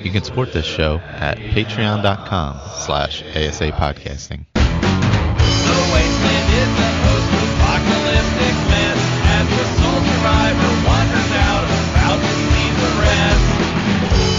You can support this show at patreon.com/ASA podcasting. The wasteland is a post-apocalyptic mess as the sole survivor wanders out about to see the rest.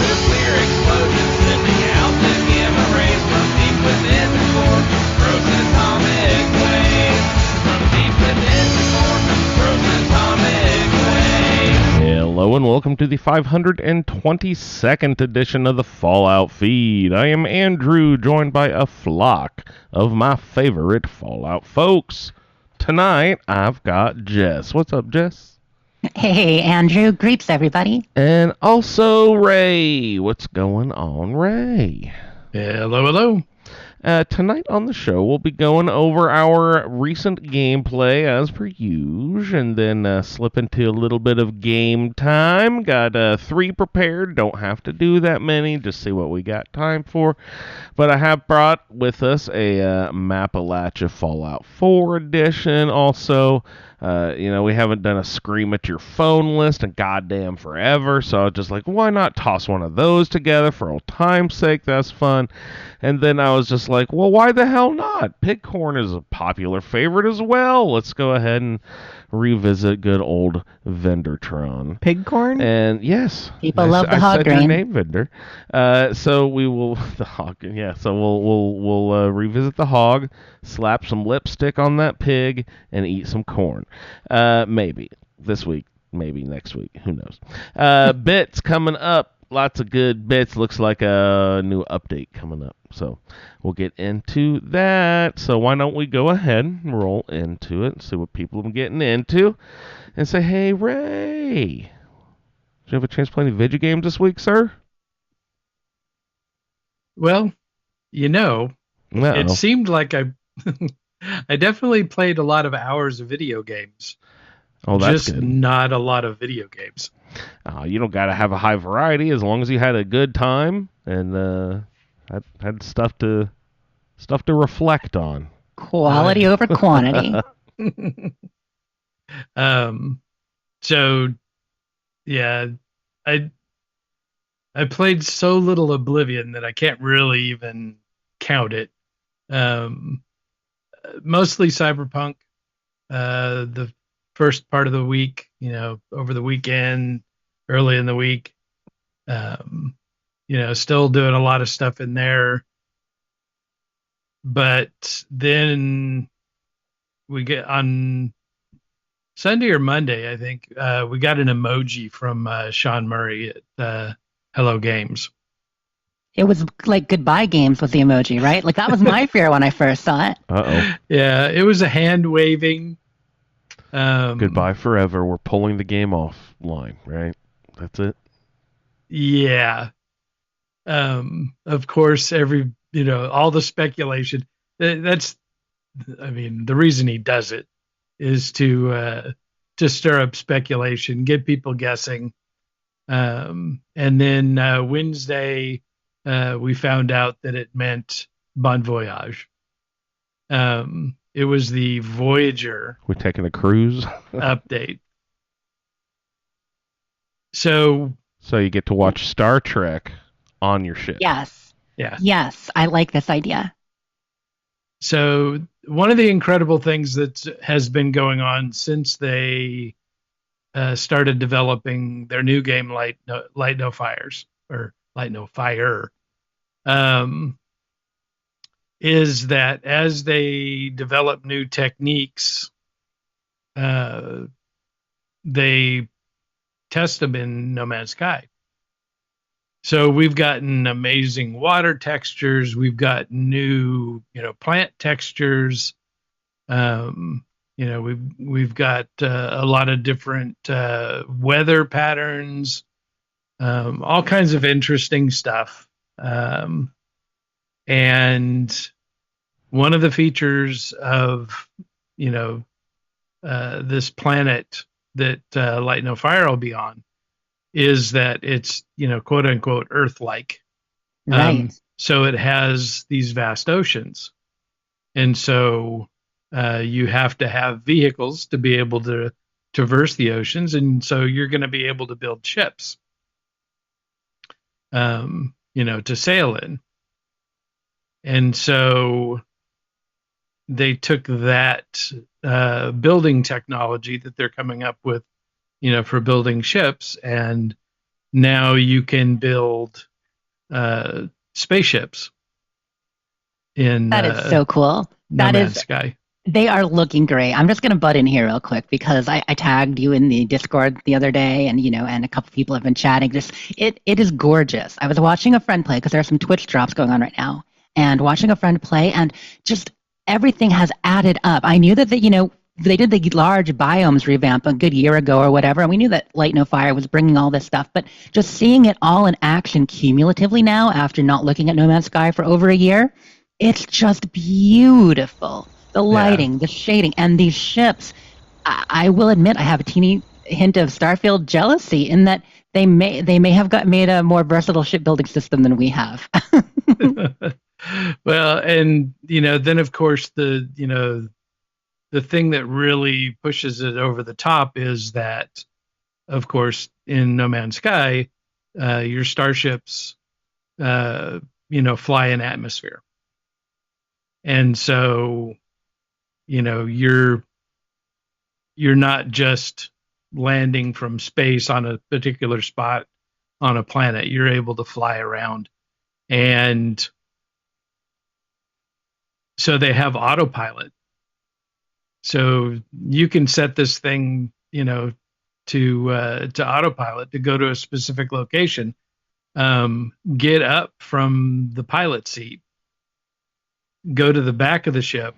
Nuclear explosions sending out the gamma rays from deep within the core, frozen atomic waves. From deep within the core, frozen atomic waves. Hello and welcome to the 522nd edition of the Fallout Feed. I am Andrew, joined by a flock of my favorite Fallout folks. Tonight, I've got Jess. What's up, Jess? Hey, Andrew. Greeps, everybody. And also Ray. What's going on, Ray? Hello, hello. Tonight on the show, we'll be going over our recent gameplay as per usual, and then slip into a little bit of game time. Got 3 prepared. Don't have to do that many. Just see what we got time for. But I have brought with us a Map-Appalachia Fallout 4 edition. Also, we haven't done a Scream at Your Phone list in goddamn forever, so I was just like, why not toss one of those together for old time's sake? That's fun. And then I was just like, well, why the hell not? Pigcorn is a popular favorite as well. Let's go ahead and revisit good old Vendertron. Pigcorn? And yes, People love the hog I said grain. your name, Vendor. So we will the hog. Yeah. So we'll revisit the hog, slap some lipstick on that pig, and eat some corn. Maybe this week, maybe next week. Who knows? Bits coming up. Lots of good bits. Looks like a new update coming up. So we'll get into that. So why don't we go ahead and roll into it and see what people have been getting into and say, hey, Ray, did you have a chance to play any video games this week, sir? Well, No. it seemed like I definitely played a lot of hours of video games. Oh, that's just good. not a lot of video games. You don't got to have a high variety as long as you had a good time and had stuff to reflect on. Quality over quantity. So yeah, I played so little Oblivion that I can't really even count it. Mostly Cyberpunk. The first part of the week, over the weekend, early in the week, still doing a lot of stuff in there. But then we get on Sunday or Monday, I think, we got an emoji from Sean Murray at Hello Games. It was like goodbye games with the emoji, right? Like that was my fear when I first saw it. Uh-oh. Yeah, it was a hand waving. Goodbye forever. We're pulling the game offline, right? That's it. Yeah. Of course, all the speculation. The reason he does it is to stir up speculation, get people guessing. And then Wednesday, we found out that it meant Bon Voyage. It was the Voyager. We're taking a cruise. Update. So you get to watch Star Trek on your ship. Yes. Yeah. Yes, I like this idea. So one of the incredible things that has been going on since they started developing their new game, Light No Fire, is that as they develop new techniques, they test them in No Man's Sky. So we've gotten amazing water textures. We've got new, plant textures. We've got a lot of different weather patterns, all kinds of interesting stuff. And one of the features of, this planet that Light No Fire will be on is that it's, quote unquote, Earth-like. Right. So it has these vast oceans. And so you have to have vehicles to be able to traverse the oceans. And so you're going to be able to build ships. to sail in. And so they took that building technology that they're coming up with, for building ships, and now you can build spaceships in That is so cool. No That Man's is, Sky. they are looking great. I'm just going to butt in here real quick because I tagged you in the Discord the other day, and and a couple people have been chatting. Just it is gorgeous. I was watching a friend play because there are some Twitch drops going on right now, and watching a friend play, and just everything has added up. I knew that they did the large biomes revamp a good year ago or whatever, and we knew that Light No Fire was bringing all this stuff, but just seeing it all in action cumulatively now after not looking at No Man's Sky for over a year, it's just beautiful. The lighting, the shading, and these ships. I will admit I have a teeny hint of Starfield jealousy in that they may have made a more versatile shipbuilding system than we have. Well, and then of course the thing that really pushes it over the top is that, of course, in No Man's Sky, your starships, fly in atmosphere, and so you're not just landing from space on a particular spot on a planet. You're able to fly around, and so they have autopilot. So you can set this thing, to autopilot to go to a specific location, get up from the pilot seat, go to the back of the ship,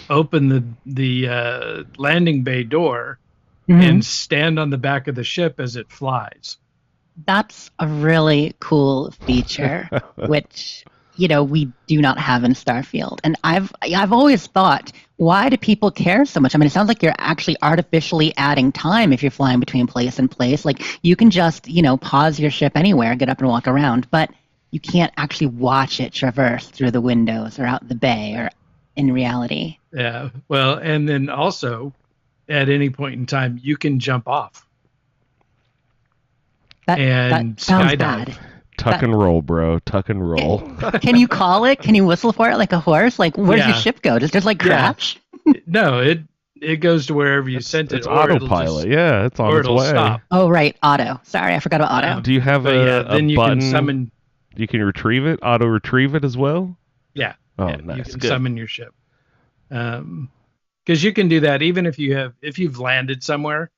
open the landing bay door, and stand on the back of the ship as it flies. That's a really cool feature, which we do not have in Starfield. And I've always thought, why do people care so much? I mean, it sounds like you're actually artificially adding time if you're flying between place and place. Like you can just pause your ship anywhere, get up and walk around, but you can't actually watch it traverse through the windows or out the bay or in reality. Yeah. Well, and then also at any point in time, you can jump off and that sounds skydive. bad. Tuck and roll, bro. Tuck and roll. Can you call it? Can you whistle for it like a horse? Like, where's Yeah. your ship go? Does it just like crash? No, it goes to wherever you sent it. It's or it'll autopilot. Yeah, it's on or its it'll way. stop. Oh, right. Auto. Sorry, I forgot about auto. Do you have But a then you button? can summon. You can retrieve it, auto retrieve it as well. Yeah. Oh, yeah, nice. You can Good. summon your ship. Because you can do that even if you've landed somewhere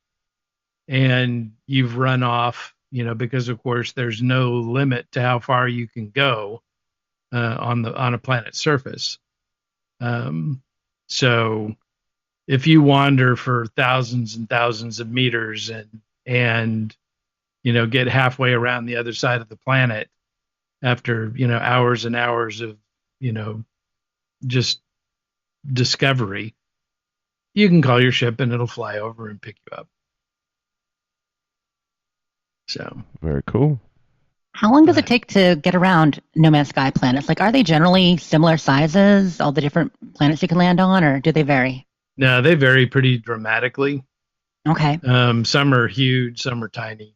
and you've run off. Because of course there's no limit to how far you can go on a planet's surface. So if you wander for thousands and thousands of meters and get halfway around the other side of the planet after hours and hours of just discovery, you can call your ship and it'll fly over and pick you up. So Very cool. How long does it take to get around No Man's Sky planets? Like, are they generally similar sizes, all the different planets you can land on, or do they vary? no, they vary pretty dramatically. Okay. Some are huge, some are tiny.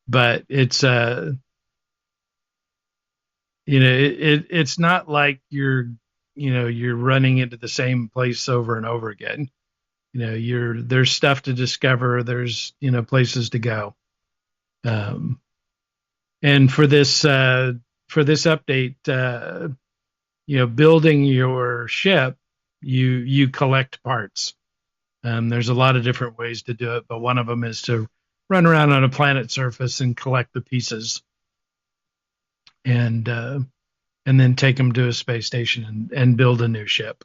But it's it's not like you're running into the same place over and over again. There's stuff to discover. There's places to go. And for this update, building your ship, you collect parts. There's a lot of different ways to do it, but one of them is to run around on a planet surface and collect the pieces, and then take them to a space station and build a new ship.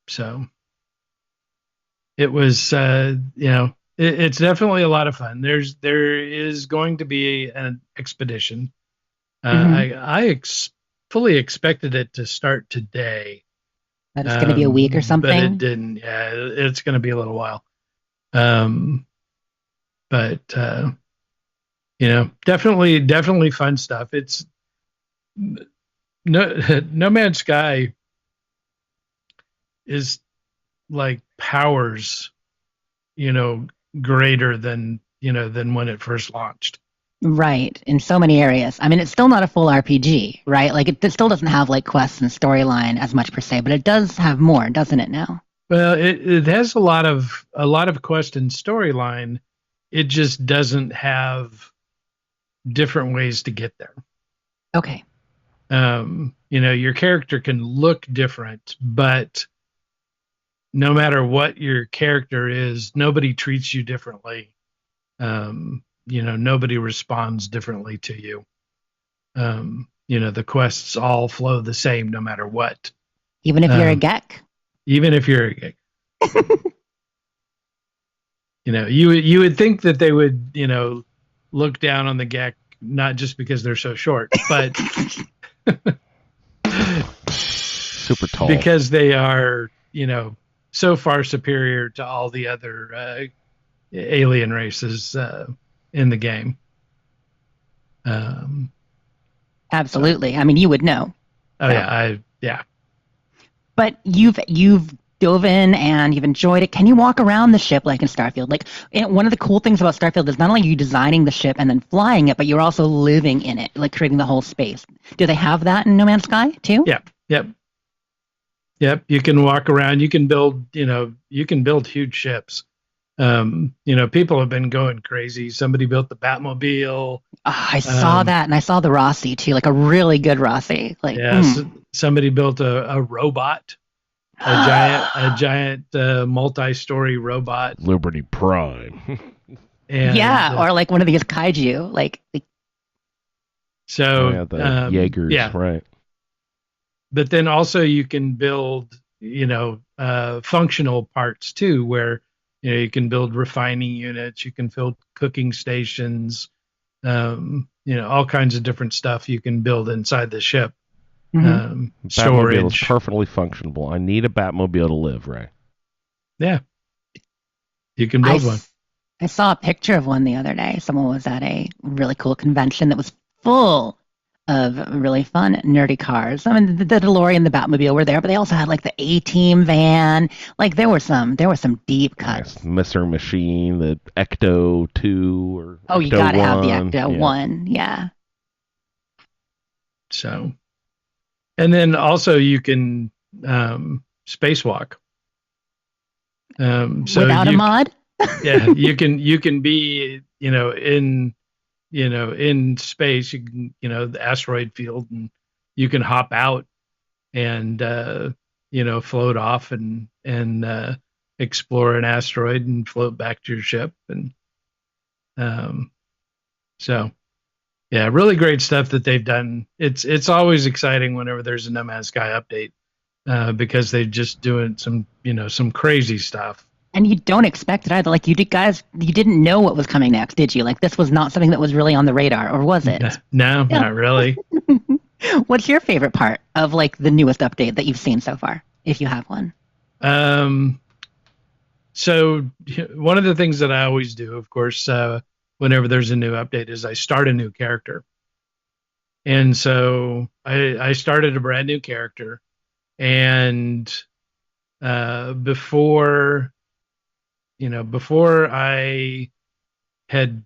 So it was, it's definitely a lot of fun. There is going to be an expedition. I fully expected it to start today. That it's going to be a week or something? But it didn't. Yeah, it's going to be a little while. But definitely fun stuff. It's No Man's Sky is like powers, greater than than when it first launched. Right, in so many areas. I mean, it's still not a full RPG, right? Like it still doesn't have like quests and storyline as much per se, but it does have more, doesn't it now? Well, it has a lot of quest and storyline. It just doesn't have different ways to get there. Okay. Your character can look different, but no matter what your character is, nobody treats you differently. Nobody responds differently to you. The quests all flow the same no matter what. Even if you're a geck? Even if you're a geek. You would think that they would, look down on the geck, not just because they're so short, but Super tall. because they are, so far superior to all the other alien races in the game. Absolutely. I mean, you would know. Oh So. yeah. But you've dove in and you've enjoyed it. Can you walk around the ship like in Starfield? Like one of the cool things about Starfield is not only are you designing the ship and then flying it, but you're also living in it, like creating the whole space. Do they have that in No Man's Sky too? Yep. You can walk around. You can build. You can build huge ships. People have been going crazy. Somebody built the Batmobile. Oh, I saw that, and I saw the Rossi too, like a really good Rossi. Like, somebody built a robot, a giant multi-story robot, Liberty Prime. and or like one of these kaiju, like. So the Jaegers, right? But then also you can build, functional parts too, where you can build refining units, you can build cooking stations, all kinds of different stuff you can build inside the ship. Batmobile is Storage. perfectly functional. I need a Batmobile to live, right? Yeah, you can build one. I saw a picture of one the other day. Someone was at a really cool convention that was full of really fun, nerdy cars. I mean, the DeLorean and the Batmobile were there, but they also had like the A-Team van. Like there were some deep cuts. Yes, Mystery Machine, the Ecto 2 or oh, Ecto you gotta 1. have the Ecto 1, yeah. So, and then also you can spacewalk. Without a mod? Yeah, you can be in space. You can the asteroid field, and you can hop out and float off and explore an asteroid and float back to your ship. And really great stuff that they've done. It's always exciting whenever there's a No Man's Sky update because they're just doing some crazy stuff. And you don't expect it either. Like you didn't know what was coming next, did you? Like this was not something that was really on the radar, or was it? No, not really. What's your favorite part of like the newest update that you've seen so far, if you have one? So one of the things that I always do, of course, whenever there's a new update, is I start a new character. And so I started a brand new character, and before I had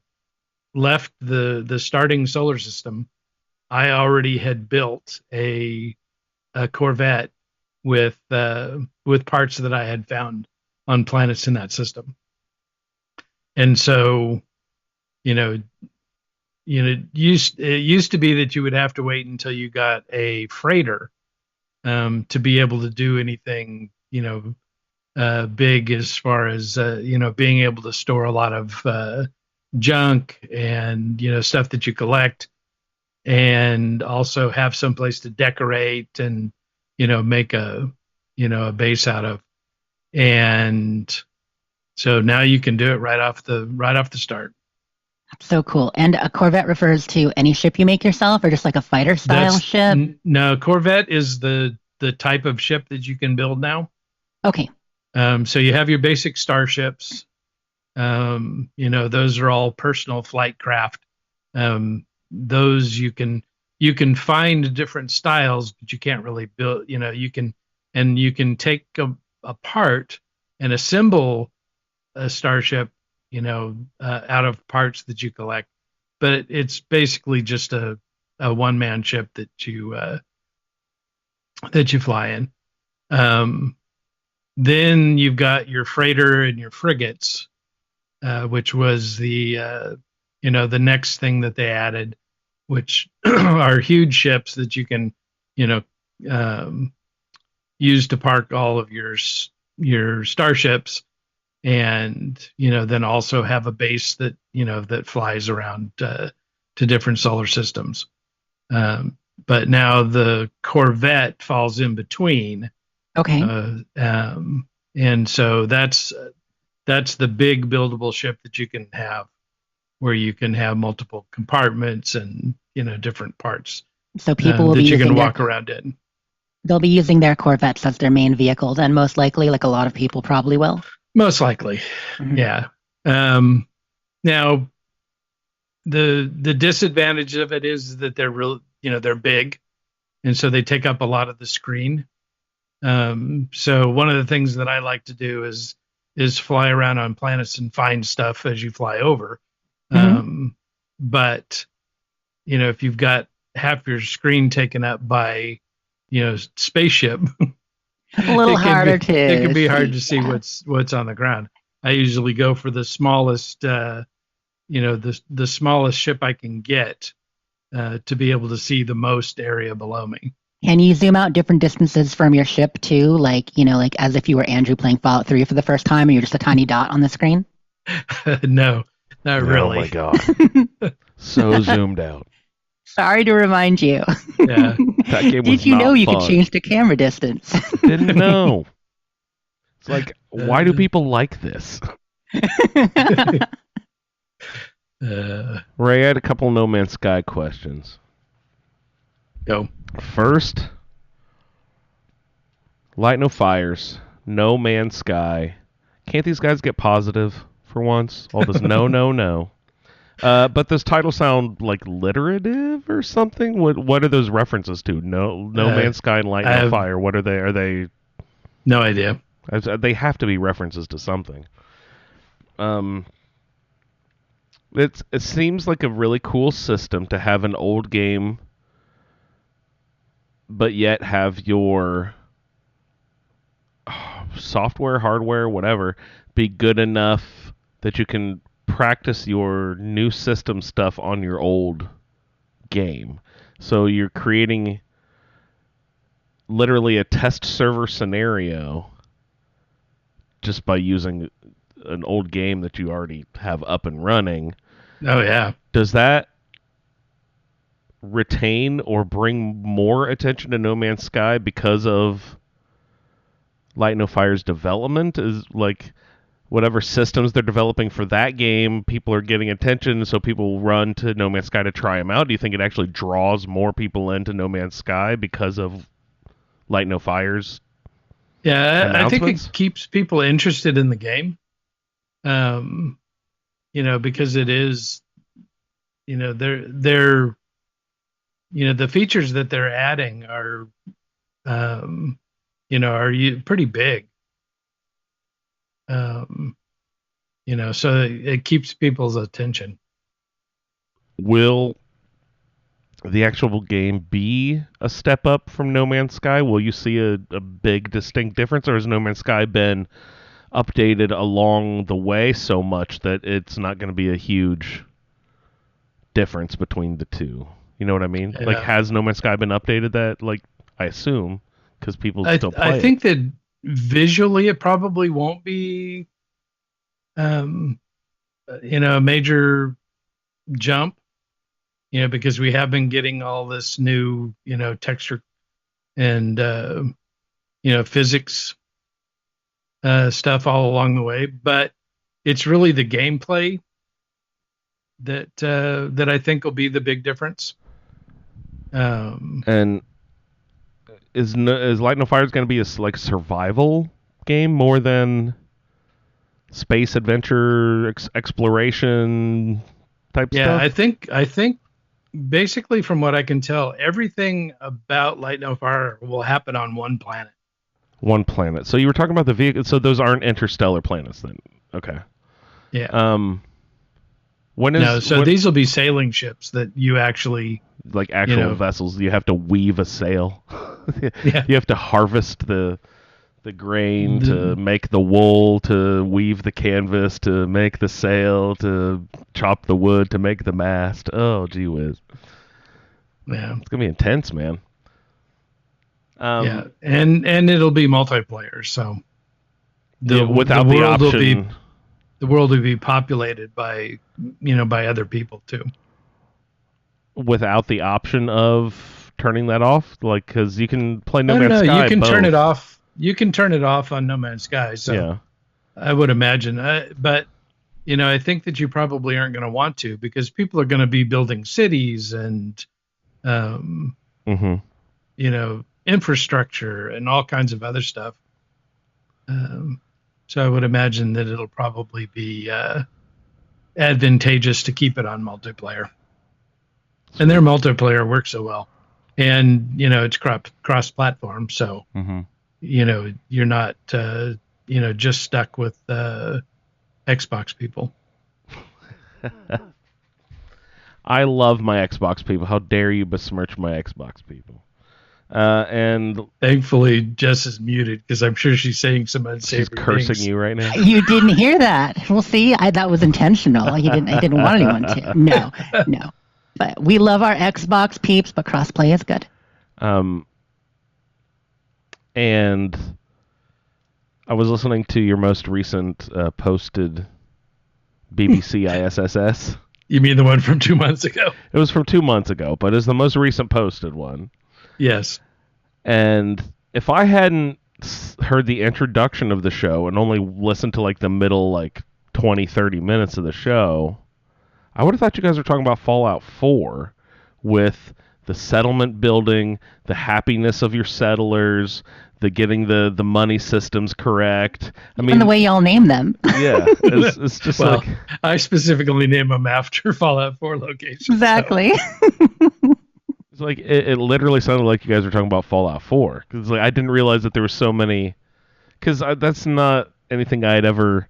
left the starting solar system, I already had built a Corvette with parts that I had found on planets in that system. And so, it used to be that you would have to wait until you got a freighter to be able to do anything, big as far as being able to store a lot of junk and stuff that you collect, and also have some place to decorate and make a base out of. And so now you can do it right off the start. So cool. And a Corvette refers to any ship you make yourself, or just like a fighter style ship? No, Corvette is the type of ship that you can build now. Okay. So you have your basic starships. Those are all personal flight craft. Those you can find different styles, but you can't really build. You can take apart and assemble a starship out of parts that you collect. But it's basically just a one-man ship that you fly in. Then you've got your freighter and your frigates, which was the next thing that they added, which are huge ships that you can, um, use to park all of your starships, and then also have a base that flies around to different solar systems. But now the Corvette falls in between. Okay. And so that's the big buildable ship that you can have, where you can have multiple compartments and different parts So people will that be you can using walk around in. they'll be using their Corvettes as their main vehicle, then most likely, like a lot of people probably will. Most likely, Mhm. yeah. Now the disadvantage of it is that they're real, they're big, and so they take up a lot of the screen. So one of the things that I like to do is fly around on planets and find stuff as you fly over. But if you've got half your screen taken up by spaceship, A little harder to. it can be hard to see yeah. what's on the ground. I usually go for the smallest, the smallest ship I can get to be able to see the most area below me. Can you zoom out different distances from your ship too? Like, like as if you were Andrew playing Fallout 3 for the first time and you're just a tiny dot on the screen? No, not really. Oh my god. So zoomed out. Sorry to remind you. Yeah. That game was Did you know not you fun. could change the camera distance? Didn't know. It's like, why do people like this? Ray, I had a couple No Man's Sky questions. Go. First, Light No Fires, No Man's Sky. Can't these guys get positive for once? All this no. But does title sound like alliterative or something? What are those references to? No Man's Sky and Light No Fire. What are they? Are they? No idea. They have to be references to something. It seems like a really cool system to have an old game, but yet have your software, hardware, whatever, be good enough that you can practice your new system stuff on your old game. So you're creating literally a test server scenario just by using an old game that you already have up and running. Oh yeah. Does that retain or bring more attention to No Man's Sky because of Light No Fire's development? Is like whatever systems they're developing for that game, people are getting attention, so people run to No Man's Sky to try them out? Do you think it actually draws more people into No Man's Sky because of Light No Fire's I think announcements? it keeps people interested in the game. Because it is, they're the features that they're adding are, pretty big. So it keeps people's attention. Will the actual game be a step up from No Man's Sky? Will you see a big distinct difference, or has No Man's Sky been updated along the way so much that it's not going to be a huge difference between the two? You know what I mean? Yeah. Like, has No Man's Sky been updated? That, like, I assume, because people still play I think that visually it probably won't be, a major jump, because we have been getting all this new, texture and, physics stuff all along the way. But it's really the gameplay that I think will be the big difference. And is Light No Fire going to be a survival game more than space adventure exploration type stuff? I think basically from what I can tell, everything about Light No Fire will happen on one planet. One planet. So you were talking about the vehicle. So those aren't interstellar planets then? Okay. Yeah. When is So these will be sailing ships that you actually like actual vessels? You have to weave a sail. Yeah. You have to harvest the grain to make the wool, to weave the canvas, to make the sail, to chop the wood, to make the mast. Oh, gee whiz. Yeah. It's going to be intense, man. Yeah. And it'll be multiplayer, so without the option. The world will be populated by other people too. Without the option of turning that off, like, because you can play No Man's No, Sky. you can both. turn it off. You can turn it off on No Man's Sky. So yeah. I would imagine, but I think that you probably aren't going to want to, because people are going to be building cities and, infrastructure and all kinds of other stuff. So I would imagine that it'll probably be advantageous to keep it on multiplayer. And their multiplayer works so well, and it's cross-platform, so you're not just stuck with Xbox people. I love my Xbox people. How dare you besmirch my Xbox people? And thankfully, Jess is muted because I'm sure she's saying some unsavory She's cursing things. you right now. You didn't hear that. Well, see, that was intentional. I didn't want anyone to. No. But we love our Xbox peeps, but crossplay is good. And I was listening to your most recent posted BBC ISSS. You mean the one from 2 months ago? It was from 2 months ago, but it's the most recent posted one. Yes. And if I hadn't heard the introduction of the show and only listened to like the middle 20, 30 minutes of the show, I would have thought you guys were talking about Fallout 4 with the settlement building, the happiness of your settlers, the getting the money systems correct. I mean, and the way y'all name them. Yeah, it's just well, I specifically name them after Fallout 4 locations. Exactly. So. It's like it literally sounded like you guys were talking about Fallout 4 because I didn't realize that there were so many. Because that's not anything I had ever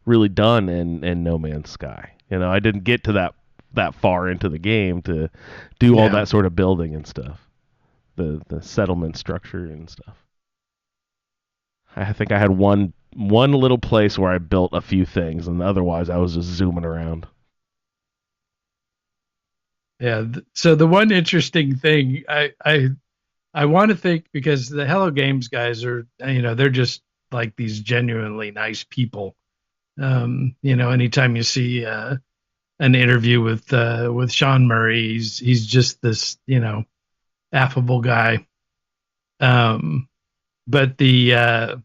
really done in No Man's Sky. I didn't get to that far into the game to do all that sort of building and stuff, the settlement structure and stuff. I think I had one little place where I built a few things, and otherwise I was just zooming around. Yeah. So the one interesting thing I want to think, because the Hello Games guys are, they're just like these genuinely nice people. Anytime you see an interview with Sean Murray, he's just this affable guy. But the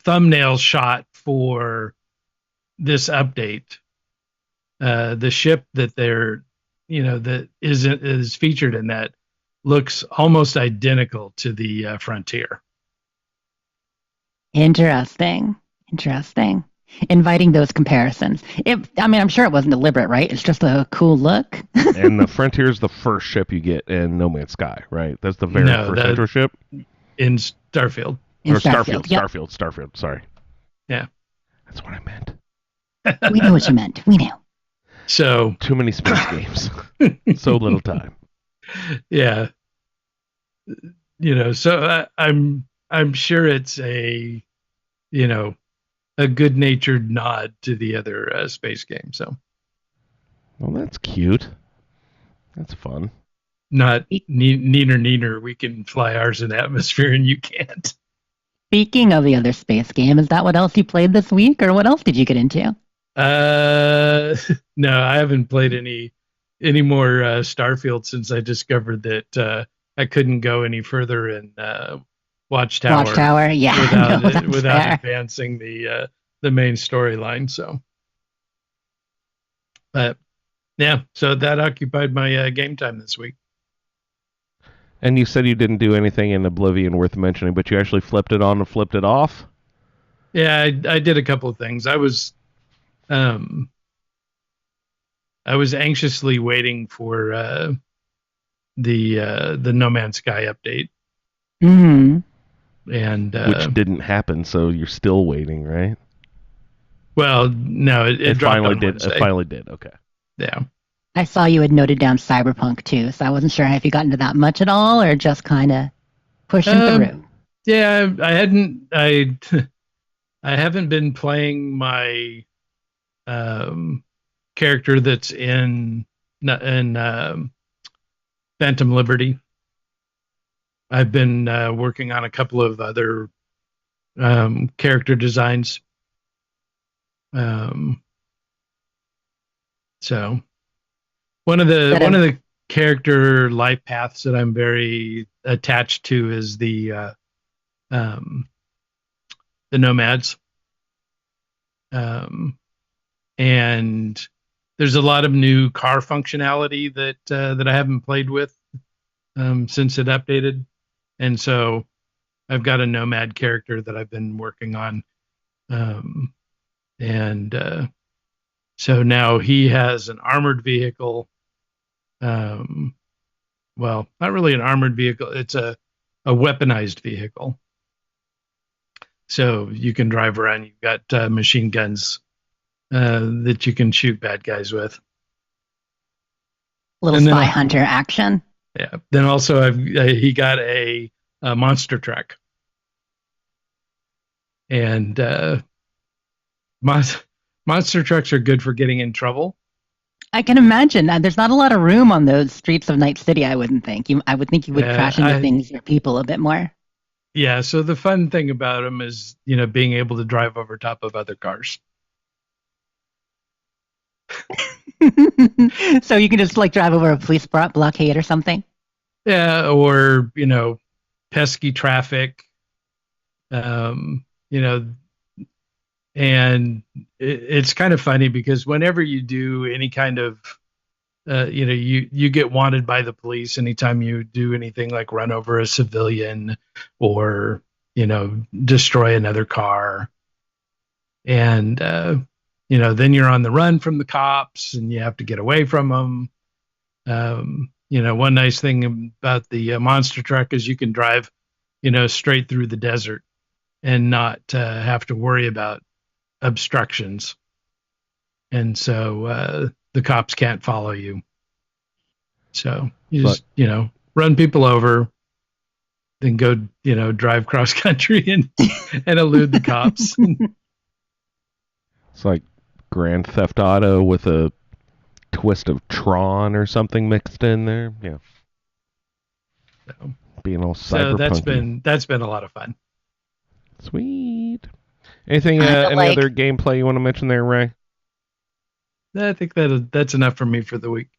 thumbnail shot for this update, the ship that they're that is featured in that looks almost identical to the Frontier. Interesting. Inviting those comparisons. I'm sure it wasn't deliberate, right? It's just a cool look. And the Frontier is the first ship you get in No Man's Sky, right? That's the very first intro ship? In Starfield. Starfield, sorry. Yeah. That's what I meant. We knew what you meant. We knew. So too many space games. So little time. Yeah. So I'm sure it's a good-natured nod to the other space game. So, well, that's cute. That's fun. Not neener. We can fly ours in atmosphere and you can't. Speaking of the other space game, is that what else you played this week, or what else did you get into? No, I haven't played any more Starfield since I discovered that I couldn't go any further in Watchtower. Yeah, without advancing the main storyline. So, but yeah, so that occupied my game time this week. And you said you didn't do anything in Oblivion worth mentioning, but you actually flipped it on and flipped it off? Yeah, I did a couple of things. I was anxiously waiting for the No Man's Sky update. Mm-hmm. and Which didn't happen, so you're still waiting, right? well, no, it dropped finally on did. Wednesday. It finally did. Okay. Yeah. I saw you had noted down Cyberpunk too, so I wasn't sure if you got into that much at all or just kind of pushing through. Yeah, I hadn't. I haven't been playing my character that's in Phantom Liberty. I've been working on a couple of other character designs. So one of the character life paths that I'm very attached to is the nomads. And there's a lot of new car functionality that I haven't played with since it updated, and so I've got a nomad character that I've been working on, and so now he has an armored vehicle. Well, not really an armored vehicle; it's a weaponized vehicle. So you can drive around. You've got machine guns that you can shoot bad guys with. Little spy hunter action. Yeah. Then also he got a monster truck, and monster trucks are good for getting in trouble. I can imagine. There's not a lot of room on those streets of Night City. I wouldn't think. I would think you would crash into things or people a bit more. Yeah. So the fun thing about them is, being able to drive over top of other cars. So you can just drive over a police blockade or something. Yeah, or pesky traffic. And it's kind of funny because whenever you do any kind of, you get wanted by the police anytime you do anything like run over a civilian or destroy another car, and then you're on the run from the cops and you have to get away from them. One nice thing about the monster truck is you can drive, straight through the desert and not have to worry about obstructions. And so the cops can't follow you. So you just, run people over, then go, drive cross country and elude the cops. It's like Grand Theft Auto with a twist of Tron or something mixed in there. Yeah. So, being all cyberpunk. So that's been a lot of fun. Sweet. Anything? Any other gameplay you want to mention there, Ray? I think that's enough for me for the week.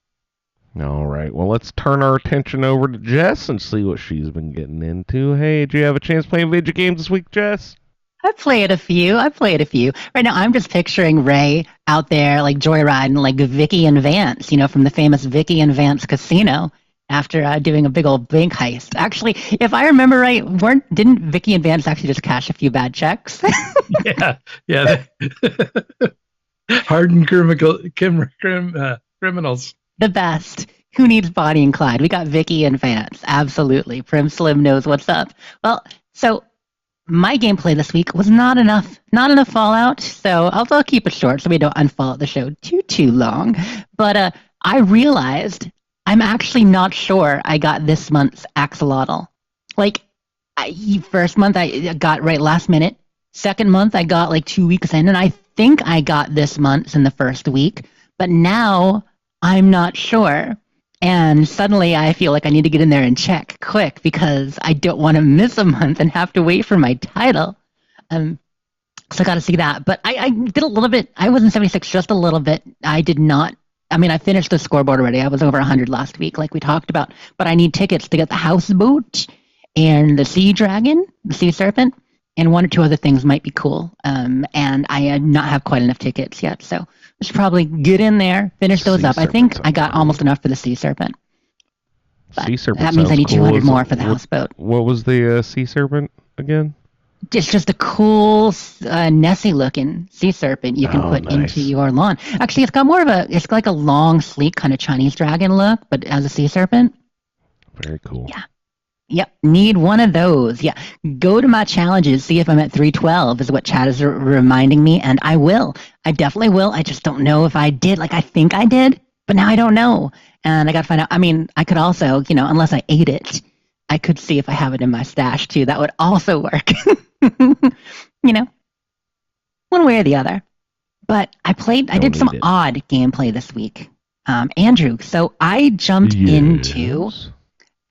All right. Well, let's turn our attention over to Jess and see what she's been getting into. Hey, did you have a chance playing video games this week, Jess? I've played a few. Right now, I'm just picturing Ray out there, joyriding, like Vicky and Vance, from the famous Vicky and Vance Casino after doing a big old bank heist. Actually, if I remember right, didn't Vicky and Vance actually just cash a few bad checks? Yeah. Hardened criminals. The best. Who needs Bonnie and Clyde? We got Vicky and Vance. Absolutely. Prim Slim knows what's up. Well, so my gameplay this week was not enough Fallout, so I'll keep it short so we don't unfollow the show too long. But I realized I'm actually not sure I got this month's axolotl. First month I got right last minute. Second month I got 2 weeks in, and I think I got this month's in the first week. But now I'm not sure. And suddenly I feel like I need to get in there and check quick because I don't want to miss a month and have to wait for my title. So I got to see that. But I did a little bit. I was in 76 just a little bit. I did not. I mean, I finished the scoreboard already. I was over 100 last week, like we talked about. But I need tickets to get the houseboat and the sea dragon, the sea serpent, and one or two other things might be cool. And I not have quite enough tickets yet. So I should probably get in there, finish those up. I think I got almost enough for the sea serpent. But sea serpent. That means I need 200 more for the houseboat. What was the sea serpent again? It's just a cool Nessie-looking sea serpent you can put into your lawn. Actually, it's got more of it's like a long, sleek kind of Chinese dragon look, but as a sea serpent. Very cool. Yep, need one of those. Yeah, go to my challenges, see if I'm at 312 is what chat is reminding me, and I will. I definitely will. I just don't know if I did. Like, I think I did, but now I don't know. And I got to find out. I mean, I could also, unless I ate it, I could see if I have it in my stash too. That would also work. One way or the other. But I did some odd gameplay this week, Andrew. So I jumped into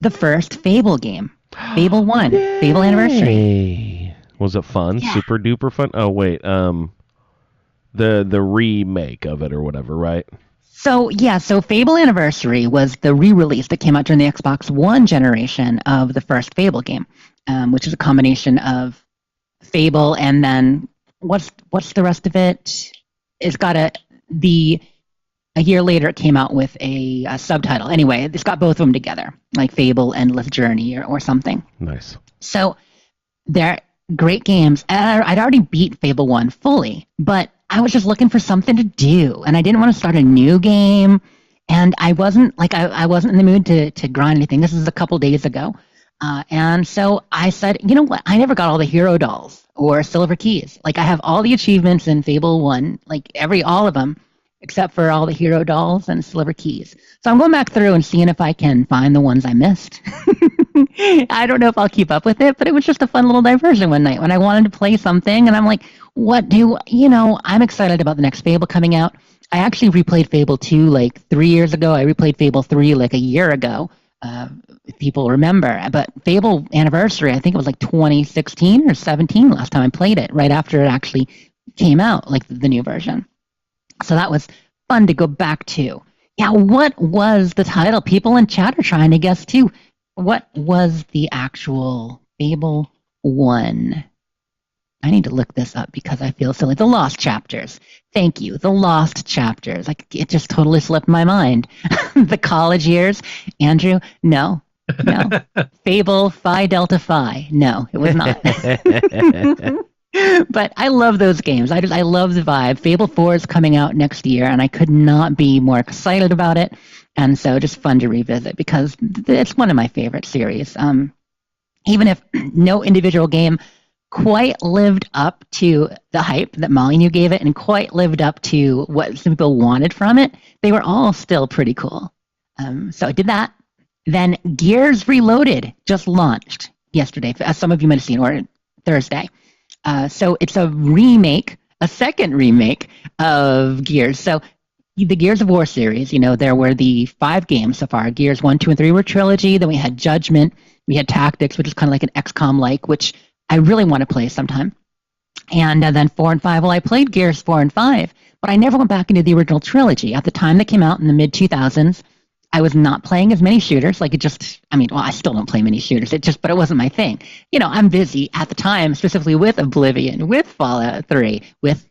the first Fable game, Fable 1, Fable Anniversary. Was it fun? Yeah. Super duper fun? Oh, wait. The remake of it or whatever, right? So Fable Anniversary was the re-release that came out during the Xbox One generation of the first Fable game, which is a combination of Fable and then what's the rest of it? It's got a year later it came out with a subtitle. Anyway, it's got both of them together, like Fable Endless Journey or something. Nice. So they're great games. And I'd already beat Fable 1 fully, but I was just looking for something to do, and I didn't want to start a new game, and I wasn't in the mood to grind anything. This is a couple days ago. And so I said, you know what? I never got all the hero dolls or silver keys. Like, I have all the achievements in Fable 1, like all of them, except for all the hero dolls and silver keys. So I'm going back through and seeing if I can find the ones I missed. I don't know if I'll keep up with it, but it was just a fun little diversion one night when I wanted to play something, and I'm like, I'm excited about the next Fable coming out. I actually replayed Fable 2 like 3 years ago. I replayed Fable 3 like a year ago. If people remember. But Fable Anniversary, I think it was like 2016 or 17 last time I played it, right after it actually came out, like the new version. So that was fun to go back to. Yeah, what was the title? People in chat are trying to guess too. What was the actual Fable 1? I need to look this up because I feel silly. The Lost Chapters. Thank you. The Lost Chapters. Like, it just totally slipped my mind. The college years. Andrew, no. Fable Phi Delta Phi. No, it was not. But I love those games. I love the vibe. Fable 4 is coming out next year, and I could not be more excited about it. And so just fun to revisit because it's one of my favorite series. Even if no individual game quite lived up to the hype that Molyneux gave it and quite lived up to what some people wanted from it, they were all still pretty cool. So I did that. Then Gears Reloaded just launched yesterday, as some of you might have seen, or Thursday. So it's a second remake of Gears. So the Gears of War series, there were the 5 games so far. Gears 1, 2, and 3 were trilogy. Then we had Judgment. We had Tactics, which is kind of like an XCOM-like, which I really want to play sometime. And then 4 and 5, well, I played Gears 4 and 5, but I never went back into the original trilogy. At the time they came out in the mid-2000s, I was not playing as many shooters. I still don't play many shooters. But it wasn't my thing. I'm busy at the time, specifically with Oblivion, with Fallout 3, with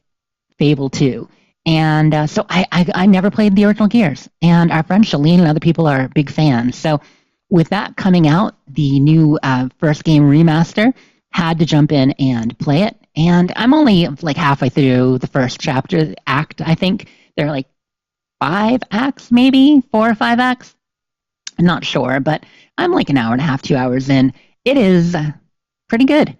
Fable 2. And so I never played the original Gears. And our friend Shalene and other people are big fans. So with that coming out, the new first game remaster, had to jump in and play it. And I'm only like halfway through the first chapter, act, I think. There are like 5 acts, maybe 4 or 5 acts. I'm not sure, but I'm like an hour and a half, 2 hours in. It is pretty good.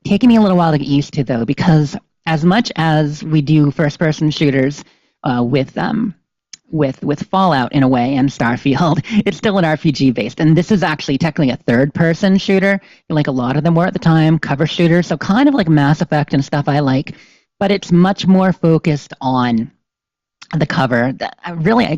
Taking me a little while to get used to, though, because as much as we do first-person shooters with Fallout in a way and Starfield, it's still an RPG based. And this is actually technically a third-person shooter, like a lot of them were at the time, cover shooters, so kind of like Mass Effect and stuff I like, but it's much more focused on the cover.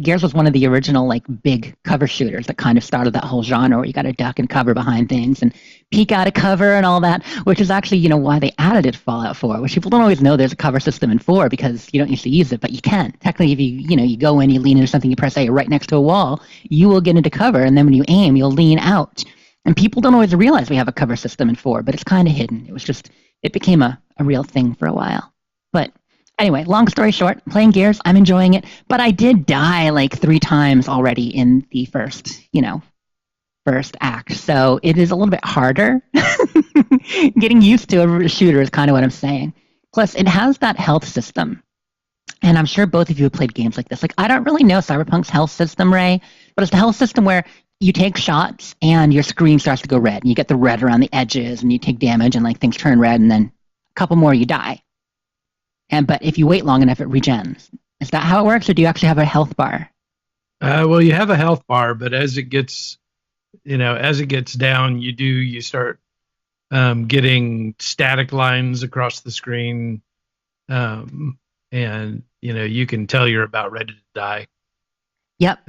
Gears was one of the original like big cover shooters that kind of started that whole genre where you got to duck and cover behind things and peek out of cover and all that, which is actually why they added it to Fallout 4, which people don't always know there's a cover system in 4 because you don't used to use it, but you can. Technically, if you go in, you lean into something, you press A right next to a wall, you will get into cover, and then when you aim, you'll lean out. And people don't always realize we have a cover system in 4, but it's kind of hidden. It became a real thing for a while. But anyway, long story short, playing Gears, I'm enjoying it, but I did die like 3 times already in the first act. So it is a little bit harder. Getting used to a shooter is kind of what I'm saying. Plus, it has that health system. And I'm sure both of you have played games like this. Like, I don't really know Cyberpunk's health system, Ray, but it's the health system where you take shots and your screen starts to go red. And you get the red around the edges and you take damage and like things turn red and then a couple more you die. But if you wait long enough, it regens. Is that how it works, or do you actually have a health bar? Well, you have a health bar, but as it gets down, you start getting static lines across the screen, and you can tell you're about ready to die. Yep.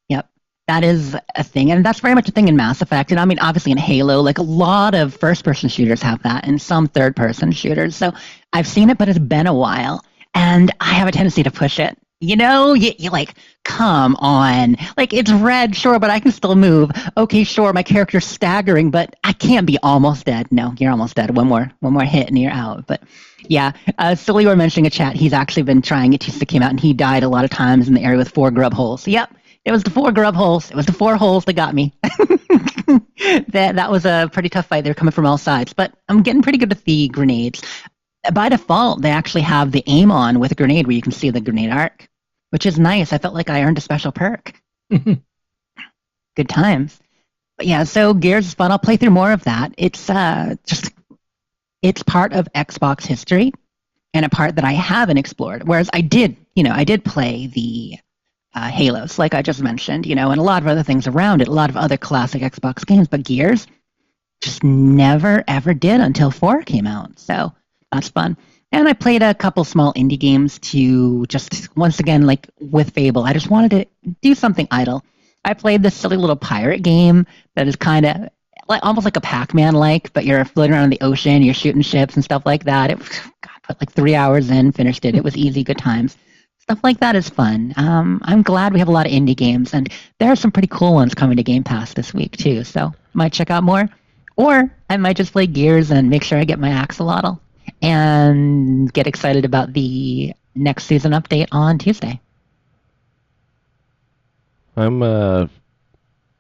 Yep. That is a thing. And that's very much a thing in Mass Effect. And I mean, obviously in Halo, like a lot of first-person shooters have that and some third-person shooters. So I've seen it, but it's been a while. And I have a tendency to push it. You like, come on. Like, it's red, sure, but I can still move. Okay, sure, my character's staggering, but I can't be almost dead. No, you're almost dead. One more hit and you're out. But yeah, Silly were mentioning a chat. He's actually been trying it since it came out, and he died a lot of times in the area with 4 grub holes. Yep, it was the 4 grub holes. It was the 4 holes that got me. That was a pretty tough fight. They were coming from all sides, but I'm getting pretty good with the grenades. By default, they actually have the aim on with a grenade where you can see the grenade arc, which is nice. I felt like I earned a special perk. Good times. But yeah, so Gears is fun. I'll play through more of that. It's part of Xbox history and a part that I haven't explored. Whereas I did play the Halos, like I just mentioned, and a lot of other things around it, a lot of other classic Xbox games, but Gears just never, ever did until 4 came out. So that's fun. And I played a couple small indie games to just, once again, like with Fable, I just wanted to do something idle. I played this silly little pirate game that is kind of almost like a Pac-Man like, but you're floating around in the ocean, you're shooting ships and stuff like that. Put like 3 hours in, finished it. It was easy, good times. Stuff like that is fun. I'm glad we have a lot of indie games, and there are some pretty cool ones coming to Game Pass this week too, so might check out more. Or I might just play Gears and make sure I get my axolotl and get excited about the next season update on Tuesday. I'm on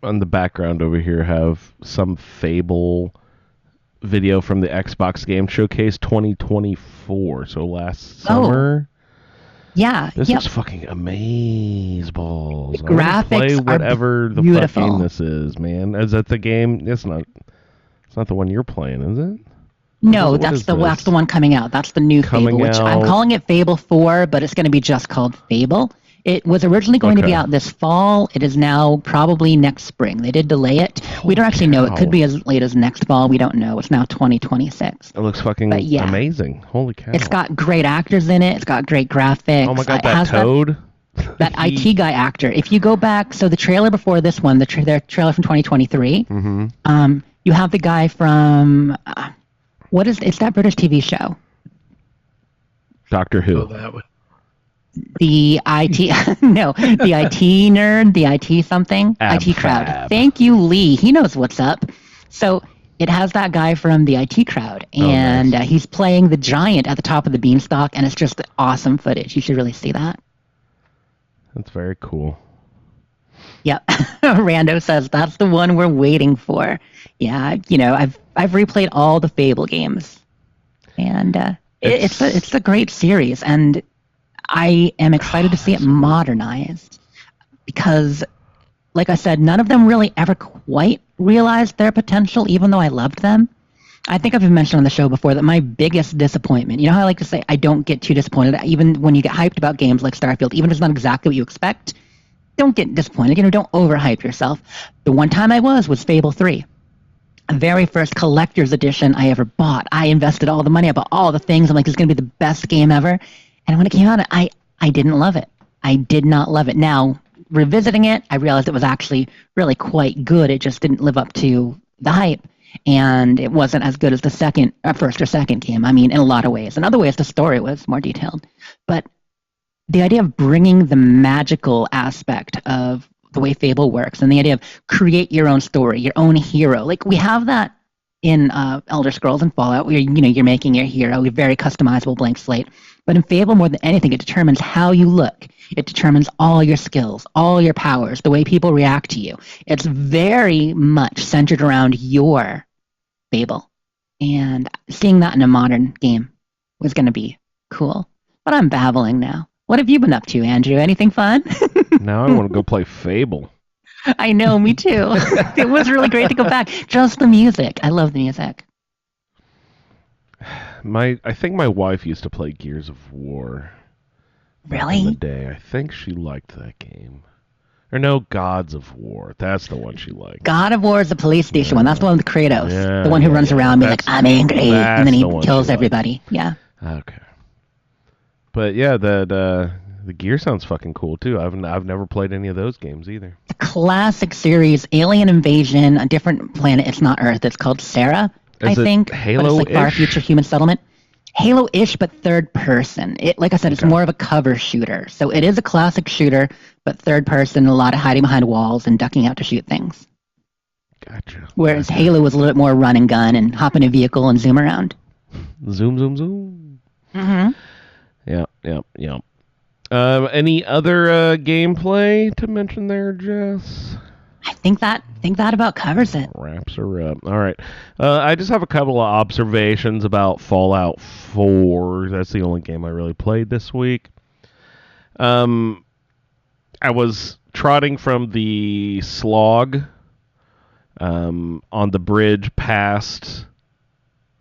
the background over here have some Fable video from the Xbox Game Showcase 2024, so last summer. Yeah, this is fucking amazeballs. The graphics play whatever are the beautiful. fuck game this is, man. Is that the game? It's not the one you're playing, is it? No, that's the one coming out. That's the new Fable, which I'm calling it Fable 4, but it's going to be just called Fable. It was originally going to be out this fall. It is now probably next spring. They did delay it. We don't actually know. It could be as late as next fall. We don't know. It's now 2026. It looks fucking amazing. Holy cow. It's got great actors in it. It's got great graphics. Oh my god, that Toad. That IT guy actor. If you go back, so the trailer before this one, their trailer from 2023, you have the guy from... it's that British TV show? Doctor Who. Oh, that one. The IT, no, the IT nerd, the IT something, IT crowd. Thank you, Lee. He knows what's up. So it has that guy from the IT crowd, and nice. He's playing the giant at the top of the beanstalk, and it's just awesome footage. You should really see that. That's very cool. Yep. Rando says that's the one we're waiting for. Yeah, I've replayed all the Fable games, and it's a great series, and I am excited to see it modernized because, like I said, none of them really ever quite realized their potential, even though I loved them. I think I've mentioned on the show before that my biggest disappointment, how I like to say I don't get too disappointed, even when you get hyped about games like Starfield, even if it's not exactly what you expect, don't get disappointed. Don't overhype yourself. The one time I was Fable 3. The very first collector's edition I ever bought. I invested all the money. I bought all the things. I'm like, this is going to be the best game ever. And when it came out, I didn't love it. I did not love it. Now, revisiting it, I realized it was actually really quite good. It just didn't live up to the hype. And it wasn't as good as the first or second game. I mean, in a lot of ways. In other ways, the story was more detailed. But the idea of bringing the magical aspect of the way Fable works and the idea of create your own story, your own hero. Like, we have that in Elder Scrolls and Fallout, where you're making your hero, a very customizable blank slate. But in Fable, more than anything, it determines how you look. It determines all your skills, all your powers, the way people react to you. It's very much centered around your Fable. And seeing that in a modern game was going to be cool. But I'm babbling now. What have you been up to, Andrew? Anything fun? Now I want to go play Fable. I know, me too. It was really great to go back. Just the music. I love the music. I think my wife used to play Gears of War back in the Really? day. I think she liked that game. Or no, Gods of War. That's the one she liked. God of War is the police station one. That's the one with Kratos. Yeah, the one who yeah, runs yeah. around being like, I'm angry. And then that's he the one kills she liked. everybody. Yeah. Okay. But yeah, the Gear sounds fucking cool too. I've never played any of those games either. The classic series, Alien Invasion, a different planet. It's not Earth. It's called Sarah, I Is it think. But it's like far Halo-ish? future human settlement. Halo-ish, but third person. It, like I said, it's Okay. more of a cover shooter. So it is a classic shooter, but third person, a lot of hiding behind walls and ducking out to shoot things. Gotcha. Whereas Gotcha. Halo was a little bit more run and gun and hop in a vehicle and zoom around. Zoom, zoom, zoom. Mm-hmm. Yep. Any other gameplay to mention there, Jess? I think that about covers it. Wraps her up. All right. I just have a couple of observations about Fallout 4. That's the only game I really played this week. I was trotting from the slog on the bridge past.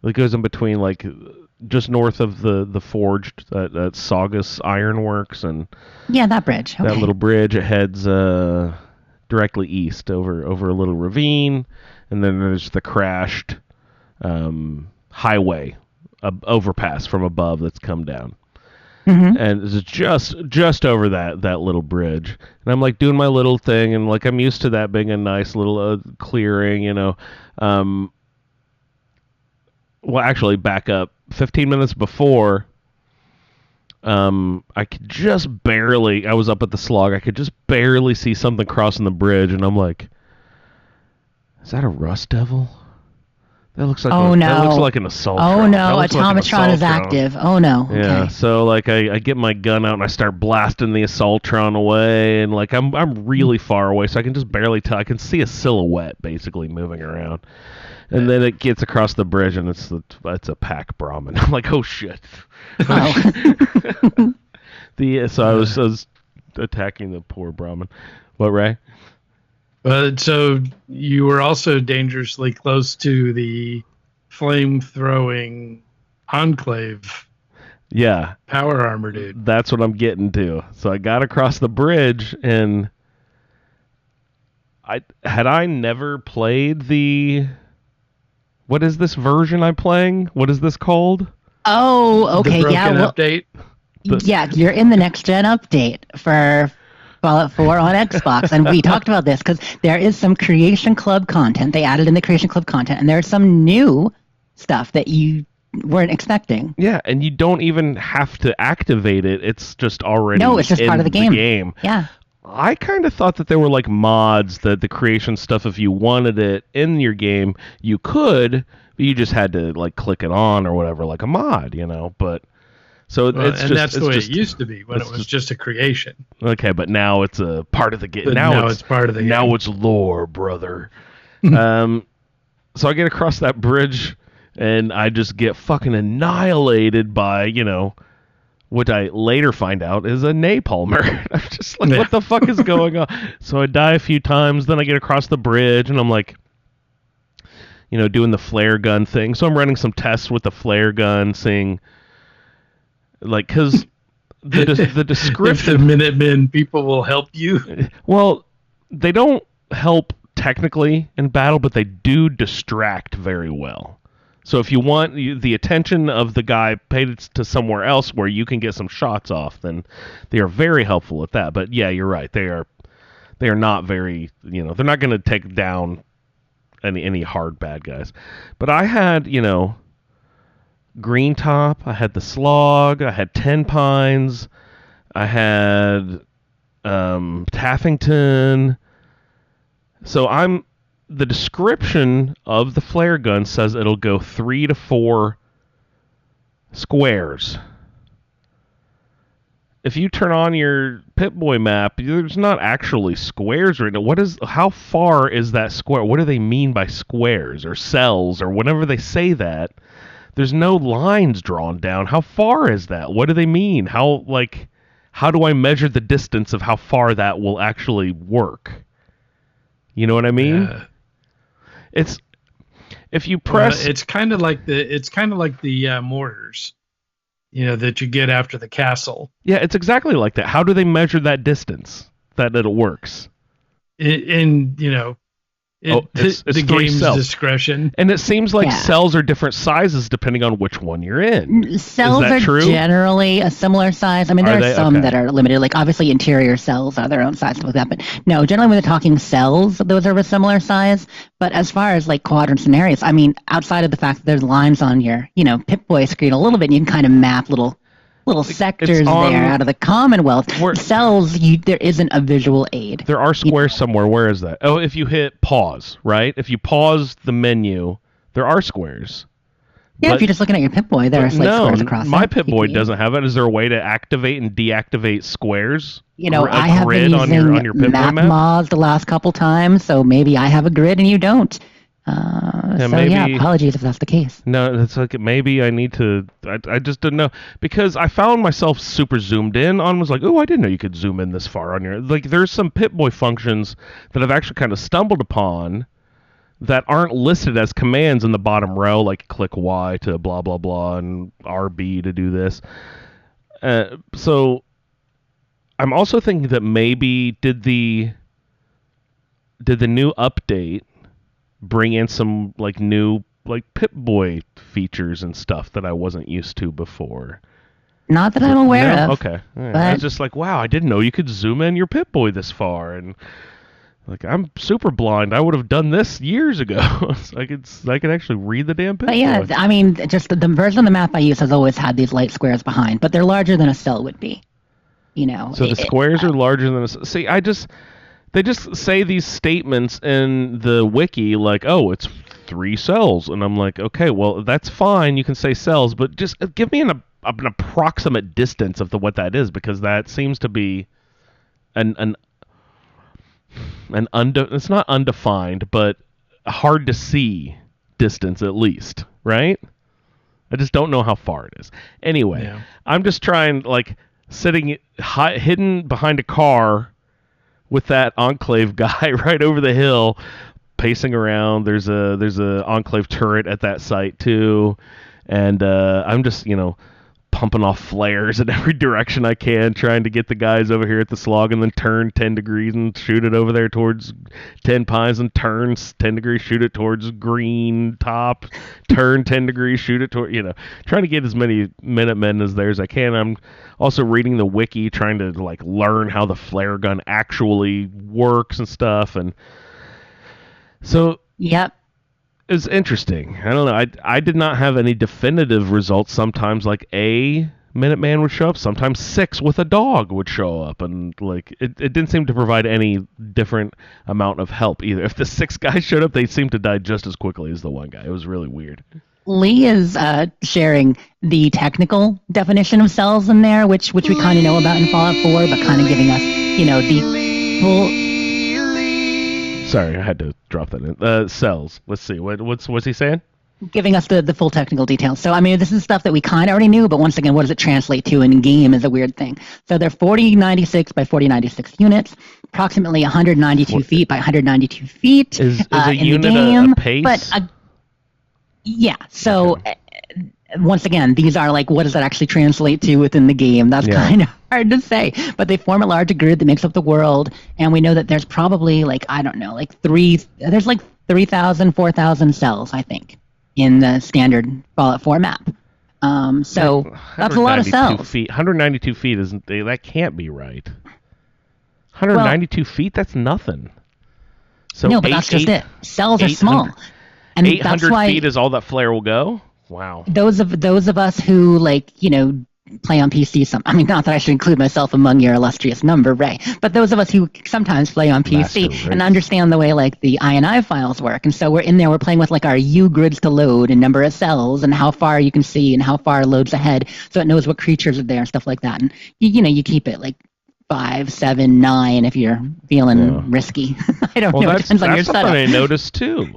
It goes in between, like, just north of the forged at Saugus Ironworks, and Yeah, that bridge. Okay. that little bridge. It heads directly east over a little ravine, and then there's the crashed highway overpass from above that's come down. Mm-hmm. And it's just over that little bridge, and I'm like doing my little thing, and like I'm used to that being a nice little clearing, you know. Well, actually, back up 15 minutes before. I could just barely. I was up at the slog. I could just barely see something crossing the bridge, and I'm like, "Is that a rust devil?" That looks like Oh, no. That looks like an assault. Oh drone. no, That looks like an Automatron is assault drone. active. Oh no. Yeah, Okay. so like I get my gun out and I start blasting the assaultron away, and like I'm really far away, so I can just barely tell. I can see a silhouette basically moving around, and then it gets across the bridge and it's a pack Brahmin. I'm like, oh shit. Oh. So I was attacking the poor Brahmin. What, Ray? So you were also dangerously close to the flame-throwing Enclave Yeah, power armor dude. that's what I'm getting to. So I got across the bridge, and I never played the. What is this version I'm playing? What is this called? Oh, okay. The broken Yeah. Well, update. yeah, you're in the next gen update for Fallout 4 on Xbox, and we talked about this because there is some Creation Club content. They added in the Creation Club content, and there's some new stuff that you weren't expecting. Yeah, and you don't even have to activate it. It's just already No, it's just in part of the game. Yeah. I kind of thought that there were like mods that the creation stuff, if you wanted it in your game, you could, but you just had to like click it on or whatever, like a mod, you know. But so Well, it's and just that's the way just, it used to be when it's it was just a creation. okay, but now it's a part of the game. But now it's part of the now game. it's lore, brother. So I get across that bridge and I just get fucking annihilated by, you know, what I later find out is a napalmer. I'm just like, Yeah. what the fuck is going on? So I die a few times, then I get across the bridge, and I'm like, you know, doing the flare gun thing. So I'm running some tests with the flare gun, seeing, like, because the If the description. Minutemen people will help you. Well, they don't help technically in battle, but they do distract very well. So if you want the attention of the guy paid to somewhere else where you can get some shots off, then they are very helpful at that. But yeah, you're right. They are not very, you know, they're not going to take down any hard bad guys. But I had, you know, Green Top, I had the Slog, I had Ten Pines, I had Taffington. So the description of the flare gun says it'll go 3 to 4 squares. If you turn on your Pip-Boy map, there's not actually squares right now. How far is that square? What do they mean by squares or cells or whenever they say that? There's no lines drawn down. How far is that? What do they mean? How do I measure the distance of how far that will actually work? You know what I mean? Yeah. It's if you press. It's kind of like the mortars, that you get after the castle. Yeah, it's exactly like that. How do they measure that distance that it works? It's the 3 game's cells. discretion. And it seems like Yeah. cells are different sizes depending on which one you're in. Cells Is that are true? generally a similar size. I mean, there Are are they? some Okay. that are limited. Like obviously, interior cells are their own size, stuff like that. But no, generally when they're talking cells, those are of a similar size. But as far as like quadrants and areas, I mean, outside of the fact that there's lines on your, Pip-Boy screen a little bit, and you can kind of map little sectors on- there out of the Commonwealth. Where- Cells, there isn't a visual aid. There are squares somewhere. Where is that? Oh, if you hit pause, right? If you pause the menu, there are squares. Yeah, But- if you're just looking at your Pip-Boy, there are like no, squares across my it. Pip-Boy doesn't have it. Is there a way to activate and deactivate squares? A I have been grid on your using Pip-Boy map? MapMoz the last couple times, so maybe I have a grid and you don't. maybe- Apologies if that's the case. No, it's like maybe I need to. I just didn't know because I found myself super zoomed in on. Was like, oh, I didn't know you could zoom in this far on your. Like, there's some Pip-Boy functions that I've actually kind of stumbled upon that aren't listed as commands in the bottom row, like click Y to blah blah blah and RB to do this. So I'm also thinking that maybe did the new update bring in some like new like Pip-Boy features and stuff that I wasn't used to before. Not that I'm aware No? of. Okay. All right. I but- was just like, wow, I didn't know you could zoom in your Pip-Boy this far, and like I'm super blind. I would have done this years ago. So I could actually read the damn Pip-Boy. But yeah, I mean, just the version of the map I use has always had these light squares behind, but they're larger than a cell would be. So the squares are larger than a. See, they just say these statements in the wiki like, oh, it's 3 cells, and I'm like, okay, well, that's fine. You can say cells, but just give me an approximate distance of what that is, because that seems to be it's not undefined, but hard to see distance at least, right? I just don't know how far it is. Anyway, Yeah. I'm just trying, like, sitting hidden behind a car with that Enclave guy right over the hill, pacing around. There's a Enclave turret at that site too, and I'm just pumping off flares in every direction I can, trying to get the guys over here at the slog, and then turn 10 degrees and shoot it over there towards 10 Pines, and turn 10 degrees, shoot it towards green top, turn 10 degrees, shoot it toward, trying to get as many Minutemen as there as I can. I'm also reading the wiki, trying to like learn how the flare gun actually works and stuff, and so Yep. it's interesting. I don't know. I did not have any definitive results. Sometimes like a Minuteman would show up. Sometimes 6 with a dog would show up, and like it didn't seem to provide any different amount of help either. If the 6 guys showed up, they seemed to die just as quickly as the one guy. It was really weird. Lee is sharing the technical definition of cells in there, which we kind of know about in Fallout 4, but kind of giving us, the full. Sorry, I had to drop that in. Cells. Let's see. What's he saying? Giving us the full technical details. So, I mean, this is stuff that we kind of already knew, but once again, what does it translate to in game is a weird thing. So they're 4096 by 4096 units, approximately 192 feet by 192 feet Is a in unit the game. a pace? But, yeah, so... Once again, these are like, what does that actually translate to within the game? That's kind of hard to say. But they form a larger grid that makes up the world, and we know that there's probably there's like 3,000, 4,000 cells, I think, in the standard Fallout 4 map. So that's a lot of 192 cells. Feet. 192 feet that can't be right. 192 feet? That's nothing. So No, but that's just it. Cells are small. 800 And that's 800 why feet is all that flare will go? Wow. those of us who play on PC. Not that I should include myself among your illustrious number, Ray, but those of us who sometimes play on PC Master and race. understand the way like the INI files work, and so we're in there, we're playing with like our U grids to load and number of cells and how far you can see and how far loads ahead, so it knows what creatures are there and stuff like that. And you keep it like 5, 7, 9 if you're feeling risky. I don't know. It That's depends on your something setup. I noticed too.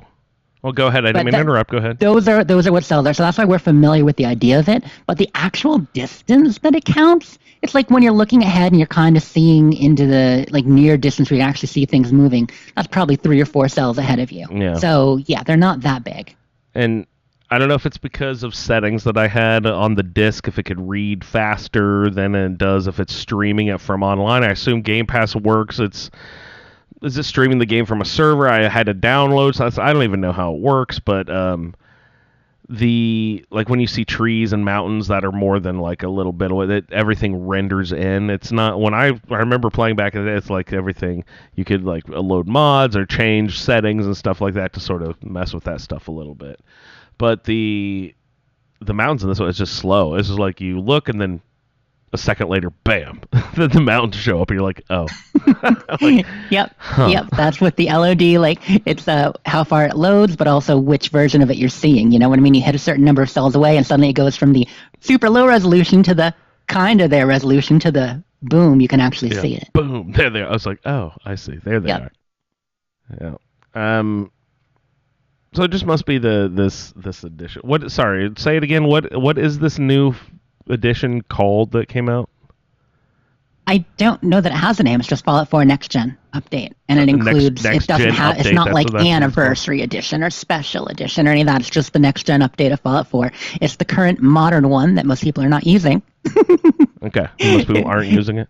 Well, go ahead. I didn't mean to interrupt. Go ahead. Those are what cells are. So that's why we're familiar with the idea of it. But the actual distance that it counts it's like when you're looking ahead and you're kind of seeing into the like near distance where you actually see things moving. That's probably 3 or 4 cells ahead of you. Yeah. So yeah, they're not that big. And I don't know if it's because of settings that I had on the disc, if it could read faster than it does if it's streaming it from online. I assume Game Pass works. Is it streaming the game from a server? I had to download, so I don't even know how it works, but like when you see trees and mountains that are more than like a little bit of it, everything renders in. It's not when I remember playing back in the day, it's like everything you could like load mods or change settings and stuff like that to sort of mess with that stuff a little bit. But the mountains in this one is just slow. It's just like you look and then a second later, bam, the mountains show up and you're like, oh. Like, Yep. That's with the LOD. Like it's how far it loads, but also which version of it you're seeing. You know what I mean? You hit a certain number of cells away, and suddenly it goes from the super low resolution to the kind of there resolution to the boom. You can actually see it. Boom, there they are. I was like, oh, I see. There they are. Yeah. So it just must be this edition. What? Sorry, say it again. What is this new edition called that came out? I don't know that it has a name. It's just Fallout 4 Next Gen update, and it includes. Next it doesn't Gen have. update, It's not that's like what that's Anniversary Edition or Special Edition or any of that. It's just the Next Gen update of Fallout 4. It's the current modern one that most people are not using. Okay, most people aren't using it.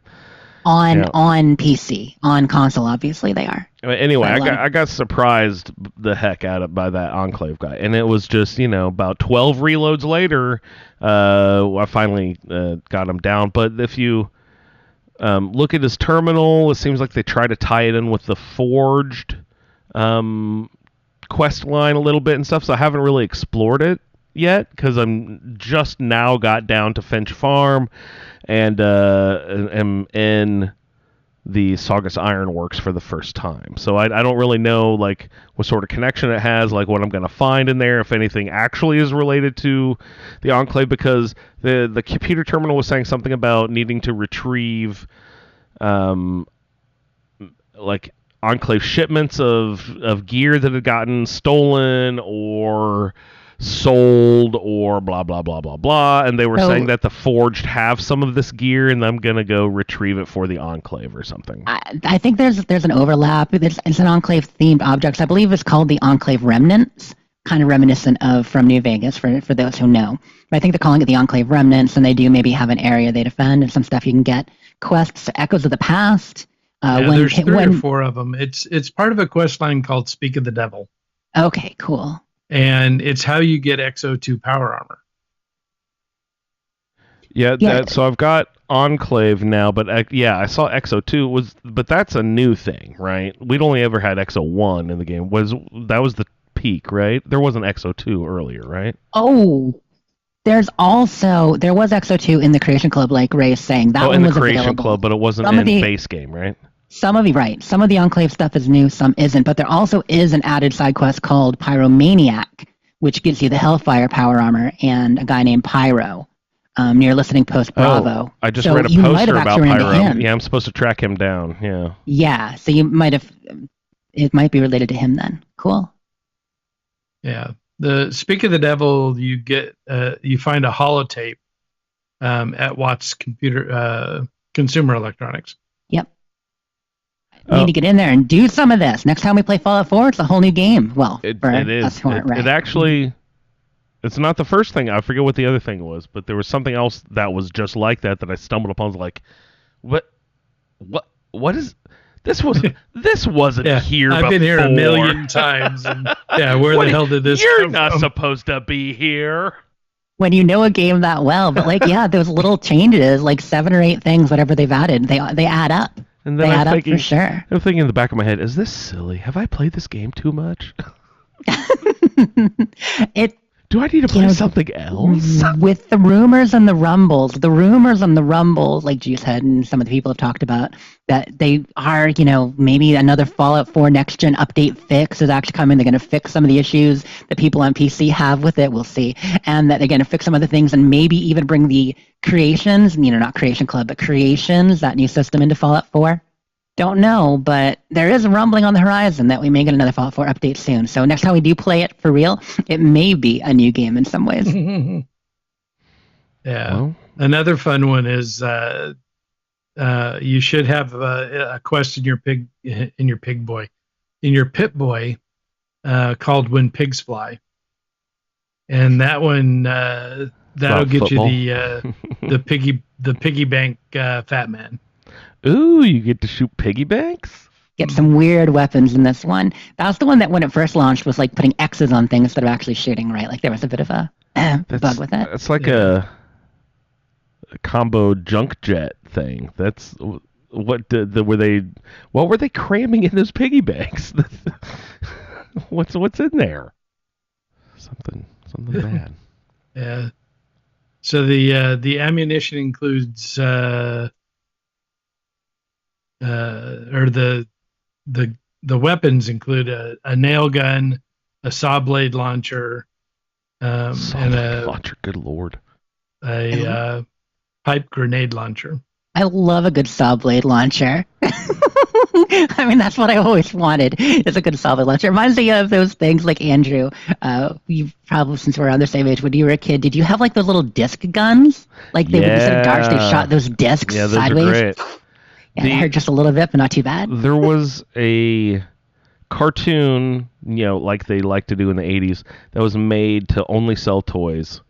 On PC, on console, obviously they are. Anyway, I got surprised the heck out of by that Enclave guy, and it was just about 12 reloads later, I finally got him down. But if you look at his terminal, it seems like they try to tie it in with the Forged quest line a little bit and stuff. So I haven't really explored it yet because I'm just now got down to Finch Farm and am in the Saugus Ironworks for the first time. So I don't really know like what sort of connection it has, like what I'm going to find in there, if anything actually is related to the Enclave, because the computer terminal was saying something about needing to retrieve like Enclave shipments of gear that had gotten stolen or sold or blah blah blah blah blah, and they were saying that the Forged have some of this gear and I'm gonna go retrieve it for the Enclave or something. I think there's an overlap. It's an Enclave themed objects. I believe it's called the Enclave Remnants, kind of reminiscent of from New Vegas for those who know. But I think they're calling it the Enclave Remnants, and they do maybe have an area they defend and some stuff you can get. Quests, Echoes of the Past. There's 3 or 4 of them. It's part of a quest line called Speak of the Devil. Okay, cool. And it's how you get XO2 power armor. Yeah. So I've got Enclave now, but I saw XO2 but that's a new thing, right? We'd only ever had XO1 in the game. That was the peak, right? There wasn't XO2 earlier, right? Oh, there was XO2 in the Creation Club, like Ray is saying. That one in the was Creation available. Club, but it wasn't in base game, right? Some of the Enclave stuff is new, some isn't, but there also is an added side quest called Pyromaniac, which gives you the Hellfire power armor and a guy named Pyro near Listening Post Bravo. I just read a poster about Pyro. Yeah, I'm supposed to track him down. Yeah. Yeah, so it might be related to him then. Cool. Yeah. The Speak of the Devil, you get you find a holotape at Watts Consumer Electronics. Yep. Need to get in there and do some of this. Next time we play Fallout 4, it's a whole new game. Well, it is. It actually, it's not the first thing. I forget what the other thing was, but there was something else that was just like that I stumbled upon. I was like, what is this? This wasn't here before. I've been here a million times. And, where the hell did this You're come not from? supposed to be here. When you know a game that well, but those little changes, like 7 or 8 things, whatever they've added, they add up. And then they add up for sure. I'm thinking in the back of my head, is this silly? Have I played this game too much? Do I need to play something else? With the rumors and the rumbles, like Juice Head and some of the people have talked about, that they are, maybe another Fallout 4 Next Gen update fix is actually coming. They're going to fix some of the issues that people on PC have with it. We'll see. And that they're going to fix some other things and maybe even bring the Creations, not Creation Club, but Creations, that new system into Fallout 4. Don't know, but there is a rumbling on the horizon that we may get another Fallout 4 update soon. So next time we do play it for real, it may be a new game in some ways. Yeah. Well, Another fun one is you should have a quest in your Pit Boy called When Pigs Fly, and that one that'll about get football. you the piggy bank fat man. Ooh, you get to shoot piggy banks? Get some weird weapons in this one. That was the one that when it first launched was like putting X's on things instead of actually shooting, right? Like there was a bit of a bug with it. It's like a combo junk jet thing. That's what what were they cramming in those piggy banks? what's in there? Something bad. Yeah. So the ammunition includes or the weapons include a nail gun, a saw blade launcher, and a launcher. Good lord. A pipe grenade launcher. I love a good saw blade launcher. I mean, that's what I always wanted. Is a good saw blade launcher. It reminds me of those things like Andrew. You probably, since we're around the same age, when you were a kid, did you have like those little disc guns? Like they would instead of darts, they shot those discs sideways. Are great. Yeah, it hurt just a little bit, but not too bad. There was a cartoon, like they like to do in the 80s, that was made to only sell toys,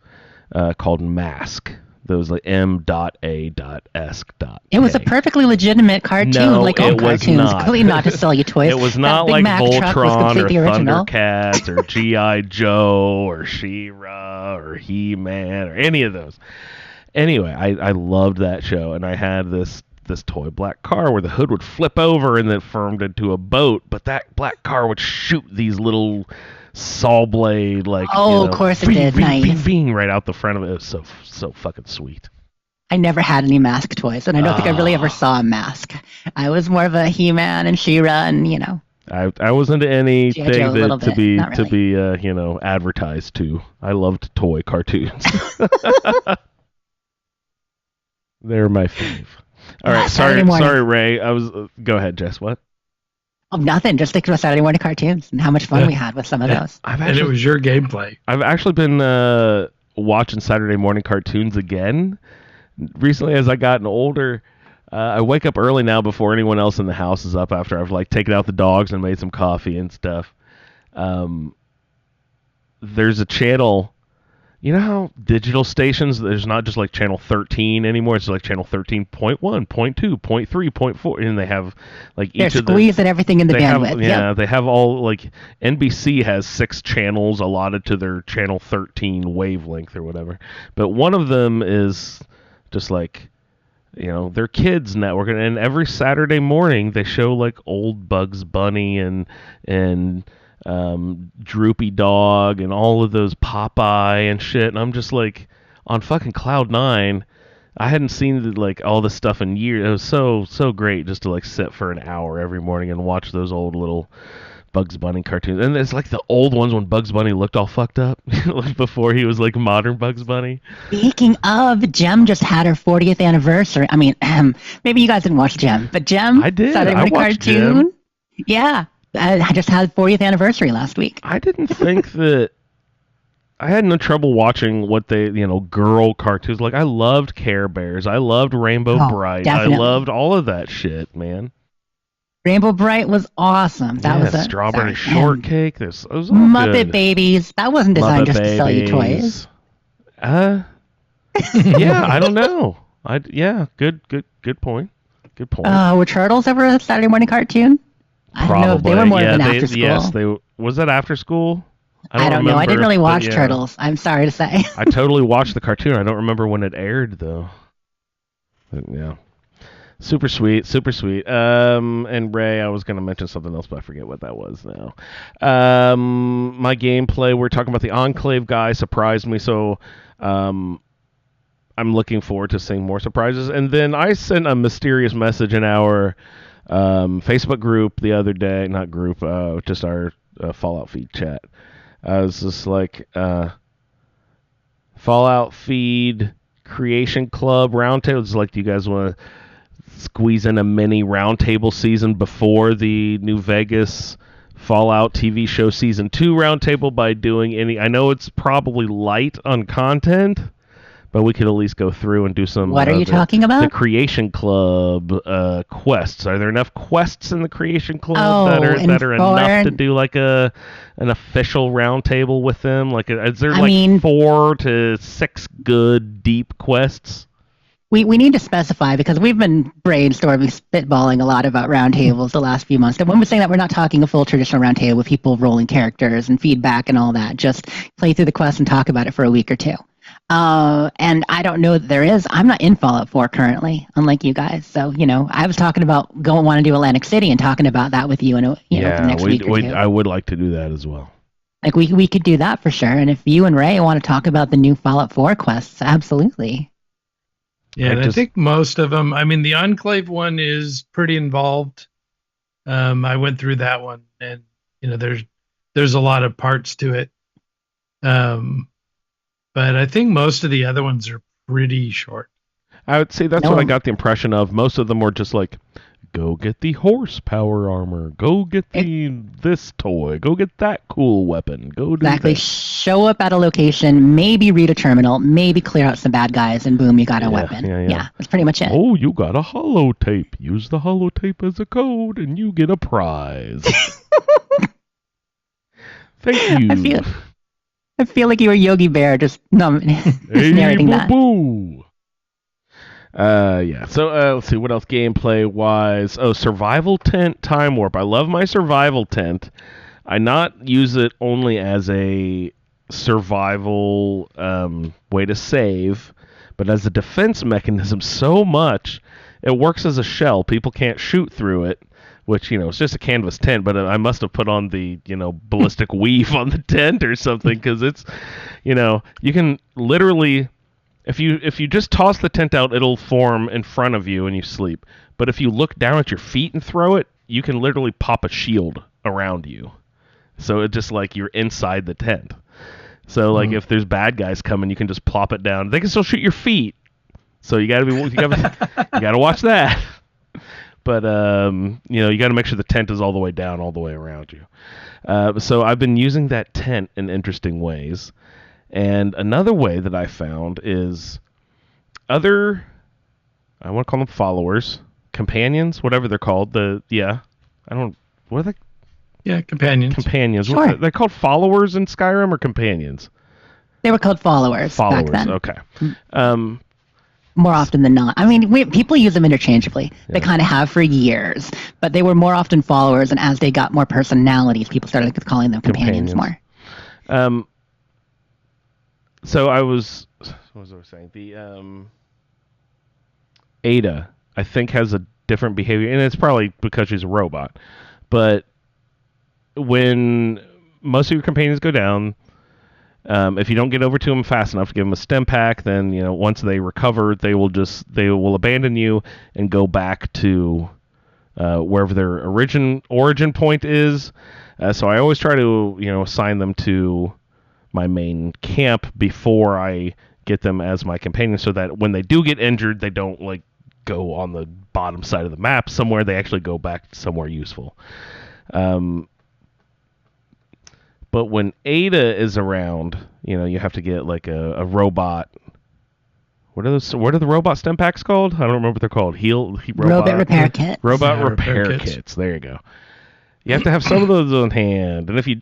called Mask. That was like M.A.S. It was a perfectly legitimate cartoon, no, like all cartoons. Clearly not to sell you toys. It was not like Voltron or Thundercats or G.I. Joe or She-Ra or He-Man or any of those. Anyway, I loved that show, and I had this toy black car where the hood would flip over and then formed into a boat, but that black car would shoot these little saw blade of course it did. Nice. Bing, right out the front of it. It was so fucking sweet. I never had any Mask toys, and I don't think I really ever saw a Mask. I was more of a He-Man and She-Ra, and I wasn't into anything to be advertised to. I loved toy cartoons. They're my fave. All right, sorry, Ray. Go ahead, Jess. What? Oh, nothing. Just thinking about Saturday morning cartoons and how much fun we had with some of those. And it was your gameplay. I've actually been watching Saturday morning cartoons again recently as I gotten older. I wake up early now before anyone else in the house is up after I've taken out the dogs and made some coffee and stuff. There's a channel. You know how digital stations, there's not just like channel 13 anymore. It's like channel 13.1, 0.2, 0.3, 0.4, and they have they're squeezing everything in the bandwidth. They have all NBC has 6 channels allotted to their channel 13 wavelength or whatever. But one of them is just their kids network, and every Saturday morning they show old Bugs Bunny and Droopy Dog and all of those Popeye and shit, and I'm just on fucking cloud 9. I hadn't seen all this stuff in years. It was so great just to sit for an hour every morning and watch those old little Bugs Bunny cartoons. And it's the old ones when Bugs Bunny looked all fucked up, before he was modern Bugs Bunny. Speaking of, Jem just had her 40th anniversary. I mean, maybe you guys didn't watch Jem, but Jem, I did. Saturday morning cartoon. Jem. Yeah. I just had 40th anniversary last week. I didn't think that. I had no trouble watching what they, girl cartoons. I loved Care Bears. I loved Rainbow Bright. Definitely. I loved all of that shit, man. Rainbow Bright was awesome. That was Strawberry Shortcake. It was all Muppet good. Babies. That wasn't designed just to sell you toys. Yeah, I don't know. Good point. Good point. Were Turtles ever a Saturday morning cartoon? I don't know if they were more than after school. Yes, was that after school? I don't know. I didn't really watch Turtles. I'm sorry to say. I totally watched the cartoon. I don't remember when it aired though. But, yeah. Super sweet. And Ray, I was going to mention something else, but I forget what that was now. My gameplay, we're talking about the Enclave guy, surprised me, so I'm looking forward to seeing more surprises. And then I sent a mysterious message in our Facebook group the other day, not group, just our Fallout feed chat. I was just Fallout feed creation club roundtable. It's do you guys want to squeeze in a mini roundtable season before the New Vegas Fallout TV show season 2 roundtable by doing any? I know it's probably light on content, but we could at least go through and do some. What are you talking The about? Creation Club quests. Are there enough quests in the Creation Club Oh, that are enough to and do like an official roundtable with them? Like, is there I like mean, 4 to 6 good deep quests? we need to specify because we've been brainstorming, spitballing a lot about roundtables the last few months. And when we're saying that, we're not talking a full traditional roundtable with people rolling characters and feedback and all that. Just play through the quest and talk about it for a week or two. And I don't know that there is. I'm not in Fallout 4 currently, unlike you guys. So, I was talking about want to do Atlantic City and talking about that with you, for the next week or two. I would like to do that as well. Like we could do that for sure. And if you and Ray want to talk about the new Fallout 4 quests, absolutely. Yeah, I think most of them. I mean, the Enclave one is pretty involved. I went through that one, and there's a lot of parts to it. But I think most of the other ones are pretty short. I would say that's what I got the impression of. Most of them were just like, go get the horsepower armor. Go get this toy. Go get that cool weapon. Go do exactly. That. Show up at a location, maybe read a terminal, maybe clear out some bad guys, and boom, you got a weapon. Yeah, that's pretty much it. Oh, you got a holotape. Use the holotape as a code, and you get a prize. Thank you. I feel like you were Yogi Bear just narrating that. Boo. Yeah. So let's see what else gameplay wise. Oh, survival tent time warp. I love my survival tent. I not use it only as a survival way to save, but as a defense mechanism so much. It works as a shell. People can't shoot through it, which, it's just a canvas tent, but I must have put on the, ballistic weave on the tent or something, because it's, you can literally, if you just toss the tent out, it'll form in front of you and you sleep. But if you look down at your feet and throw it, you can literally pop a shield around you. So it's just like you're inside the tent. So like if there's bad guys coming, you can just plop it down. They can still shoot your feet. So you gotta watch that. But you got to make sure the tent is all the way down, all the way around you. So I've been using that tent in interesting ways. And another way that I found is I want to call them followers, companions, whatever they're called. What are they? Yeah, companions. Companions. Sure. They're called followers in Skyrim or companions? They were called followers back then. Okay. More often than not. I mean, people use them interchangeably. Yeah. They kind of have for years. But they were more often followers, and as they got more personalities, people started calling them companions more. So what was I saying? The Ada, I think, has a different behavior, and it's probably because she's a robot. But when most of your companions go down, if you don't get over to them fast enough to give them a stem pack, then once they recover, they will abandon you and go back to wherever their origin point is. So I always try to assign them to my main camp before I get them as my companion, so that when they do get injured, they don't like go on the bottom side of the map somewhere. They actually go back somewhere useful. But when Ada is around, you have to get like a robot. What are the robot stem packs called? I don't remember what they're called. Robot repair kit. Robot repair kits. There you go. You have to have some of those on hand. And if you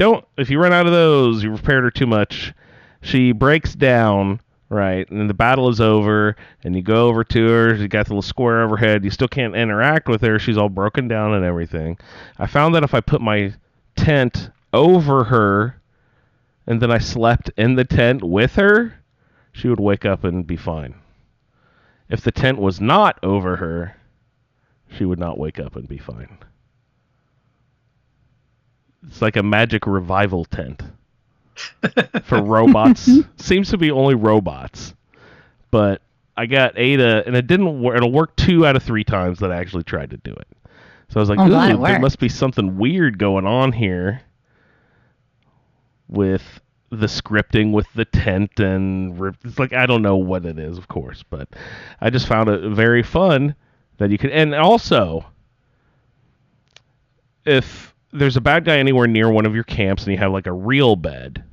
run out of those, you repaired her too much, she breaks down, right? And then the battle is over, and you go over to her, you got the little square over her head, you still can't interact with her, she's all broken down and everything. I found that if I put my tent over her, and then I slept in the tent with her, she would wake up and be fine. If the tent was not over her, she would not wake up and be fine. It's like a magic revival tent for robots. Seems to be only robots. But I got Ada, and it didn't work. It'll work 2 out of 3 times that I actually tried to do it. So I was like, there must be something weird going on here with the scripting with the tent, and it's like, I don't know what it is, of course, but I just found it very fun that you could. And also, if there's a bad guy anywhere near one of your camps and you have like a real bed,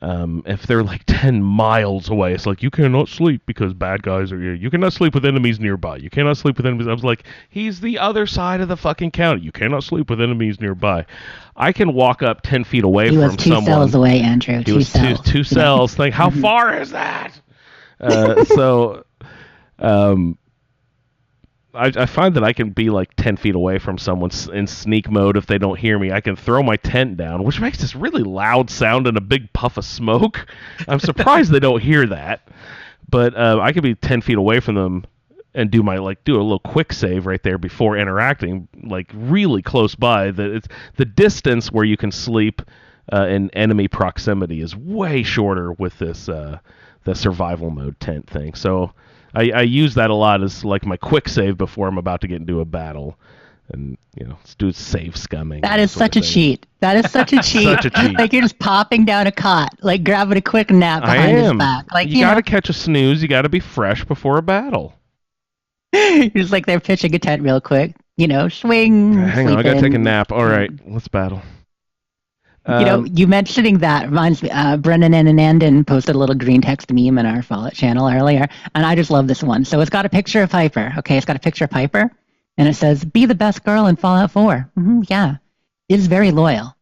If they're like 10 miles away, it's like, you cannot sleep because bad guys are here. You cannot sleep with enemies nearby. You cannot sleep with enemies. I was like, he's the other side of the fucking county. You cannot sleep with enemies nearby. I can walk up 10 feet away He from was two someone. cells away, Andrew. He was cells. two cells. Like, how far is that? I find that I can be like 10 feet away from someone in sneak mode if they don't hear me. I can throw my tent down, which makes this really loud sound and a big puff of smoke. I'm surprised they don't hear that. But I could be 10 feet away from them and do a little quick save right there before interacting, like really close by. It's the distance where you can sleep in enemy proximity is way shorter with this the survival mode tent thing. So I use that a lot as like my quick save before I'm about to get into a battle, and let's do save scumming. That is such a cheat. That is such a cheat. Such a cheat. Like you're just popping down a cot, like grabbing a quick nap behind his back. Like you gotta catch a snooze. You gotta be fresh before a battle. You're just like they're pitching a tent real quick. Swing. Hang on, I gotta take a nap. All right, let's battle. You mentioning that reminds me, Brendan and Anandin posted a little green text meme in our Fallout channel earlier, and I just love this one. So it's got a picture of Piper, okay? It's got a picture of Piper, and it says, be the best girl in Fallout 4. Yeah. Is very loyal.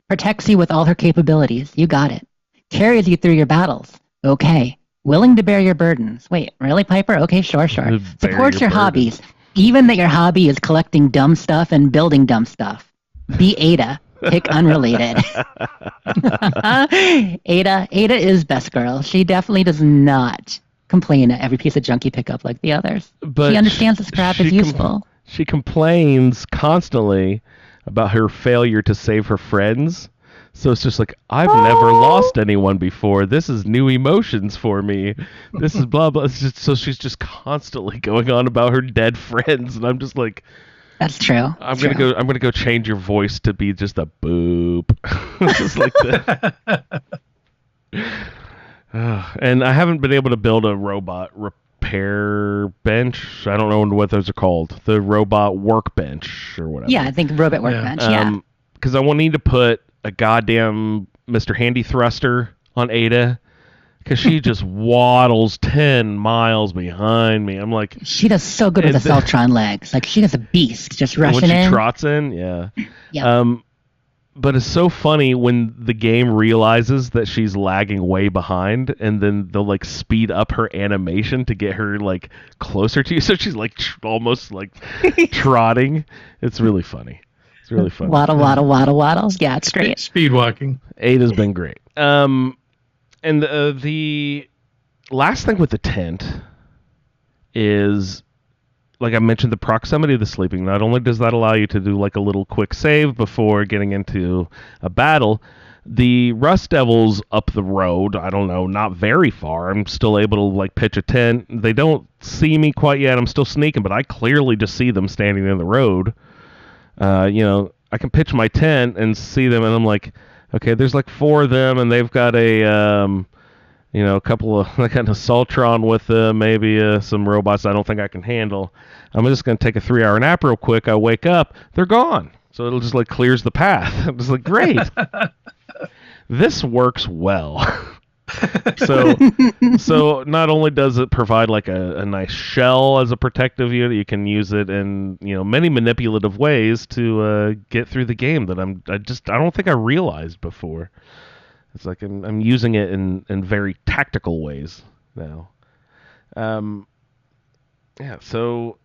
Protects you with all her capabilities. You got it. Carries you through your battles. Okay. Willing to bear your burdens. Wait, really, Piper? Okay, sure. Supports your hobbies. Even that your hobby is collecting dumb stuff and building dumb stuff. Be Ada. Pick unrelated. Ada is best girl. She definitely does not complain at every piece of junk you pick up like the others. But she understands this crap is useful. She complains constantly about her failure to save her friends. So it's just like, I've never lost anyone before. This is new emotions for me. This is blah blah. So she's just constantly going on about her dead friends, and I'm just like, that's true. I'm gonna go change your voice to be just a boop. Just like that. And I haven't been able to build a robot repair bench. I don't know what those are called. The robot workbench or whatever. Yeah, I think robot workbench. Yeah. Because I will need to put a goddamn Mr. Handy Thruster on Ada. Because she just waddles 10 miles behind me. I'm like... She does so good with the Celtron legs. Like, she is a beast, just rushing in. When she trots in, yeah. Yep. But it's so funny when the game realizes that she's lagging way behind, and then they'll, like, speed up her animation to get her, like, closer to you. So she's, like, almost, like, trotting. It's really funny. It's really funny. Waddle. Yeah, it's great. Speed walking. Ada's been great. And the last thing with the tent is, like I mentioned, the proximity of the sleeping. Not only does that allow you to do like a little quick save before getting into a battle, the Rust Devil's up the road, I don't know, not very far. I'm still able to like pitch a tent. They don't see me quite yet. I'm still sneaking, but I clearly just see them standing in the road. I can pitch my tent and see them, and I'm like, okay, there's like 4 of them, and they've got a, a couple of, like an Assaultron with them, maybe some robots I don't think I can handle. I'm just going to take a 3-hour nap real quick. I wake up, they're gone. So it'll just like clears the path. I'm just like, great. This works well. So not only does it provide like a nice shell as a protective unit, you can use it in many manipulative ways to get through the game that I don't think I realized before. It's like I'm using it in very tactical ways now. So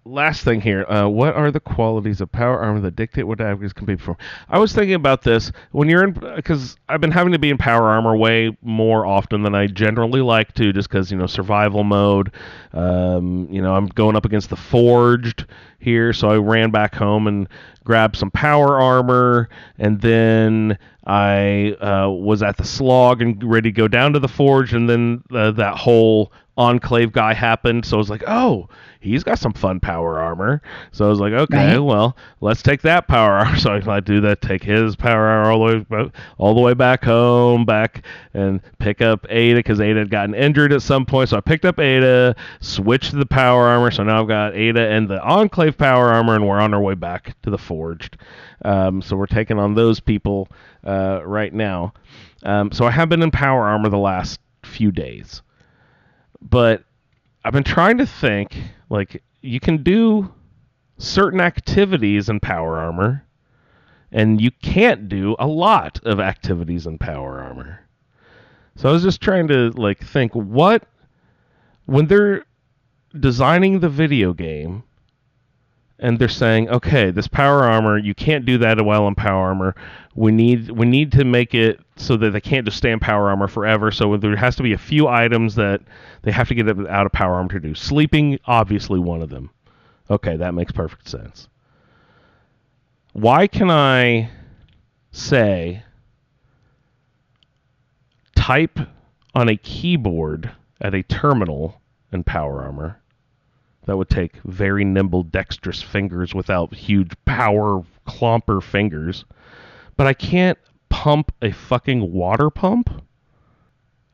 last thing here, what are the qualities of power armor that dictate what activities can be performed? I was thinking about this when you're in, because I've been having to be in power armor way more often than I generally like to, just because survival mode. I'm going up against the Forged here, so I ran back home and grabbed some power armor, and then I was at the Slog and ready to go down to the Forge, and then that whole Enclave guy happened, so I was like, oh, he's got some fun power armor. So I was like, okay, right. Well, let's take that power armor. So I do that, take his power armor all the way back home, and pick up Ada, because Ada had gotten injured at some point. So I picked up Ada, switched to the power armor. So now I've got Ada and the Enclave power armor, and we're on our way back to the Forged. So we're taking on those people right now. So I have been in Power Armor the last few days. But I've been trying to think, like, you can do certain activities in Power Armor, and you can't do a lot of activities in Power Armor. So I was just trying to, like, think, when they're designing the video game, and they're saying, okay, this Power Armor, you can't do that while in Power Armor. We need to make it so that they can't just stay in Power Armor forever. So there has to be a few items that they have to get out of Power Armor to do. Sleeping, obviously one of them. Okay, that makes perfect sense. Why can I say type on a keyboard at a terminal in Power Armor? That would take very nimble, dexterous fingers without huge power clomper fingers. But I can't pump a fucking water pump?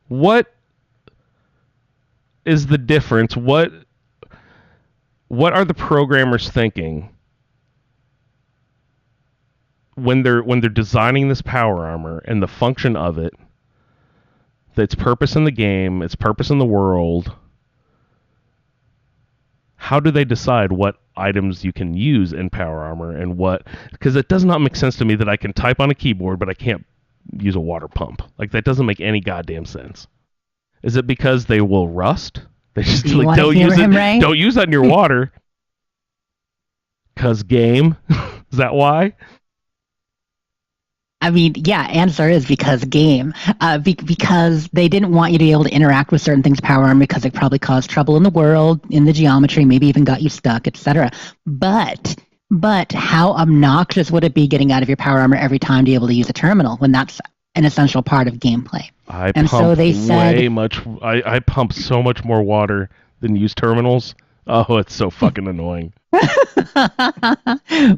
What is the difference? What are the programmers thinking when they're designing this Power Armor and the function of it, its purpose in the game, its purpose in the world? How do they decide what items you can use in Power Armor and what? Because it does not make sense to me that I can type on a keyboard, but I can't use a water pump. Like, that doesn't make any goddamn sense. Is it because they will rust? They just like, don't use it. Ray? Don't use that in your water. Cause game. Is that why? I mean, yeah, answer is because game. Because they didn't want you to be able to interact with certain things Power Armor because it probably caused trouble in the world, in the geometry, maybe even got you stuck, etc. But how obnoxious would it be getting out of your Power Armor every time to be able to use a terminal when that's an essential part of gameplay? I pump so much more water than use terminals. Oh, it's so fucking annoying.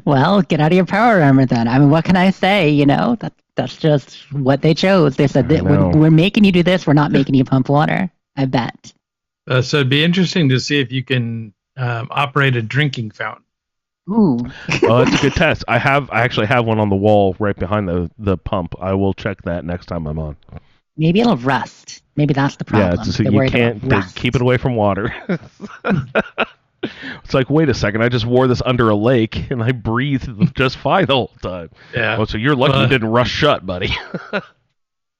Well, get out of your Power Armor then. I mean, what can I say? You know, that's just what they chose. They said that we're making you do this. We're not making you pump water. I bet. So it'd be interesting to see if you can operate a drinking fountain. Ooh. Oh, that's a good test. I actually have one on the wall right behind the pump. I will check that next time I'm on. Maybe it'll rust. Maybe that's the problem. Yeah, so you can't keep it away from water. It's like, wait a second, I just wore this under a lake and I breathed just fine the whole time. Yeah. Well, so you're lucky it didn't rust shut, buddy.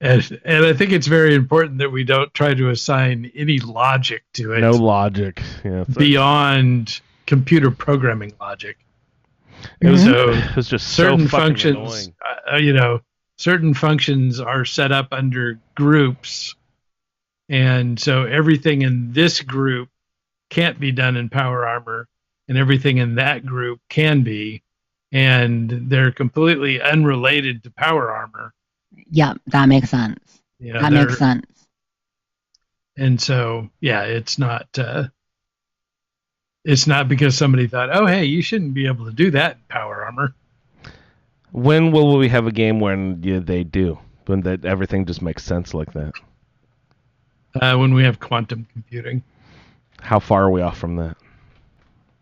And I think it's very important that we don't try to assign any logic to it. No logic. Yeah, beyond computer programming logic. It was just certain so functions, certain functions are set up under groups. And so everything in this group can't be done in Power Armor, and everything in that group can be, and they're completely unrelated to Power Armor. Yeah, that makes sense. Yeah, that makes sense. And so, yeah, it's not because somebody thought, oh, hey, you shouldn't be able to do that in Power Armor. When will we have a game when they do? When that everything just makes sense like that? When we have quantum computing. How far are we off from that?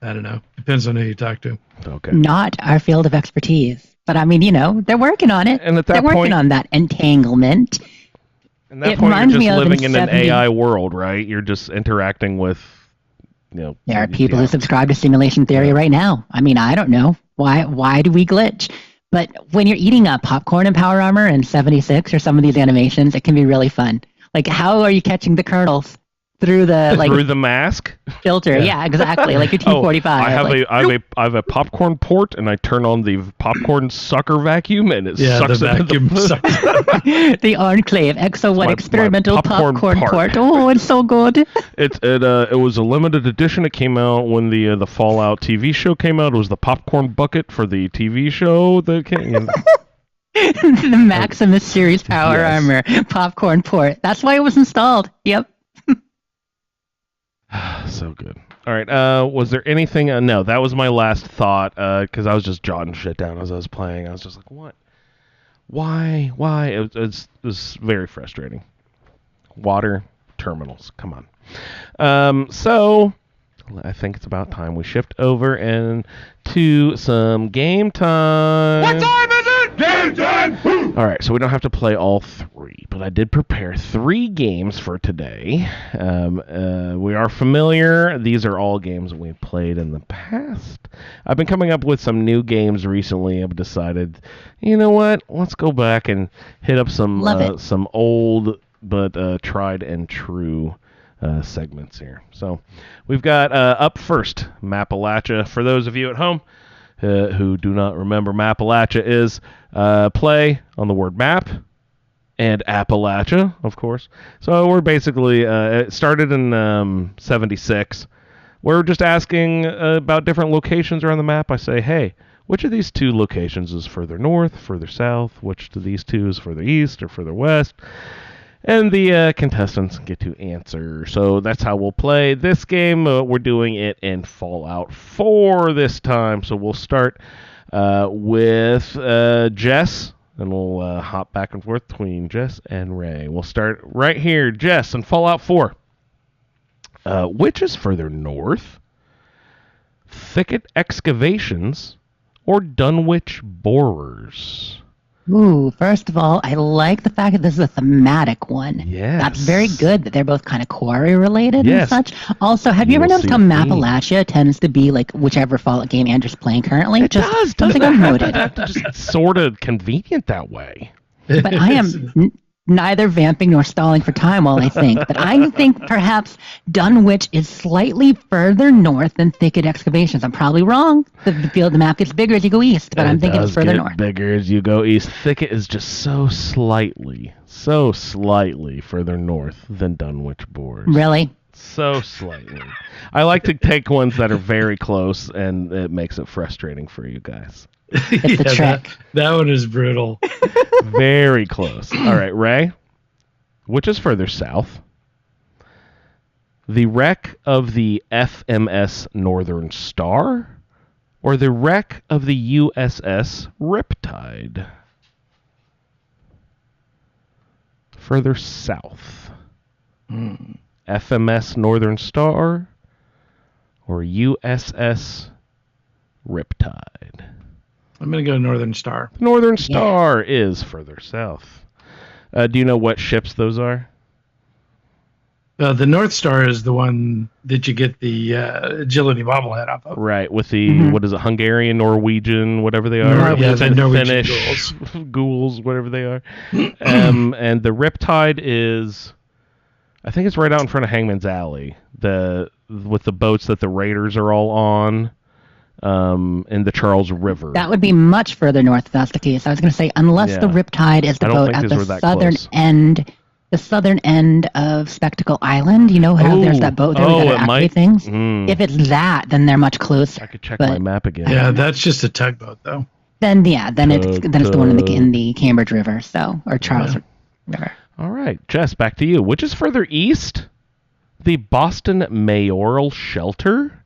I don't know. Depends on who you talk to. Okay. Not our field of expertise. But I mean, they're working on it. And at that they're working on that entanglement. At that point, you're just living in an AI world, right? You're just interacting with, There are people who subscribe to simulation theory right now. I mean, I don't know. Why do we glitch? But when you're eating popcorn in Power Armor in 76 or some of these animations, it can be really fun. Like, how are you catching the kernels? Through the mask filter, yeah, exactly, like your T45. I have a popcorn port, and I turn on the popcorn sucker vacuum, and it sucks the vacuum sucks. The Enclave XO1 experimental popcorn port. Oh, it's so good. It was a limited edition. It came out when the Fallout TV show came out. It was the popcorn bucket for the TV show that came. The Maximus series Power Armor popcorn port. That's why it was installed. Yep. So good. All right. Was there anything? No, that was my last thought. Because I was just jotting shit down as I was playing. I was just like, what? Why? It was very frustrating. Water terminals. Come on. So I think it's about time we shift over and to some game time. What time is it? Game time! All right, so we don't have to play all three, but I did prepare 3 games for today. We are familiar. These are all games that we've played in the past. I've been coming up with some new games recently. I've decided, you know what? Let's go back and hit up some old but tried and true segments here. So we've got up first, Mapalachia. For those of you at home who do not remember, Mapalachia is play on the word map and Appalachia, of course. So we're basically, it started in 76. We're just asking about different locations around the map. I say, hey, which of these 2 locations is further north, further south? Which of these 2 is further east or further west? And the contestants get to answer. So that's how we'll play this game. We're doing it in Fallout 4 this time. So we'll start with Jess, and we'll hop back and forth between Jess and Ray. We'll start right here. Jess, in Fallout 4. Which is further north? Thicket excavations or Dunwich borers? Ooh, first of all, I like the fact that this is a thematic one. Yes. That's very good that they're both kind of quarry related Yes. and such. Also, have you ever noticed how Mapalachia tends to be like whichever Fallout game Andrew's playing currently? It does. Something Doesn't I've it have noted. to just sort of convenient that way? But I am neither vamping nor stalling for time while I think. But I think perhaps Dunwich is slightly further north than Thicket Excavations. I'm probably wrong. The field of the map gets bigger as you go east, but I'm thinking it's further north. Bigger as you go east. Thicket is just so slightly further north than Dunwich borers. Really? So slightly. I like to take ones that are very close, and it makes it frustrating for you guys. It's the trick. That one is brutal. Very close. All right, Ray. Which is further south? The wreck of the FMS Northern Star or the wreck of the USS Riptide? Further south. FMS Northern Star or USS Riptide? I'm going to go Northern Star. Northern Star is further south. Do you know what ships those are? The North Star is the one that you get the agility bobblehead off of. Right, with the, what is it, Hungarian, Norwegian, whatever they are. Yeah, the Norwegian Finnish ghouls, whatever they are. And the Riptide is, I think it's right out in front of Hangman's Alley, with the boats that the Raiders are all on. In the Charles River. That would be much further north if that's the case. I was going to say, unless the Riptide is the boat at the southern end of Spectacle Island. You know how there's that boat there with the activate things? If it's that, then they're much closer. I could check my map again. Yeah, that's just a tugboat, though. Then it's the one in the Cambridge River, or Charles River. All right, Jess, back to you. Which is further east? The Boston Mayoral Shelter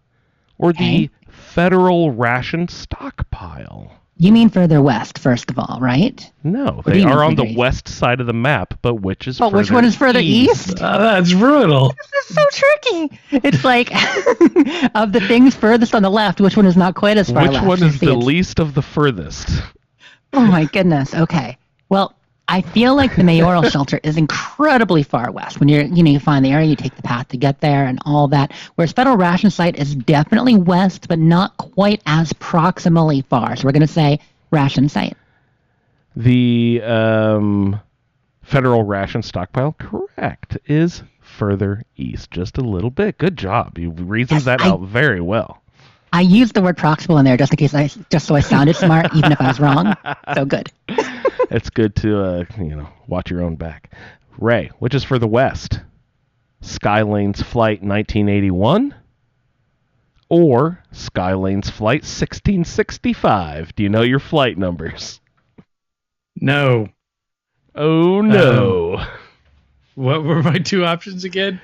or the Federal Ration Stockpile? You mean further west, first of all, right? No, they are on the west side of the map, but which is further which one is further east? That's brutal. This is so tricky. It's like, of the things furthest on the left, which one is not quite as far left? Which one is the least of the furthest? Oh my goodness. Okay. Well, I feel like the mayoral shelter is incredibly far west. When you find the area, you take the path to get there and all that. Whereas Federal Ration Site is definitely west, but not quite as proximally far. So we're going to say Ration Site. The Federal Ration Stockpile, correct, is further east, just a little bit. Good job. You reasoned that out very well. I used the word proximal in there just in case just so I sounded smart, even if I was wrong. So good. It's good to watch your own back. Ray, which is for the west? Skylane's Flight 1981 or Skylane's Flight 1665? Do you know your flight numbers? No. Oh no. What were my 2 options again?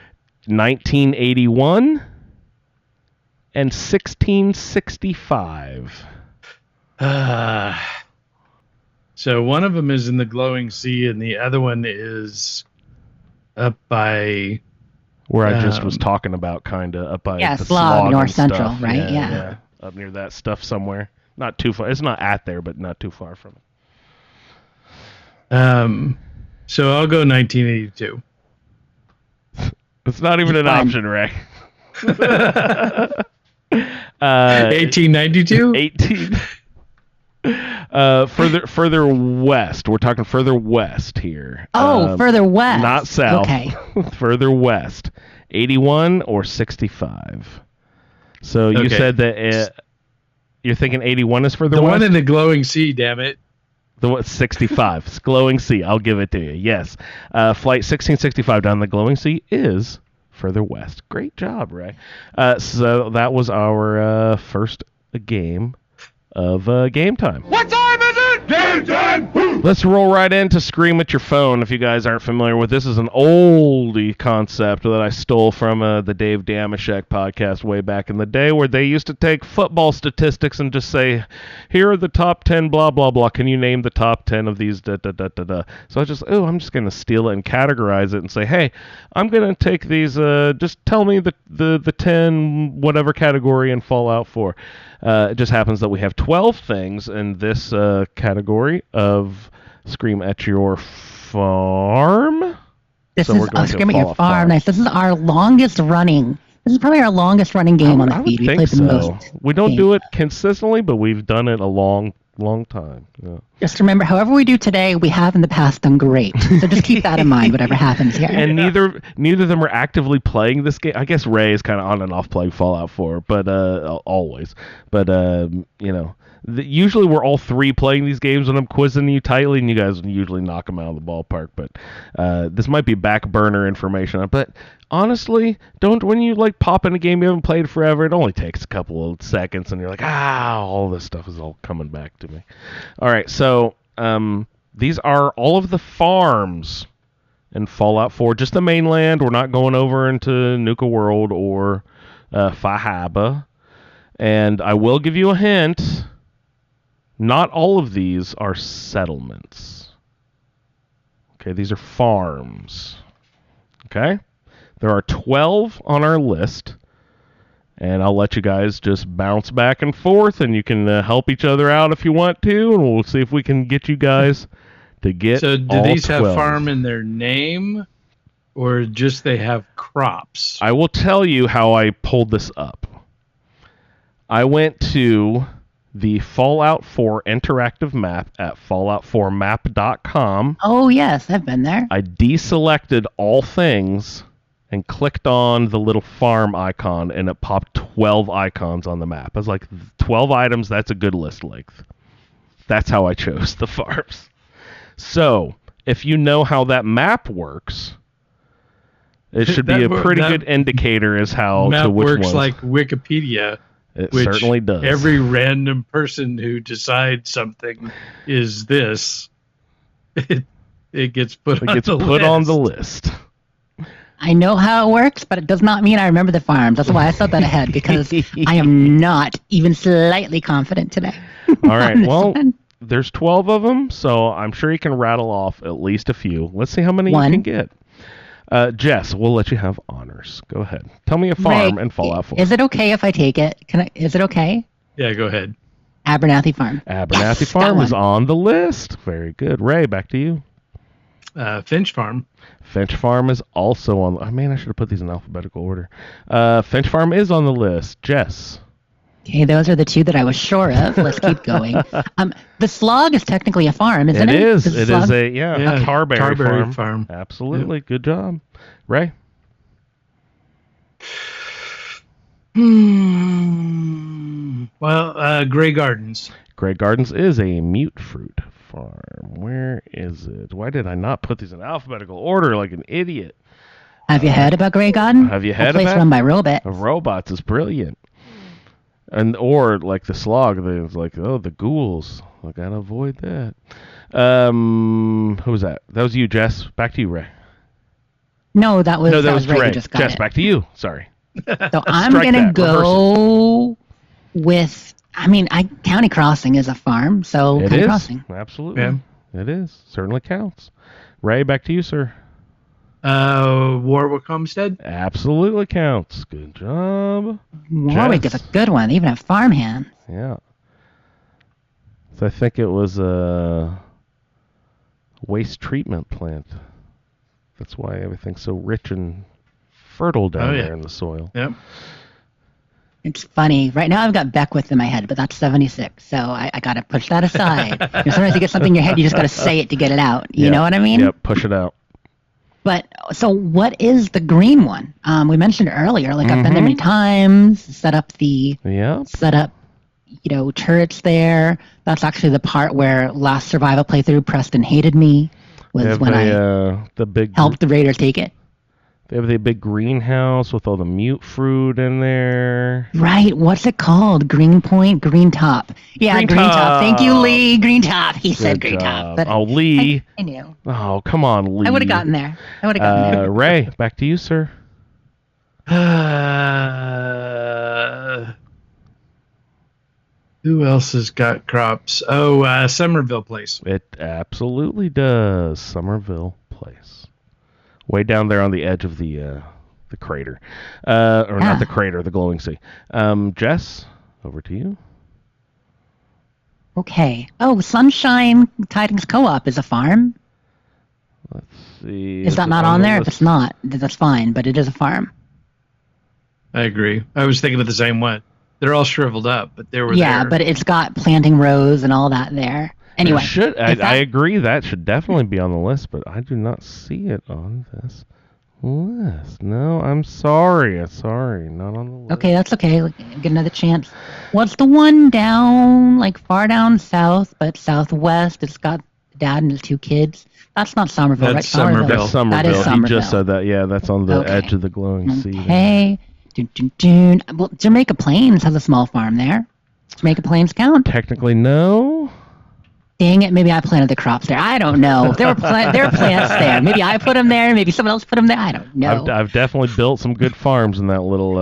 1981 and 1665. So one of them is in the glowing sea, and the other one is up by where I just was talking about, kind of up by Slog, North Central, stuff. right? Yeah, up near that stuff somewhere. Not too far. It's not at there, but not too far from it. So I'll go 1982. It's not even an Fun. option, Ray. 1892. 18. Further west. We're talking further west here. Further west. Not south. Okay. Further west. 81 or 65. So you Okay. said that you're thinking 81 is further The west? one in the glowing sea, damn it. The what? 65. It's glowing sea. I'll give it to you. Yes. Flight 1665 down the glowing sea is further west. Great job, Ray. So that was our first game of game time. What time is it? Game time! Let's roll right into Scream at Your Phone. If you guys aren't familiar with this, is an oldie concept that I stole from the Dave Damashek podcast way back in the day, where they used to take football statistics and just say, here are the top 10 blah, blah, blah. Can you name the top 10 of these da, da, da, da, da. So I'm just going to steal it and categorize it and say, hey, I'm going to take these, just tell me the 10 whatever category in Fallout 4. It just happens that we have 12 things in this category of Scream at Your Farm. This So we're is going to Scream at Your Fallout Farm. Nice. This is our longest running. This is probably our longest running game on the I would feed. We think played the so. most. We don't games. do it consistently, but we've done it a long time. Yeah. Just remember, however we do today, we have in the past done great. So just keep that in mind, whatever happens here. And neither of them are actively playing this game. I guess Ray is kind of on and off playing Fallout 4, but always. But usually we're all three playing these games when I'm quizzing you tightly, and you guys usually knock them out of the ballpark. But this might be back burner information. But honestly, when you like pop in a game you haven't played forever, it only takes a couple of seconds, and you're like, all this stuff is all coming back to me. All right, so these are all of the farms in Fallout 4, just the mainland. We're not going over into Nuka World or Fahaba. And I will give you a hint. Not all of these are settlements. Okay, these are farms. Okay? There are 12 on our list. And I'll let you guys just bounce back and forth, and you can help each other out if you want to, and we'll see if we can get you guys to get So do all these 12. have farm in their name, or just they have crops? I will tell you how I pulled this up. I went to the Fallout 4 interactive map at fallout4map.com. Oh, yes, I've been there. I deselected all things and clicked on the little farm icon, and it popped 12 icons on the map. I was like, 12 items, that's a good list length. That's how I chose the farms. So, if you know how that map works, it should be a pretty good indicator as how Map to which works ones. like Wikipedia. It Which certainly does. Every random person who decides something is this, it gets put It on gets the put list. on the list. I know how it works, but it does not mean I remember the farms. That's why I said that ahead, because I am not even slightly confident today. All right. on this Well, one. there's 12 of them, so I'm sure you can rattle off at least a few. Let's see how many One. you can get. Jess, we'll let you have honors. Go ahead. Tell me a farm Ray, in Fallout 4. Is it okay if I take it? Is it okay? Yeah, go ahead. Abernathy Farm. Abernathy Yes, Farm that is one. on the list. Very good. Ray, back to you. Finch Farm. Finch Farm is also on. I should have put these in alphabetical order. Finch Farm is on the list. Jess. Okay, those are the two that I was sure of. Let's keep going. The Slog is technically a farm, isn't it? It is. The It Slog- is a Tarberry Farm. Absolutely. Good job. Ray. Well, Grey Gardens. Grey Gardens is a mute fruit farm. Where is it? Why did I not put these in alphabetical order like an idiot? Have you heard about Grey Garden? Have you That heard place about- run by Robot. Robots is brilliant. Or like the slog, there's like, the ghouls. I gotta avoid that. Who was that? That was you, Jess. Back to you, Ray. No, that was Ray Ray. who just got Jess, it. back to you. Sorry. So I'm Strike gonna that. go with. County Crossing is a farm, so It County is. Crossing. Absolutely. Yeah. It is. Certainly counts. Ray, back to you, sir. Warwick Homestead. Absolutely counts. Good job. Warwick Jess. is a good one, even at farmhand. Yeah. So I think it was waste treatment plant. That's why everything's so rich and fertile down there in the soil. Yep. It's funny. Right now I've got Beckwith in my head, but that's 76, so I got to push that aside. Sometimes you get something in your head, you just got to say it to get it out. You know what I mean? Yep, push it out. But, so what is the green one? We mentioned earlier, like I've been there many times, set up, turrets there. That's actually the part where last survival playthrough, Preston hated me, was when I helped the Raiders take it. They have the big greenhouse with all the mute fruit in there. Right. What's it called? Green Point? Green Top. Yeah, Green Top. Thank you, Lee. Green Top. He said Green Top. But Lee. I knew. Oh, come on, Lee. I would have gotten there. Ray, back to you, sir. Who else has got crops? Oh, Somerville Place. It absolutely does. Somerville Place. Way down there on the edge of the crater. Not the crater, the glowing sea. Jess, over to you. Okay. Oh, Sunshine Tidings Co-op is a farm. Let's see. Is that not on there? If it's not, that's fine, but it is a farm. I agree. I was thinking of the same one. They're all shriveled up, but they were there. Yeah, but it's got planting rows and all that there. Anyway. I agree. That should definitely be on the list, but I do not see it on this list. No, I'm sorry. Not on the list. Okay, that's okay. Get another chance. What's the one down, far down south, but southwest? It's got the dad and his 2 kids. That's not Somerville, That's right? Somerville. That's Somerville. That is Somerville. He just said that. Yeah, that's on the edge of the glowing sea. Okay. Well, Jamaica Plains has a small farm there. Jamaica Plains count? Technically, no. Dang it, maybe I planted the crops there. I don't know. There were plants there. Maybe I put them there. Maybe someone else put them there. I don't know. I've definitely built some good farms in that little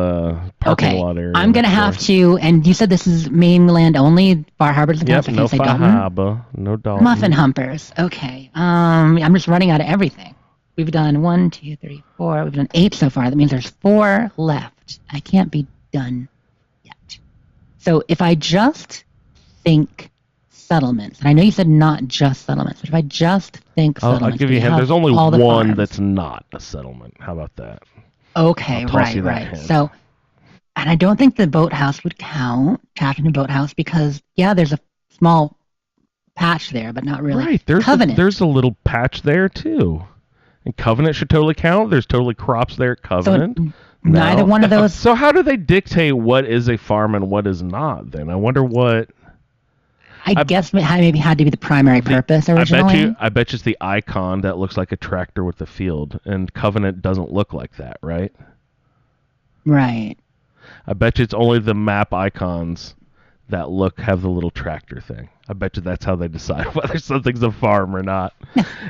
parking lot area. I'm going to have to, and you said this is mainland only, Bar Harbor doesn't count, so I no can't say Dalton. Fahaba, no Dalton. Muffin Humpers. Okay. I'm just running out of everything. We've done 1, 2, 3, 4. We've done 8 so far. That means there's 4 left. I can't be done yet. So if I just think settlements, and I know you said not just settlements, but if I just think settlements, I'll give you a hint. There's only one that's not a settlement. How about that? Okay, right. So, and I don't think the boathouse would count, Taffington Boathouse, because there's a small patch there, but not really. Right, there's a little patch there too. And Covenant should totally count. There's totally crops there at Covenant. So neither one of those. So how do they dictate what is a farm and what is not then? I wonder what... I guess maybe had to be the primary purpose originally. I bet you it's the icon that looks like a tractor with the field, and Covenant doesn't look like that, right? Right. I bet you it's only the map icons that have the little tractor thing. I bet you that's how they decide whether something's a farm or not.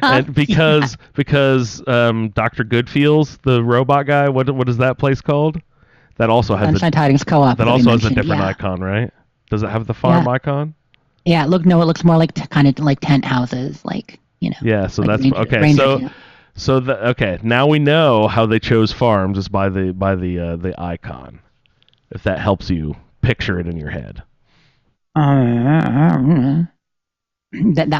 And because Dr. Goodfeels, the robot guy, what is that place called? That also has Sunshine Tidings Co-op. That also has a different icon, right? Does it have the farm icon? Yeah, it looks more like kind of like tent houses, Yeah, so like that's okay. Okay, now we know how they chose farms is by the icon. If that helps you picture it in your head. That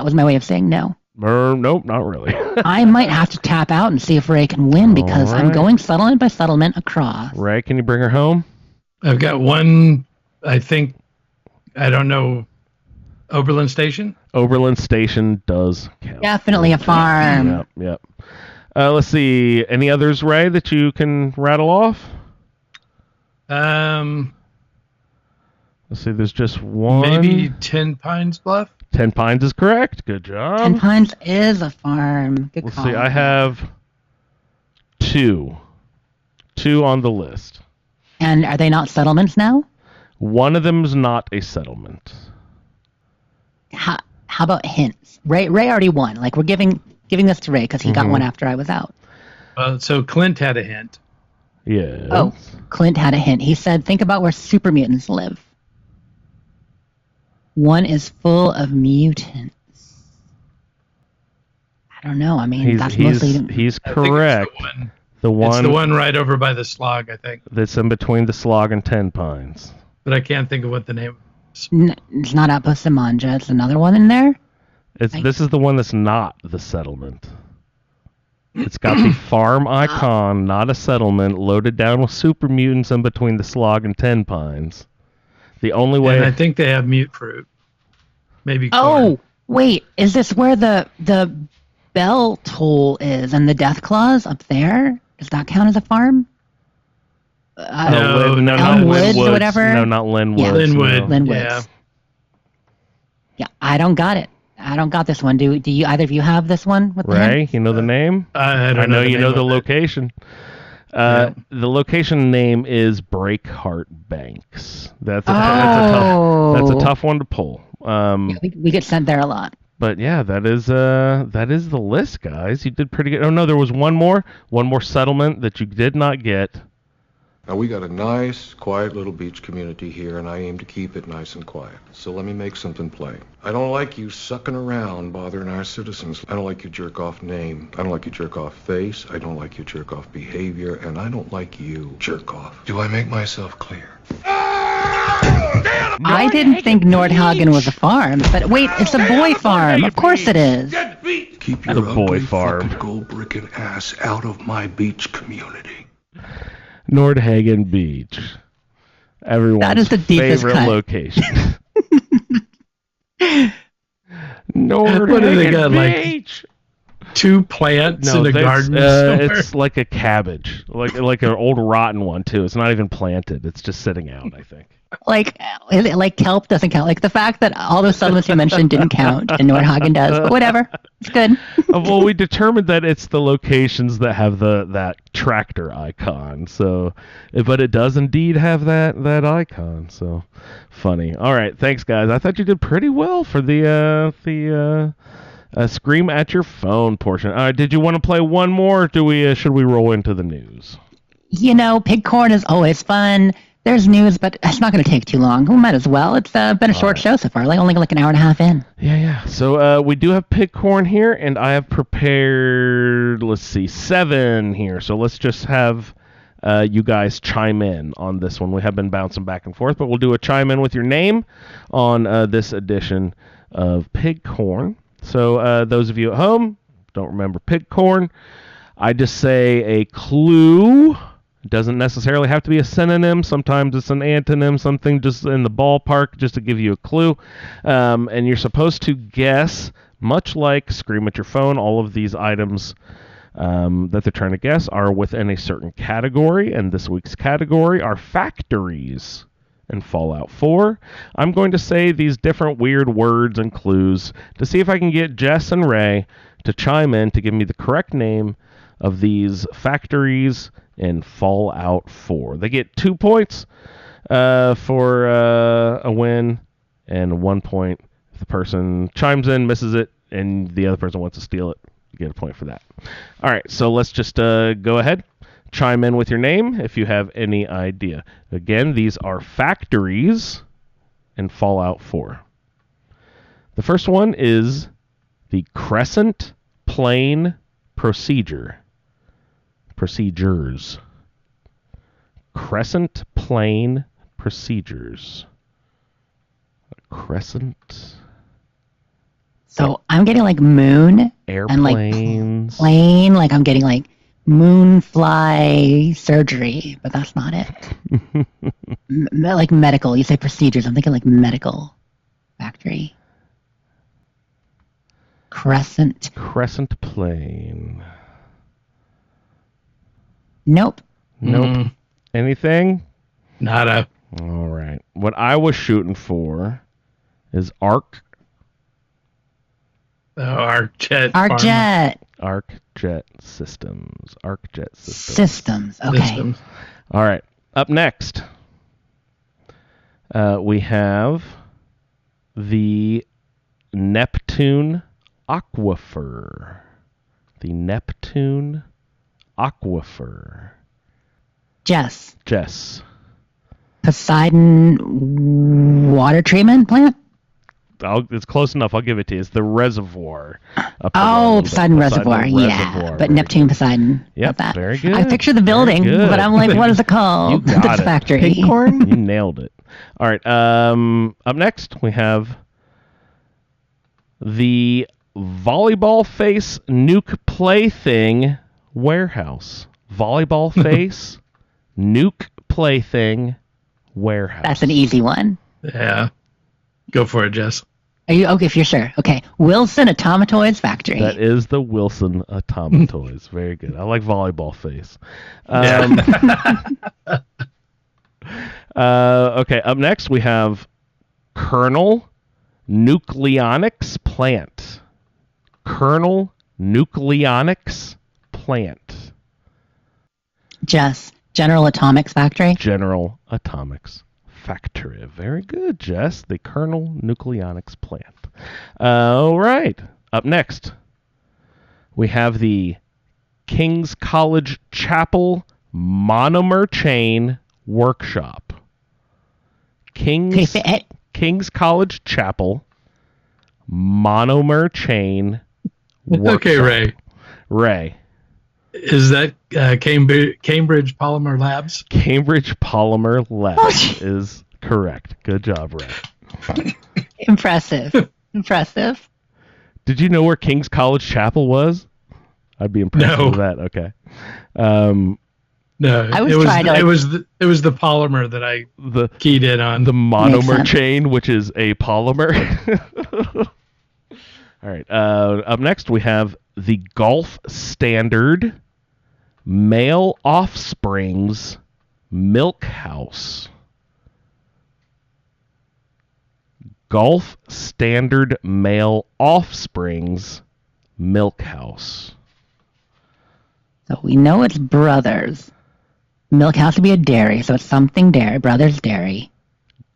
was my way of saying no. Nope, not really. I might have to tap out and see if Ray can win because I'm going settlement by settlement across. Ray, can you bring her home? I've got one, I think, I don't know, Oberlin Station? Oberlin Station does count. Definitely a farm. Yep. Let's see. Any others, Ray, that you can rattle off? Let's see. There's just one. Maybe 10 Pines Bluff? 10 Pines is correct. Good job. 10 Pines is a farm. Good Let's call. see. I have 2. 2 on the list. And are they not settlements now? One of them is not a settlement. How about hints? Ray already won. We're giving this to Ray because he got one after I was out. So Clint had a hint. Yeah. Oh, Clint had a hint. He said, think about where super mutants live. One is full of mutants. I don't know. I mean, that's mostly... He's correct. It's the one right over by the slog, I think. That's in between the slog and 10 Pines. But I can't think of what the name is. It's not Outpost Samanja. It's another one in there. This is the one that's not the settlement. It's got the farm icon, not a settlement, loaded down with super mutants in between the Slog and Ten Pines. The only way... And I think they have mute fruit. Maybe corn. Oh, wait. Is this where the bell toll is and the death claws up there? Does that count as a farm? No, not Elm Woods Linwoods. or whatever? No, not Linwoods. Yeah. Linwood. No. Linwoods. Yeah. Yeah, I don't got it. I don't got this one. Do you either of you have this one? With the Ray, hint? you know the name? I don't I know the you name know the of it. location. Yeah. The location name is Breakheart Banks. That's a Oh. tough one to pull. Yeah, we get sent there a lot. But yeah, that is the list, guys. You did pretty good. Oh no, there was one more settlement that you did not get. Now, we got a nice, quiet little beach community here, and I aim to keep it nice and quiet. So let me make something plain. I don't like you sucking around bothering our citizens. I don't like your jerk-off name. I don't like your jerk-off face. I don't like your jerk-off behavior. And I don't like you, jerk-off. Do I make myself clear? I didn't think Nordhagen was a farm, but wait, it's a boy farm. Of course it is. Keep your The boy ugly farm. fucking gold-bricking ass out of my beach community. Nordhagen Beach. Everyone's That is the deepest favorite cut. location. What do they got, Nordhagen like, Beach. 2 plants in a garden somewhere. it's like a cabbage, like an old rotten one too. It's not even planted; it's just sitting out. I think. Like kelp doesn't count. Like the fact that all those settlements you mentioned didn't count, and Nordhagen does. But whatever, it's good. Well, we determined that it's the locations that have that tractor icon. So, but it does indeed have that icon. So, funny. All right, thanks guys. I thought you did pretty well for the scream at your phone portion. All right, did you want to play one more? Or should we roll into the news? You know, pig corn is always fun. There's news, but it's not going to take too long. We might as well. It's been a short show so far, only like an hour and a half in. Yeah. So we do have pig corn here, and I have prepared, 7 here. So let's just have you guys chime in on this one. We have been bouncing back and forth, but we'll do a chime in with your name on this edition of pig corn. So those of you at home don't remember pig corn, I just say a clue. It doesn't necessarily have to be a synonym. Sometimes it's an antonym, something just in the ballpark, just to give you a clue. And you're supposed to guess, much like Scream at Your Phone, all of these items that they're trying to guess are within a certain category. And this week's category are factories in Fallout 4. I'm going to say these different weird words and clues to see if I can get Jess and Ray to chime in to give me the correct name of these factories in Fallout 4. They get 2 points for a win, and 1 point if the person chimes in, misses it, and the other person wants to steal it. You get a point for that. All right, so let's just go ahead. Chime in with your name if you have any idea. Again, these are factories in Fallout 4. The first one is the Crescent Plane Procedures. Crescent Plane Procedures. Crescent. So I'm getting like moon and like Airplanes. plane. Like I'm getting like moonfly surgery, but that's not it. Like medical. You say procedures. I'm thinking like medical factory. Crescent. Crescent Plane. Nope. Nope. Anything? Nada. All right. What I was shooting for is Arc Arcjet. Arcjet Systems. systems. Okay. Systems. All right. Up next, we have the Neptune Aquifer. The Neptune Aquifer. Jess. Poseidon water treatment plant. It's close enough. I'll give it to you. It's the reservoir. Up Oh, around Poseidon the Reservoir. Yeah, Reservoir. but Very Neptune, good. Poseidon. Yep, Got that. very good. I picture the building, Very good. but I'm like, what is it called? You got This it. factory. Pig corn? You nailed it. All right. Up next, we have The volleyball face nuke plaything warehouse. Volleyball face nuke plaything warehouse. That's an easy one. Yeah. Go for it, Jess. Are you okay? If you're sure. Okay. Wilson Automatoys Factory. That is the Wilson Automatoys. Very good. I like volleyball face. Okay, up next we have Kernel Nucleonics Plant. Kernel Nucleonics Plant. Jess, General Atomics Factory. General Atomics Factory. Very good, Jess. The Kernel Nucleonics Plant. All right. Up next, we have the King's College Chapel Monomer Chain Workshop. King's College Chapel Monomer Chain Workshop. Okay, Ray. Ray. Is that Cambridge Polymer Labs? Cambridge Polymer Labs is correct. Good job, Ray. Impressive. Impressive. Did you know where King's College Chapel was? I'd be impressed with that. Okay. No, I was it was trying to, it was the polymer that I keyed in on. The monomer sense. chain, which is a polymer. All right. Up next, we have the Golf Standard Male Offsprings Milk House. Golf Standard Male Offsprings Milk House. So we know it's Brothers. Milk has to be a dairy, so it's something dairy. Brothers Dairy.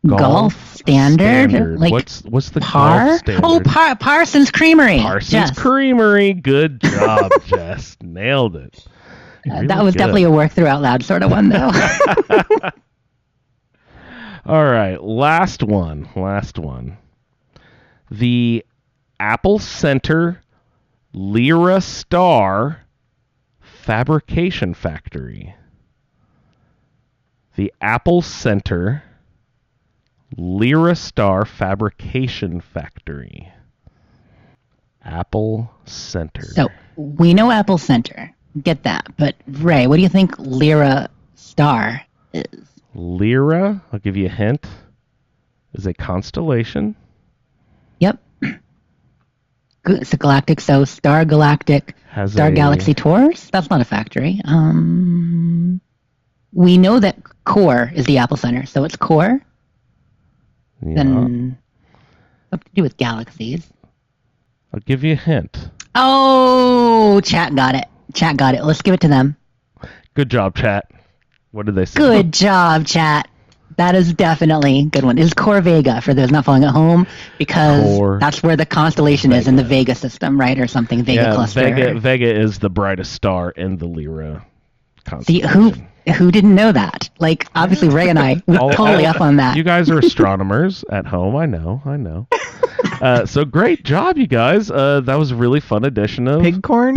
Golf Standard? Like what's the Par? Golf Standard? Oh, Parsons Creamery. Parsons Jess. Creamery. Good job, Jess. Nailed it. Really that was good. definitely a work through out loud sort of one, though. All right, last one. The Apple Center Lyra Star Fabrication Factory. The Apple Center Lyra Star Fabrication Factory. Apple Center. So we know Apple Center. Get that. But Ray, what do you think Lyra Star is? Lyra, I'll give you a hint, is a constellation. Yep. Good. It's a galactic. So Star Galactic, Has Star a- Galaxy Tours. That's not a factory. We know that Core is the Apple Center, so it's Core. Yeah. Then something to do with galaxies. I'll give you a hint. Oh, chat got it. Chat got it. Let's give it to them. Good job, chat. What did they say? Good job, chat. That is definitely a good one. It's Core Vega for those not following at home, because Core that's where the constellation is in the Vega system, right? Or something, Vega Yeah, cluster. Vega is the brightest star in the Lyra See, constellation. who didn't know that? Like, obviously, Ray and I were totally up on that. You guys are astronomers at home. I know. So great job, you guys. That was a really fun edition of Pigcorn.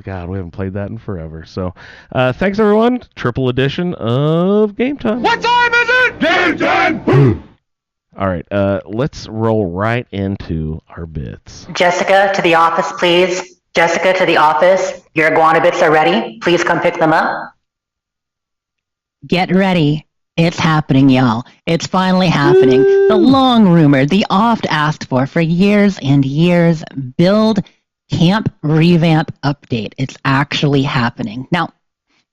God, we haven't played that in forever. So thanks, everyone. Triple edition of Game Time. What time is it? Game time! All right, let's roll right into our bits. Jessica, to the office, please. Jessica, to the office. Your iguana bits are ready. Please come pick them up. Get ready. It's happening, y'all. It's finally happening. The long rumored, the oft asked for years and years, build, camp, revamp, update. It's actually happening. Now,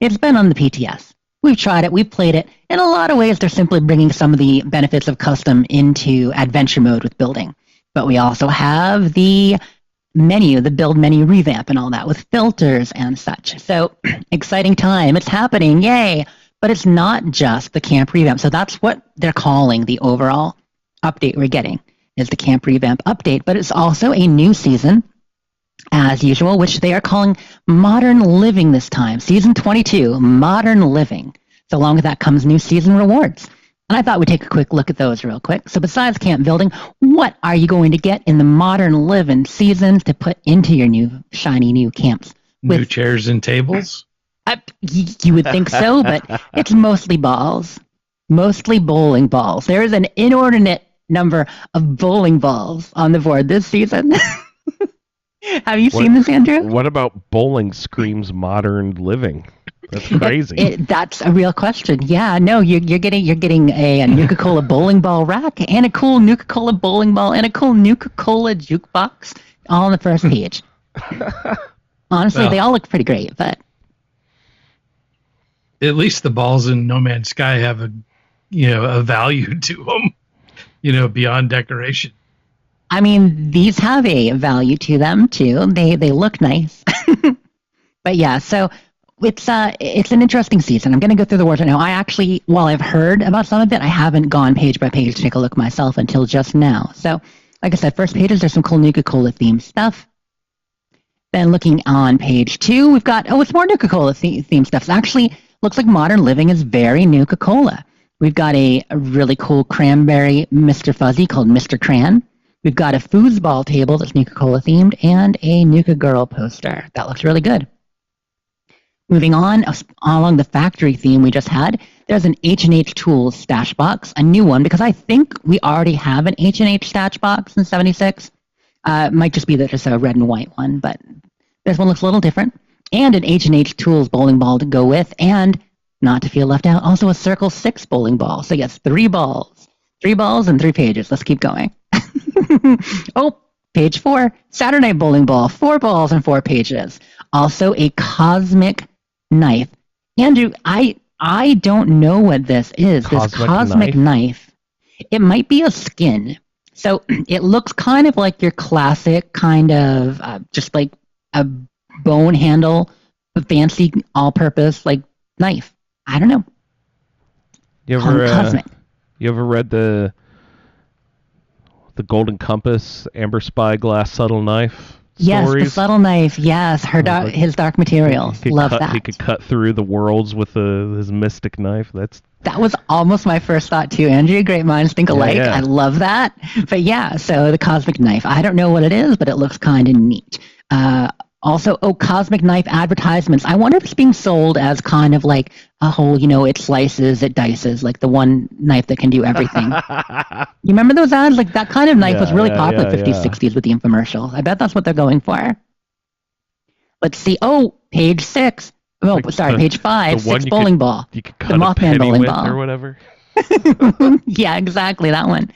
it's been on the PTS. We've tried it. We've played it. In a lot of ways, they're simply bringing some of the benefits of custom into adventure mode with building. But we also have the menu, the build menu revamp and all that with filters and such. So exciting time. It's happening. Yay. But it's not just the camp revamp. So that's what they're calling the overall update we're getting is the camp revamp update. But it's also a new season, as usual, which they are calling Modern Living this time. Season 22, Modern Living. So along with that comes new season rewards. And I thought we'd take a quick look at those real quick. So besides camp building, what are you going to get in the Modern Living seasons to put into your new, shiny new camps? New chairs and tables? You would think so, but it's mostly balls. Mostly bowling balls. There is an inordinate number of bowling balls on the board this season. Have you seen this, Andrew? What about bowling screams modern living? That's crazy. That's a real question. Yeah, no, you're getting a Nuka-Cola bowling ball rack and a cool Nuka-Cola bowling ball and a cool Nuka-Cola jukebox all on the first page. Honestly, they all look pretty great, but At least the balls in No Man's Sky have a value to them, beyond decoration. I mean, these have a value to them too. They look nice. But yeah, so it's an interesting season. I'm going to go through the words right now. I actually, while I've heard about some of it, I haven't gone page by page to take a look myself until just now. So, like I said, first pages, there's some cool Nuka-Cola themed stuff. Then looking on page 2, we've got, it's more Nuka-Cola themed stuff. It actually looks like Modern Living is very Nuka-Cola. We've got a really cool cranberry Mr. Fuzzy called Mr. Cran. We've got a foosball table that's Nuka-Cola themed and a Nuka Girl poster. That looks really good. Moving on, along the factory theme we just had, there's an H&H Tools stash box, a new one, because I think we already have an H&H stash box in 76. It might just be that it's a red and white one, but this one looks a little different. And an H&H Tools bowling ball to go with, and not to feel left out, also a Circle 6 bowling ball. So yes, 3 balls. 3 balls and 3 pages. Let's keep going. Page 4, Saturday bowling ball, 4 balls and 4 pages. Also a cosmic knife. Andrew, I don't know what this is. This cosmic knife. It might be a skin. So it looks kind of like your classic kind of just like a bone handle, fancy all-purpose like knife. I don't know. You ever read the Golden Compass, Amber Spy, Glass Subtle Knife Yes, stories? the subtle knife. Yes, his dark material. Love that. He could cut through the worlds with his mystic knife. That was almost my first thought too, Andrea. Great minds think alike. Yeah. I love that. But yeah, so the cosmic knife. I don't know what it is, but it looks kind of neat. Also, cosmic knife advertisements. I wonder if it's being sold as kind of like a whole, it slices, it dices, like the one knife that can do everything. You remember those ads? Like that kind of knife was really popular 50s, 60s with the infomercials. I bet that's what they're going for. Let's see. Page 6. Page 5. 6 bowling ball. You could the cut Mothman a penny bowling with ball. or whatever. Yeah, exactly, that one.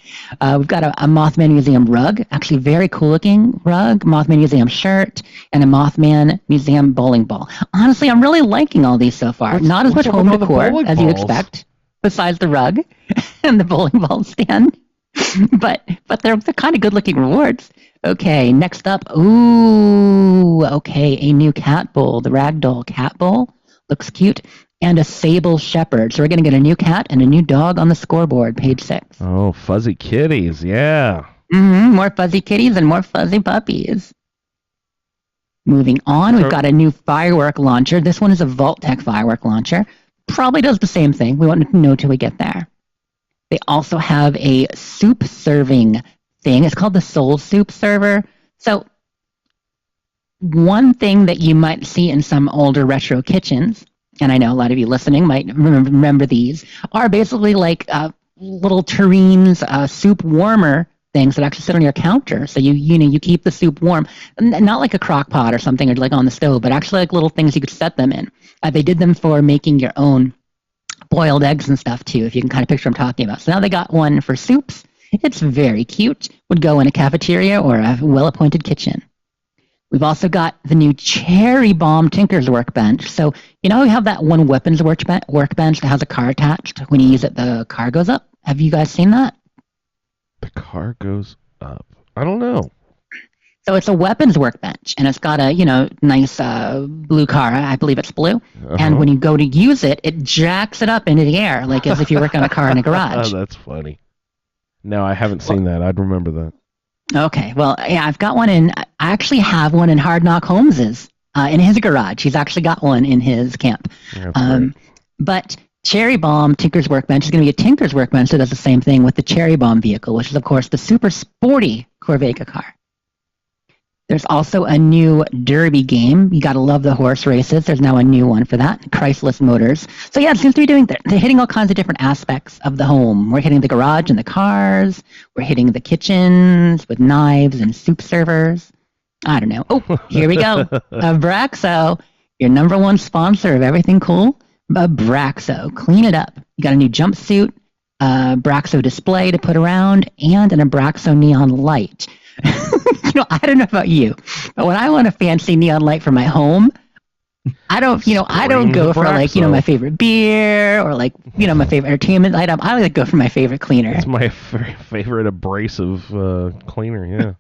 We've got a Mothman Museum rug, actually very cool looking rug, Mothman Museum shirt, and a Mothman Museum bowling ball. Honestly, I'm really liking all these so far. Not as much home decor as you expect, besides the rug and the bowling ball stand. but they're kind of good looking rewards. Okay, next up, a new cat bowl, the Ragdoll cat bowl. Looks cute. And a sable shepherd. So we're going to get a new cat and a new dog on the scoreboard, page 6. Oh, fuzzy kitties, yeah. More fuzzy kitties and more fuzzy puppies. Moving on, we've got a new firework launcher. This one is a Vault-Tec firework launcher. Probably does the same thing. We won't know till we get there. They also have a soup serving thing. It's called the Soul Soup Server. So one thing that you might see in some older retro kitchens, and I know a lot of you listening might remember these, are basically like little tureens, soup warmer things that actually sit on your counter. So you keep the soup warm, not like a crock pot or something or like on the stove, but actually like little things you could set them in. They did them for making your own boiled eggs and stuff too, if you can kind of picture what I'm talking about. So now they got one for soups. It's very cute. Would go in a cafeteria or a well-appointed kitchen. We've also got the new Cherry Bomb Tinker's Workbench. So, you have that one weapons workbench that has a car attached? When you use it, the car goes up. Have you guys seen that? The car goes up. I don't know. So it's a weapons workbench, and it's got a, nice blue car. I believe it's blue. Uh-huh. And when you go to use it, it jacks it up into the air, like as if you're working on a car in a garage. Oh, that's funny. No, I haven't seen that. I'd remember that. Okay, well, yeah, I've got one I actually have one in Hard Knock Holmes's, in his garage. He's actually got one in his camp. But Cherry Bomb Tinker's Workbench is going to be a Tinker's Workbench that does the same thing with the Cherry Bomb vehicle, which is, of course, the super sporty Corvega car. There's also a new derby game. You got to love the horse races. There's now a new one for that, Chrysalis Motors. So yeah, it seems to be they're hitting all kinds of different aspects of the home. We're hitting the garage and the cars. We're hitting the kitchens with knives and soup servers. I don't know. Oh, here we go. Abraxo, your number one sponsor of everything cool. Abraxo, clean it up. You got a new jumpsuit, Abraxo display to put around, and an Abraxo neon light. I don't know about you, but when I want a fancy neon light for my home, I don't go for like, my favorite beer or like, my favorite entertainment item. I like go for my favorite cleaner. It's my favorite abrasive cleaner,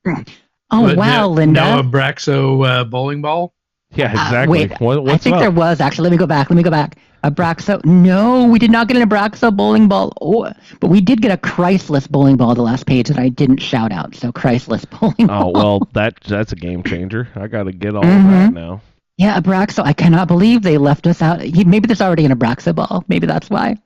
yeah. Oh, but wow, Linda. No Abraxo bowling ball? Yeah, exactly. Wait, what's I think up? there was actually. Let me go back. Abraxo. No, we did not get an Abraxo bowling ball. Oh, but we did get a Chrysalis bowling ball the last page that I didn't shout out. So Chrysalis bowling ball. Oh, well, that's a game changer. I got to get all of that now. Yeah, Abraxo. I cannot believe they left us out. Maybe there's already an Abraxo ball. Maybe that's why.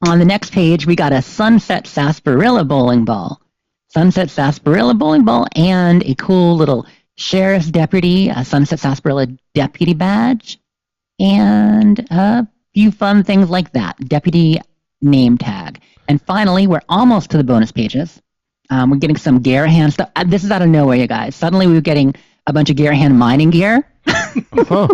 On the next page, we got a Sunset Sarsaparilla bowling ball. Sunset Sarsaparilla bowling ball and a cool little Sheriff's Deputy, a Sunset Sarsaparilla Deputy badge, and a few fun things like that. Deputy name tag. And finally, we're almost to the bonus pages. We're getting some Garahan stuff. This is out of nowhere, you guys. Suddenly we were getting a bunch of Garahan mining gear. All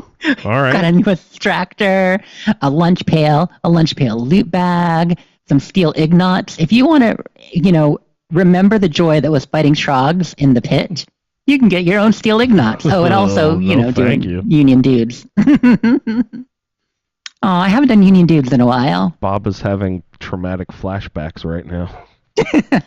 right. Got a new extractor, a lunch pail loot bag, some steel ignots. If you want to, remember the joy that was fighting Shrogs in the pit, you can get your own steel ignots. Oh, and also, doing Union Dudes. Oh, I haven't done Union Dudes in a while. Bob is having traumatic flashbacks right now.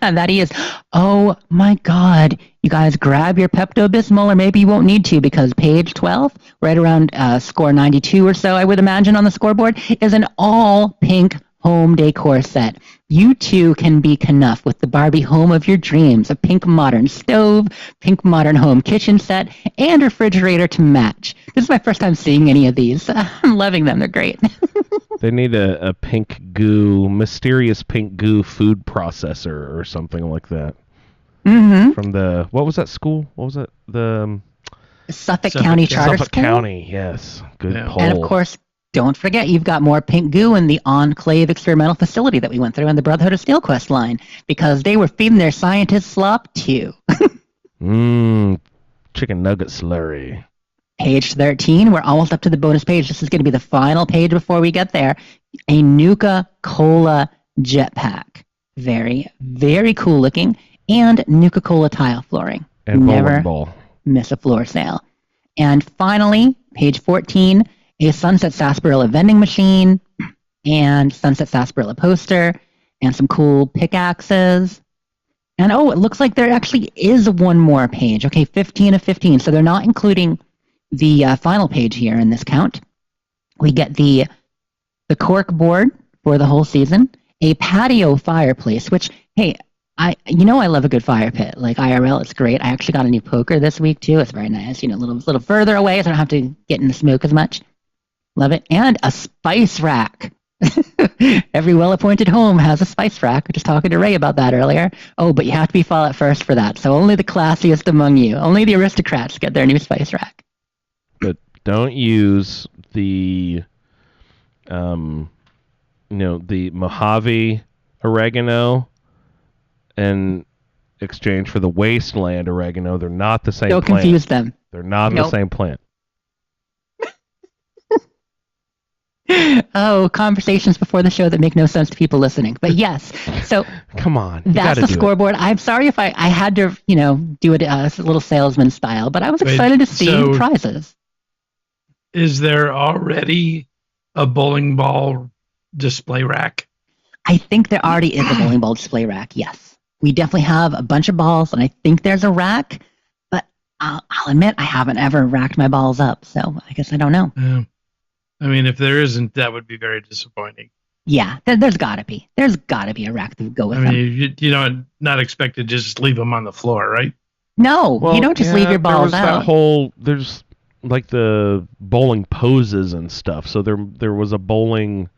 That he is. Oh, my God. You guys grab your Pepto-Bismol, or maybe you won't need to, because page 12, right around score 92 or so, I would imagine, on the scoreboard, is an all-pink home decor set. You too can be Knuff with the Barbie home of your dreams, a pink modern stove, pink modern home kitchen set, and refrigerator to match. This is my first time seeing any of these. I'm loving them. They're great. They need a pink goo, mysterious pink goo food processor or something like that. Mm-hmm. From what was that school? What was it? The Suffolk County Charter Suffolk School? County, yes. Good poll. And of course, don't forget, you've got more pink goo in the Enclave experimental facility that we went through in the Brotherhood of Steel Quest line, because they were feeding their scientists slop too. Chicken nugget slurry. Page 13, we're almost up to the bonus page. This is going to be the final page before we get there. A Nuka-Cola jetpack. Very, very cool looking. And Nuka-Cola tile flooring. And never ball. Miss a floor sale. And finally, page 14, a Sunset Sarsaparilla vending machine and Sunset Sarsaparilla poster and some cool pickaxes. And it looks like there actually is one more page. Okay, 15 of 15. So they're not including the final page here in this count. We get the cork board for the whole season, a patio fireplace, which, hey, I love a good fire pit. Like IRL, it's great. I actually got a new poker this week too. It's very nice. A little further away, so I don't have to get in the smoke as much. Love it. And a spice rack. Every well-appointed home has a spice rack. I was just talking to Ray about that earlier. Oh, but you have to be Fallout first for that. So only the classiest among you, only the aristocrats get their new spice rack. But don't use the, the Mojave oregano in exchange for the Wasteland oregano. They're not the same plant. Don't confuse them. They're not the same plant. Oh, conversations before the show that make no sense to people listening. But yes, so come on, that's the scoreboard. I'm sorry if I had to, do it a little salesman style, but I was excited to see prizes. Is there already a bowling ball display rack? I think there already is a bowling ball display rack. Yes, we definitely have a bunch of balls, and I think there's a rack. But I'll admit I haven't ever racked my balls up, so I guess I don't know. Yeah. I mean, if there isn't, that would be very disappointing. Yeah, there's got to be. There's got to be a rack to go with them. I mean, not expected to just leave them on the floor, right? No, you don't just leave your balls out. There's like the bowling poses and stuff. So there was a bowling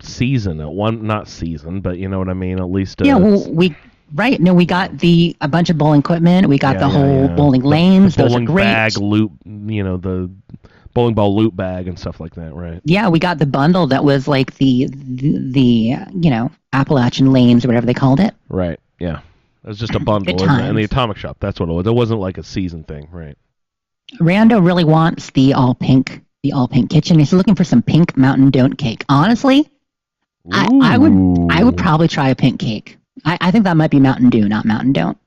season at one, not season, but you know what I mean. At least we Right. No, we got a bunch of bowling equipment. We got the whole bowling lanes. The Those are bowling great. bag loop, the bowling ball loop bag and stuff like that, right? Yeah, we got the bundle that was like the Appalachian lanes or whatever they called it. Right. Yeah. It was just a bundle Good times. in the Atomic Shop. That's what it was. It wasn't like a season thing, right? Rando really wants the all pink kitchen. He's looking for some pink Mountain Don't cake. Honestly, I would probably try a pink cake. I think that might be Mountain Dew, not Mountain Don't.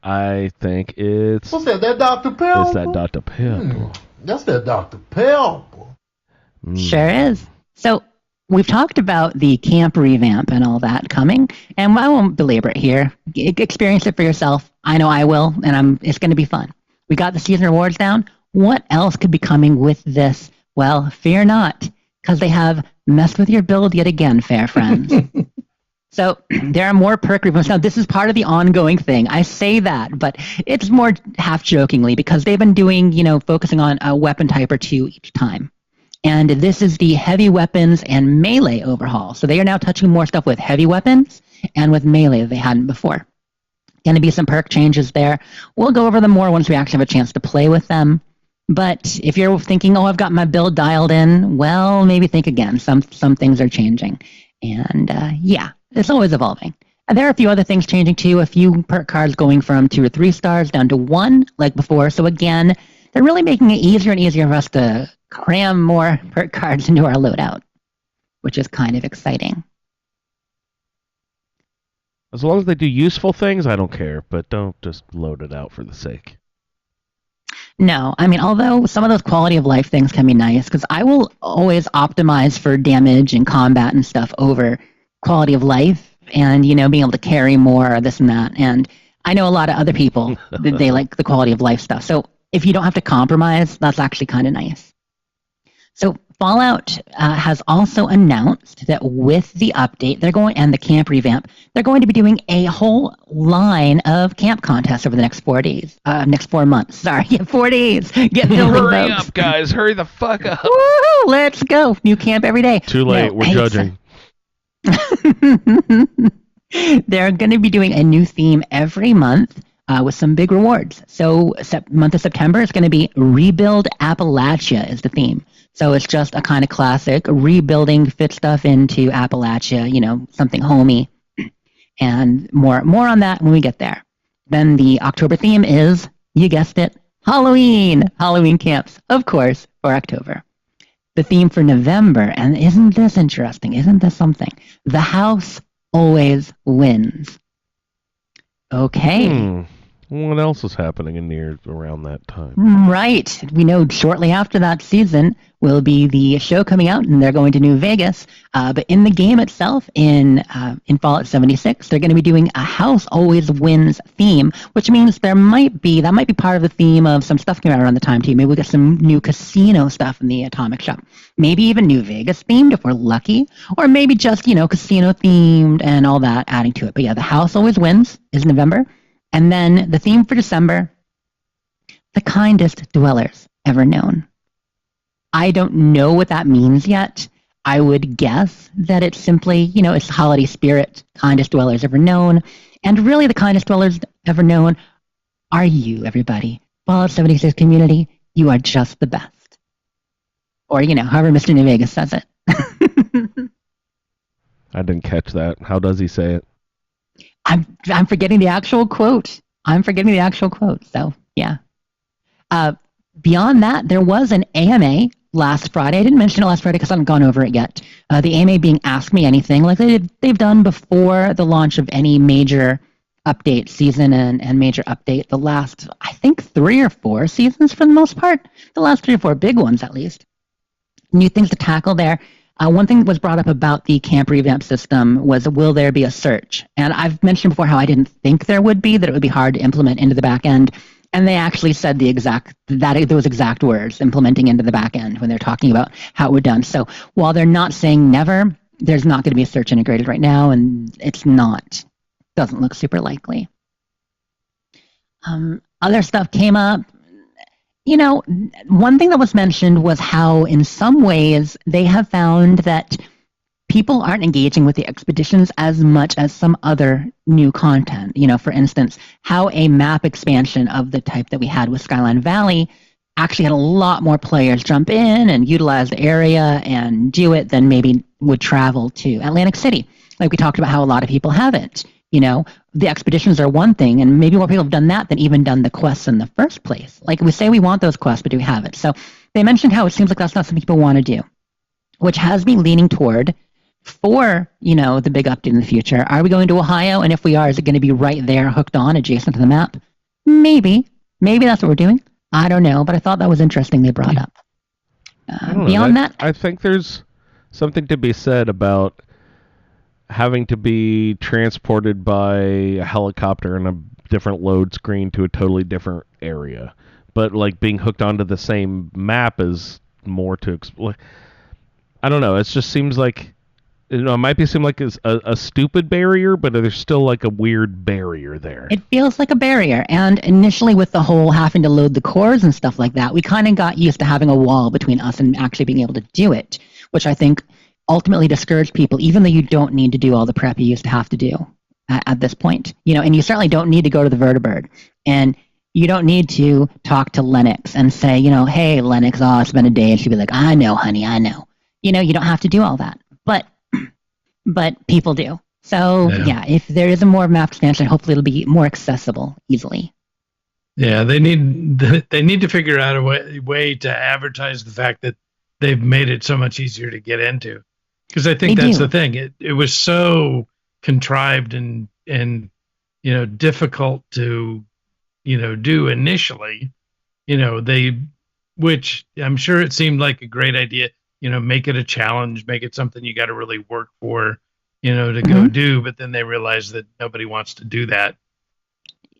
I think it's... What's that? That Dr. Pepper? It's that Dr. Pepper. That's that Dr. Pepper. Sure is. So we've talked about the camp revamp and all that coming, and I won't belabor it here. Experience it for yourself. I know I will, and it's going to be fun. We got the season rewards down. What else could be coming with this? Well, fear not, because they have messed with your build yet again, fair friends. So there are more perk revamps. Now, this is part of the ongoing thing. I say that, but it's more half-jokingly because they've been doing, focusing on a weapon type or two each time. And this is the heavy weapons and melee overhaul. So they are now touching more stuff with heavy weapons and with melee that they hadn't before. Going to be some perk changes there. We'll go over them more once we actually have a chance to play with them. But if you're thinking, I've got my build dialed in, well, maybe think again. Some things are changing. And it's always evolving. And there are a few other things changing too. A few perk cards going from 2 or 3 stars down to 1 like before. So again, they're really making it easier and easier for us to cram more perk cards into our loadout, which is kind of exciting. As long as they do useful things, I don't care, but don't just load it out for the sake. No, I mean, although some of those quality of life things can be nice, because I will always optimize for damage and combat and stuff over quality of life and, being able to carry more or this and that. And I know a lot of other people, they like the quality of life stuff. So if you don't have to compromise, that's actually kind of nice. So Fallout has also announced that with the update, and the camp revamp, they're going to be doing a whole line of camp contests over the next 4 days. Next 4 months. Sorry, 4 days. Get building, Hurry folks. up, guys. Hurry the fuck up. Woo! Let's go. New camp every day. Too late. We're judging. They're going to be doing a new theme every month with some big rewards. So month of September is going to be Rebuild Appalachia is the theme. So it's just a kind of classic rebuilding, fit stuff into Appalachia, something homey. And more on that when we get there. Then the October theme is, you guessed it, Halloween. Halloween camps, of course, for October. The theme for November, and isn't this interesting? Isn't this something? The house always wins. Okay. What else is happening in near around that time? Right. We know shortly after that season will be the show coming out, and they're going to New Vegas. But in the game itself, in Fallout 76, they're going to be doing a House Always Wins theme, which means that might be part of the theme of some stuff coming out around the time too. Maybe we'll get some new casino stuff in the Atomic Shop. Maybe even New Vegas themed if we're lucky, or maybe just casino themed and all that adding to it. But yeah, the House Always Wins is November. And then the theme for December, the kindest dwellers ever known. I don't know what that means yet. I would guess that it's simply, it's holiday spirit, kindest dwellers ever known. And really the kindest dwellers ever known are you, everybody. Fallout 76 community, you are just the best. Or, however Mr. New Vegas says it. I didn't catch that. How does he say it? I'm forgetting the actual quote. So, yeah. Beyond that, there was an AMA last Friday. I didn't mention it last Friday because I haven't gone over it yet. The AMA being Ask Me Anything, like they've done before the launch of any major update season and major update. The last, I think, 3 or 4 seasons for the most part. The last 3 or 4 big ones, at least. New things to tackle there. One thing that was brought up about the camp revamp system was, will there be a search? And I've mentioned before how I didn't think there would be, that it would be hard to implement into the back end. And they actually said those exact words, implementing into the back end, when they're talking about how it would done. So while they're not saying never, there's not going to be a search integrated right now, and doesn't look super likely. Other stuff came up. One thing that was mentioned was how in some ways they have found that people aren't engaging with the expeditions as much as some other new content. For instance, how a map expansion of the type that we had with Skyline Valley actually had a lot more players jump in and utilize the area and do it than maybe would travel to Atlantic City. Like we talked about how a lot of people haven't. The expeditions are one thing, and maybe more people have done that than even done the quests in the first place. Like we say we want those quests, but do we have it? So they mentioned how it seems like that's not something people want to do, which has me leaning toward for, the big update in the future. Are we going to Ohio? And if we are, is it going to be right there, hooked on, adjacent to the map? Maybe. Maybe that's what we're doing. I don't know, but I thought that was interesting they brought up. Beyond that, I think there's something to be said about having to be transported by a helicopter and a different load screen to a totally different area. But, like, being hooked onto the same map is more to explore. I don't know. It just seems like, it might seem like it's a stupid barrier, but there's still, like, a weird barrier there. it feels like a barrier. And initially with the whole having to load the cores and stuff like that, we kind of got used to having a wall between us and actually being able to do it, which I think ultimately discouraged people, even though you don't need to do all the prep you used to have to do at this point. And you certainly don't need to go to the vertibird. And you don't need to talk to Lennox and say, hey, Lennox, it's been a day. And she'd be like, I know, honey, I know. You don't have to do all that. But people do. So, yeah, if there is a more map expansion, hopefully it'll be more accessible easily. Yeah, they need to figure out a way to advertise the fact that they've made it so much easier to get into. Because I think that's the thing. It was so contrived and difficult to do initially. Which I'm sure it seemed like a great idea. Make it a challenge, make it something you got to really work for, to go do. But then they realize that nobody wants to do that.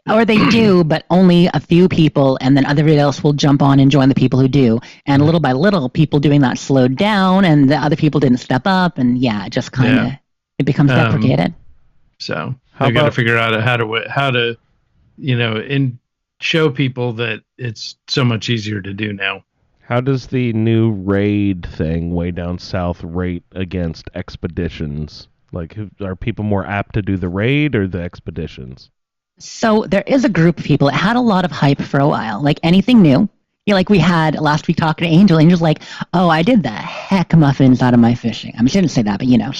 Or they do, but only a few people, and then everybody else will jump on and join the people who do. And little by little, people doing that slowed down, and the other people didn't step up, and it just kind of it becomes deprecated. So I got to figure out how to show people that it's so much easier to do now. How does the new raid thing way down south rate against expeditions? Like, are people more apt to do the raid or the expeditions? So there is a group of people that had a lot of hype for a while. Like anything new, like we had last week talking to Angel. Angel's like, "Oh, I did the heck muffins out of my fishing." I mean, she didn't say that, but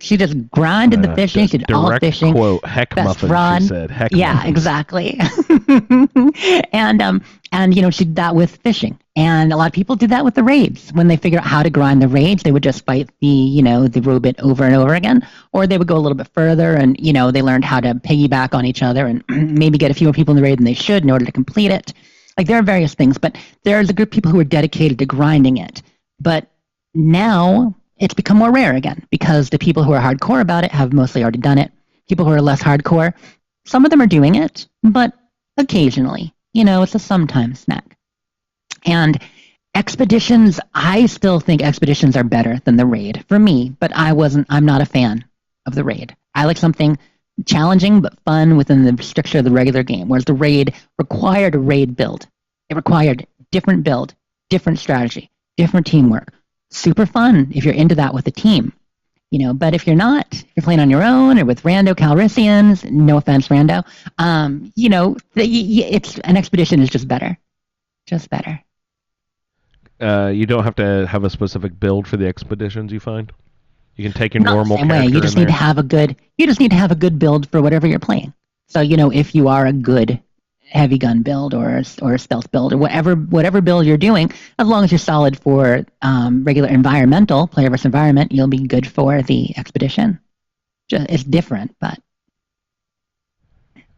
she just grinded the fishing. She did all fishing. Quote, heck best muffins, run. she said. Heck yeah, muffins. exactly. and she did that with fishing. And a lot of people did that with the raids. When they figure out how to grind the raids, they would just fight the robot over and over again, or they would go a little bit further and they learned how to piggyback on each other and maybe get a few more people in the raid than they should in order to complete it. Like there are various things, but there's a group of people who are dedicated to grinding it. But now it's become more rare again because the people who are hardcore about it have mostly already done it. People who are less hardcore, some of them are doing it, but occasionally, it's a sometimes snack. And expeditions, I still think expeditions are better than the raid for me, but I'm not a fan of the raid. I like something challenging but fun within the structure of the regular game, whereas the raid required a raid build. It required different build, different strategy, different teamwork. Super fun if you're into that with a team. But if you're not, if you're playing on your own or with rando Calrissians, no offense, rando, it's an expedition is just better. Just better. You don't have to have a specific build for the expeditions, you find? You can take your Not normal the same way. character You just in need to there. have a good build for whatever you're playing. So, if you are a good heavy gun build or a stealth build or whatever build you're doing, as long as you're solid for regular environmental, player versus environment, you'll be good for the expedition. It's different, but...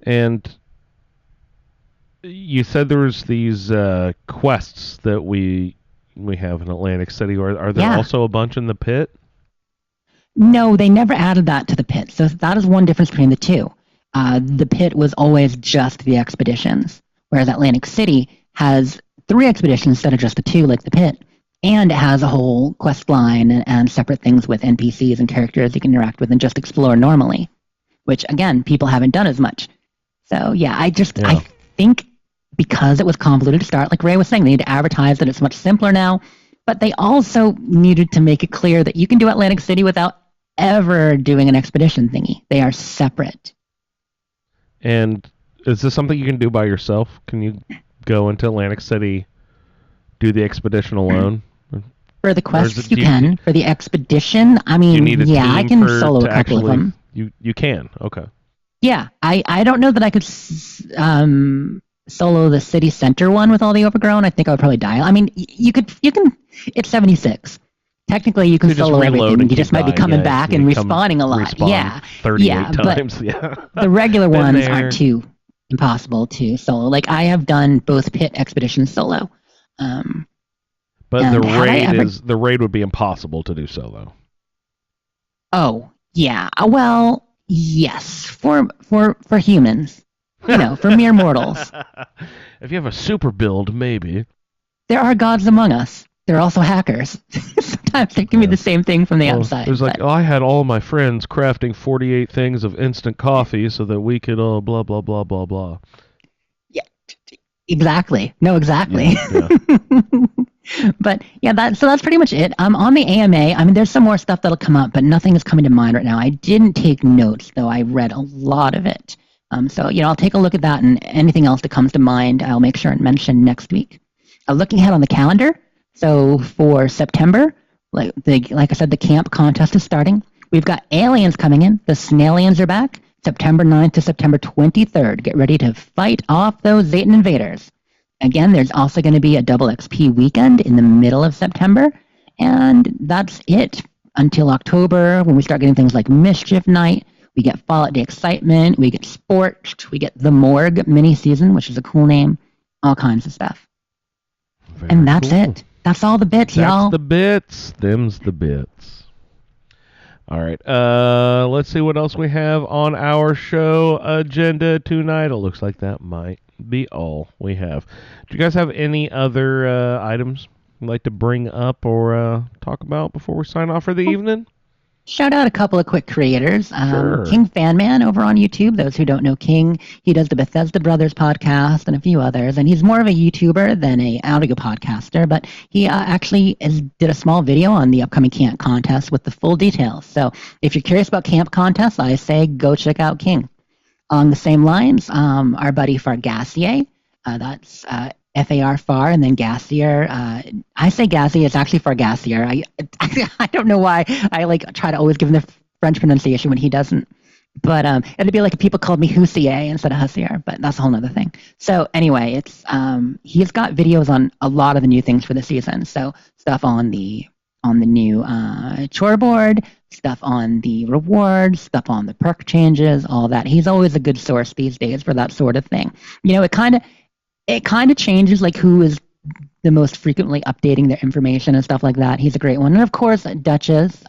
And you said there was these quests that we have in Atlantic City. Are there also a bunch in the pit? No, they never added that to the pit. So that is one difference between the two. The pit was always just the expeditions, whereas Atlantic City has 3 expeditions instead of just the 2 like the pit. And it has a whole quest line and separate things with NPCs and characters you can interact with and just explore normally, which, again, people haven't done as much. So, I think because it was convoluted to start, like Ray was saying, they need to advertise that it's much simpler now. But they also needed to make it clear that you can do Atlantic City without ever doing an expedition thingy. They are separate. And is this something you can do by yourself? Can you go into Atlantic City, do the expedition alone? For the Or is quests, it- you do you- can. For the expedition, I Do you mean, need a yeah, I team can for solo to a couple actually, of them. You can. Okay. Yeah, I don't know that I could solo the city center one with all the overgrown. I think I would probably die. I mean, you can. It's 76. Technically, you can So just solo reload everything. and You keep just might be dying, coming yeah, back you and come respawning a lot. respawn Yeah, 38 yeah, but times. Yeah. the regular Been ones there. aren't too impossible to solo. Like I have done both pit expeditions solo. But And had I ever- the raid would be impossible to do solo. Oh, yeah. Well, yes, for humans. For mere mortals. If you have a super build, maybe. There are gods among us. They're also hackers. Sometimes they can be the same thing from the outside. There's like, but- I had all my friends crafting 48 things of instant coffee so that we could all blah, blah, blah, blah, blah. Exactly. No, exactly. Yeah. But yeah, that's pretty much it. On the AMA, I mean, there's some more stuff that'll come up, but nothing is coming to mind right now. I didn't take notes, though. I read a lot of it. So I'll take a look at that, and anything else that comes to mind, I'll make sure and mention next week. Looking ahead on the calendar, so for September, like I said, the camp contest is starting. We've got aliens coming in. The Snailians are back. September 9th to September 23rd. Get ready to fight off those Zayton invaders. Again, there's also going to be a double XP weekend in the middle of September. And that's it until October, when we start getting things like Mischief Night. We get Fallout Day Excitement. We get Sporched. We get the Morgue mini-season, which is a cool name. All kinds of stuff. Very And that's cool. it. That's all the bits, That's y'all. the bits. Them's the bits. All right. Let's see what else we have on our show agenda tonight. It looks like that might be all we have. Do you guys have any other items you'd like to bring up or talk about before we sign off for the evening? Shout out a couple of quick creators. Sure. King Fanman over on YouTube. Those who don't know King, he does the Bethesda Brothers podcast and a few others. And he's more of a YouTuber than a audio podcaster. But he actually did a small video on the upcoming camp contest with the full details. So if you're curious about camp contests, I say go check out King. On the same lines, our buddy Fargassier. That's F-A-R Far, and then Gassier. I say Gassier, it's actually Fargassier. I don't know why I try to always give him the French pronunciation when he doesn't. But it'd be like if people called me Hussier instead of Hussier, but that's a whole other thing. So anyway, it's he's got videos on a lot of the new things for the season. So stuff on the new chore board, stuff on the rewards, stuff on the perk changes, all that. He's always a good source these days for that sort of thing. It kind of changes like who is the most frequently updating their information and stuff like that. He's a great one. And of course, Duchess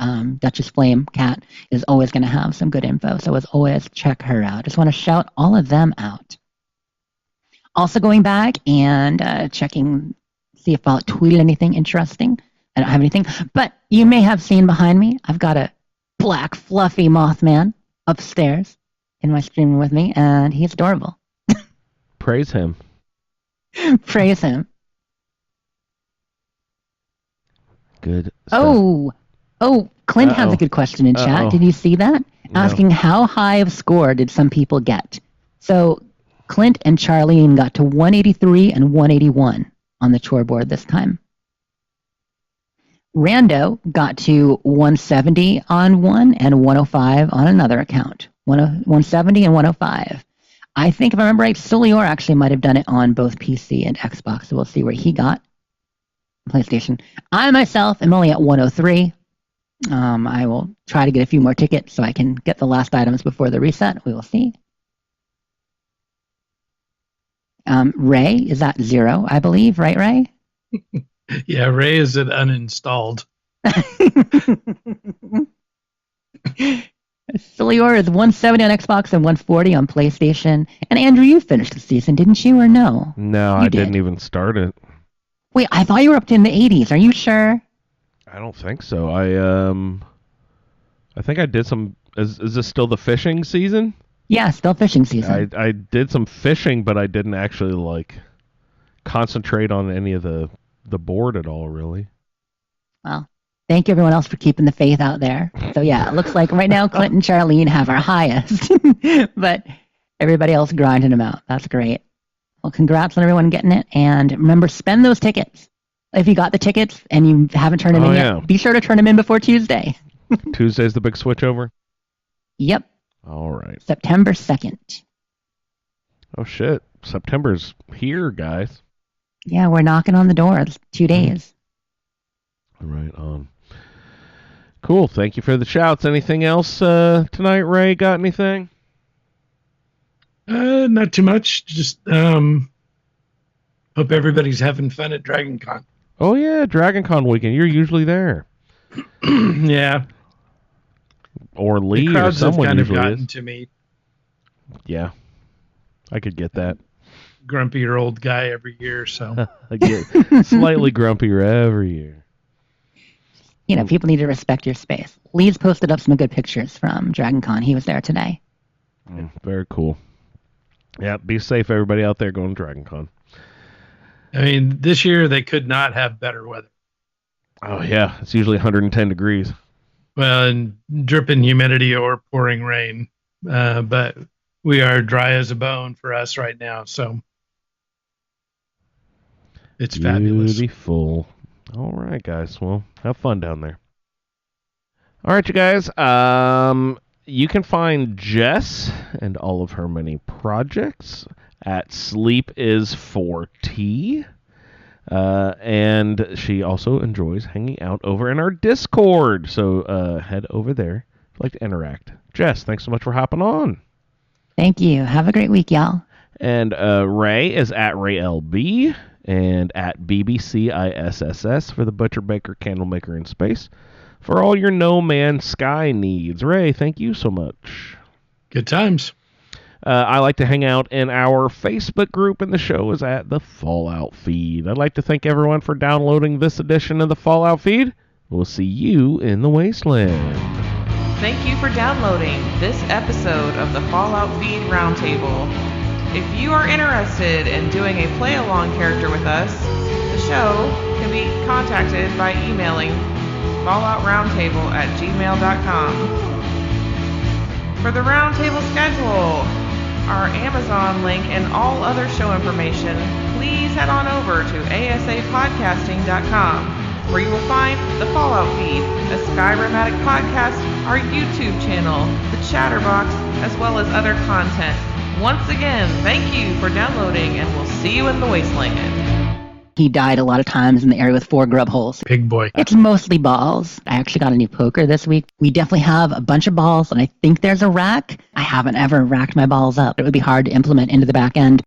Flame Cat is always going to have some good info. So as always, check her out. Just want to shout all of them out. Also going back and checking, see if I'll tweet anything interesting. I don't have anything, but you may have seen behind me, I've got a black fluffy Mothman upstairs in my stream with me, and he's adorable. Praise him. Praise him. Good stuff. Oh, Clint has Uh-oh. a good question in chat. Uh-oh. Did you see that? No. Asking how high of score did some people get? So Clint and Charlene got to 183 and 181 on the chore board this time. Rando got to 170 on one and 105 on another account. 170 and 105. I think if I remember right, Solior actually might have done it on both PC and Xbox, so we'll see where he got. PlayStation. I myself am only at 103. I will try to get a few more tickets so I can get the last items before the reset. We will see. Ray is at 0, I believe, right, Ray? Yeah, Ray is it uninstalled. Solior is 170 on Xbox and 140 on PlayStation. And Andrew, you finished the season, didn't you, or no? No, You I did. didn't even start it. Wait, I thought you were up to in the 80s. Are you sure? I don't think so. I think I did some. Is this still the fishing season? Yeah, still fishing season. I did some fishing, but I didn't actually concentrate on any of the board at all, really. Well, thank you everyone else for keeping the faith out there. So yeah, it looks like right now Clint and Charlene have our highest, but everybody else grinding them out. That's great. Well, congrats on everyone getting it, and remember, spend those tickets. If you got the tickets and you haven't turned them in yet, be sure to turn them in before Tuesday. Tuesday's the big switchover? Yep. All right. September 2nd. Oh, shit. September's here, guys. Yeah, we're knocking on the door. It's 2 days. Right on. Cool. Thank you for the shouts. Anything else tonight, Ray? Got anything? Not too much. Just hope everybody's having fun at Dragon Con. Oh, yeah, Dragon Con weekend. You're usually there. Yeah. Or Lee the or crowds have someone kind of usually gotten is. to me. Yeah. I could get that. Grumpier old guy every year, so. I get slightly grumpier every year. You know, people need to respect your space. Lee's posted up some good pictures from Dragon Con. He was there today. Very cool. Yeah, be safe, everybody out there going to Dragon Con. I mean, this year they could not have better weather. Oh, yeah. It's usually 110 degrees. Well, and dripping humidity or pouring rain. But we are dry as a bone for us right now, so it's fabulous. Beautiful. All right, guys. Well, have fun down there. All right, you guys. You can find Jess and all of her many projects at Sleep is 4T. And she also enjoys hanging out over in our Discord. So head over there if you'd like to interact. Jess, thanks so much for hopping on. Thank you. Have a great week, y'all. And Ray is at RayLB and at BBCISSS for the Butcher Baker Candle Maker in Space for all your No Man's Sky needs. Ray, thank you so much. Good times. I like to hang out in our Facebook group, and the show is at the Fallout Feed. I'd like to thank everyone for downloading this edition of the Fallout Feed. We'll see you in the Wasteland. Thank you for downloading this episode of the Fallout Feed Roundtable. If you are interested in doing a play-along character with us, the show can be contacted by emailing falloutroundtable@gmail.com. For the Roundtable schedule, our Amazon link, and all other show information, please head on over to asapodcasting.com, where you will find the Fallout Feed, a Skyrimatic podcast, our YouTube channel, the Chatterbox, as well as other content. Once again, thank you for downloading, and we'll see you in the Wasteland. He died a lot of times in the area with 4 grub holes. Big boy. It's mostly balls. I actually got a new poker this week. We definitely have a bunch of balls, and I think there's a rack. I haven't ever racked my balls up. It would be hard to implement into the back end.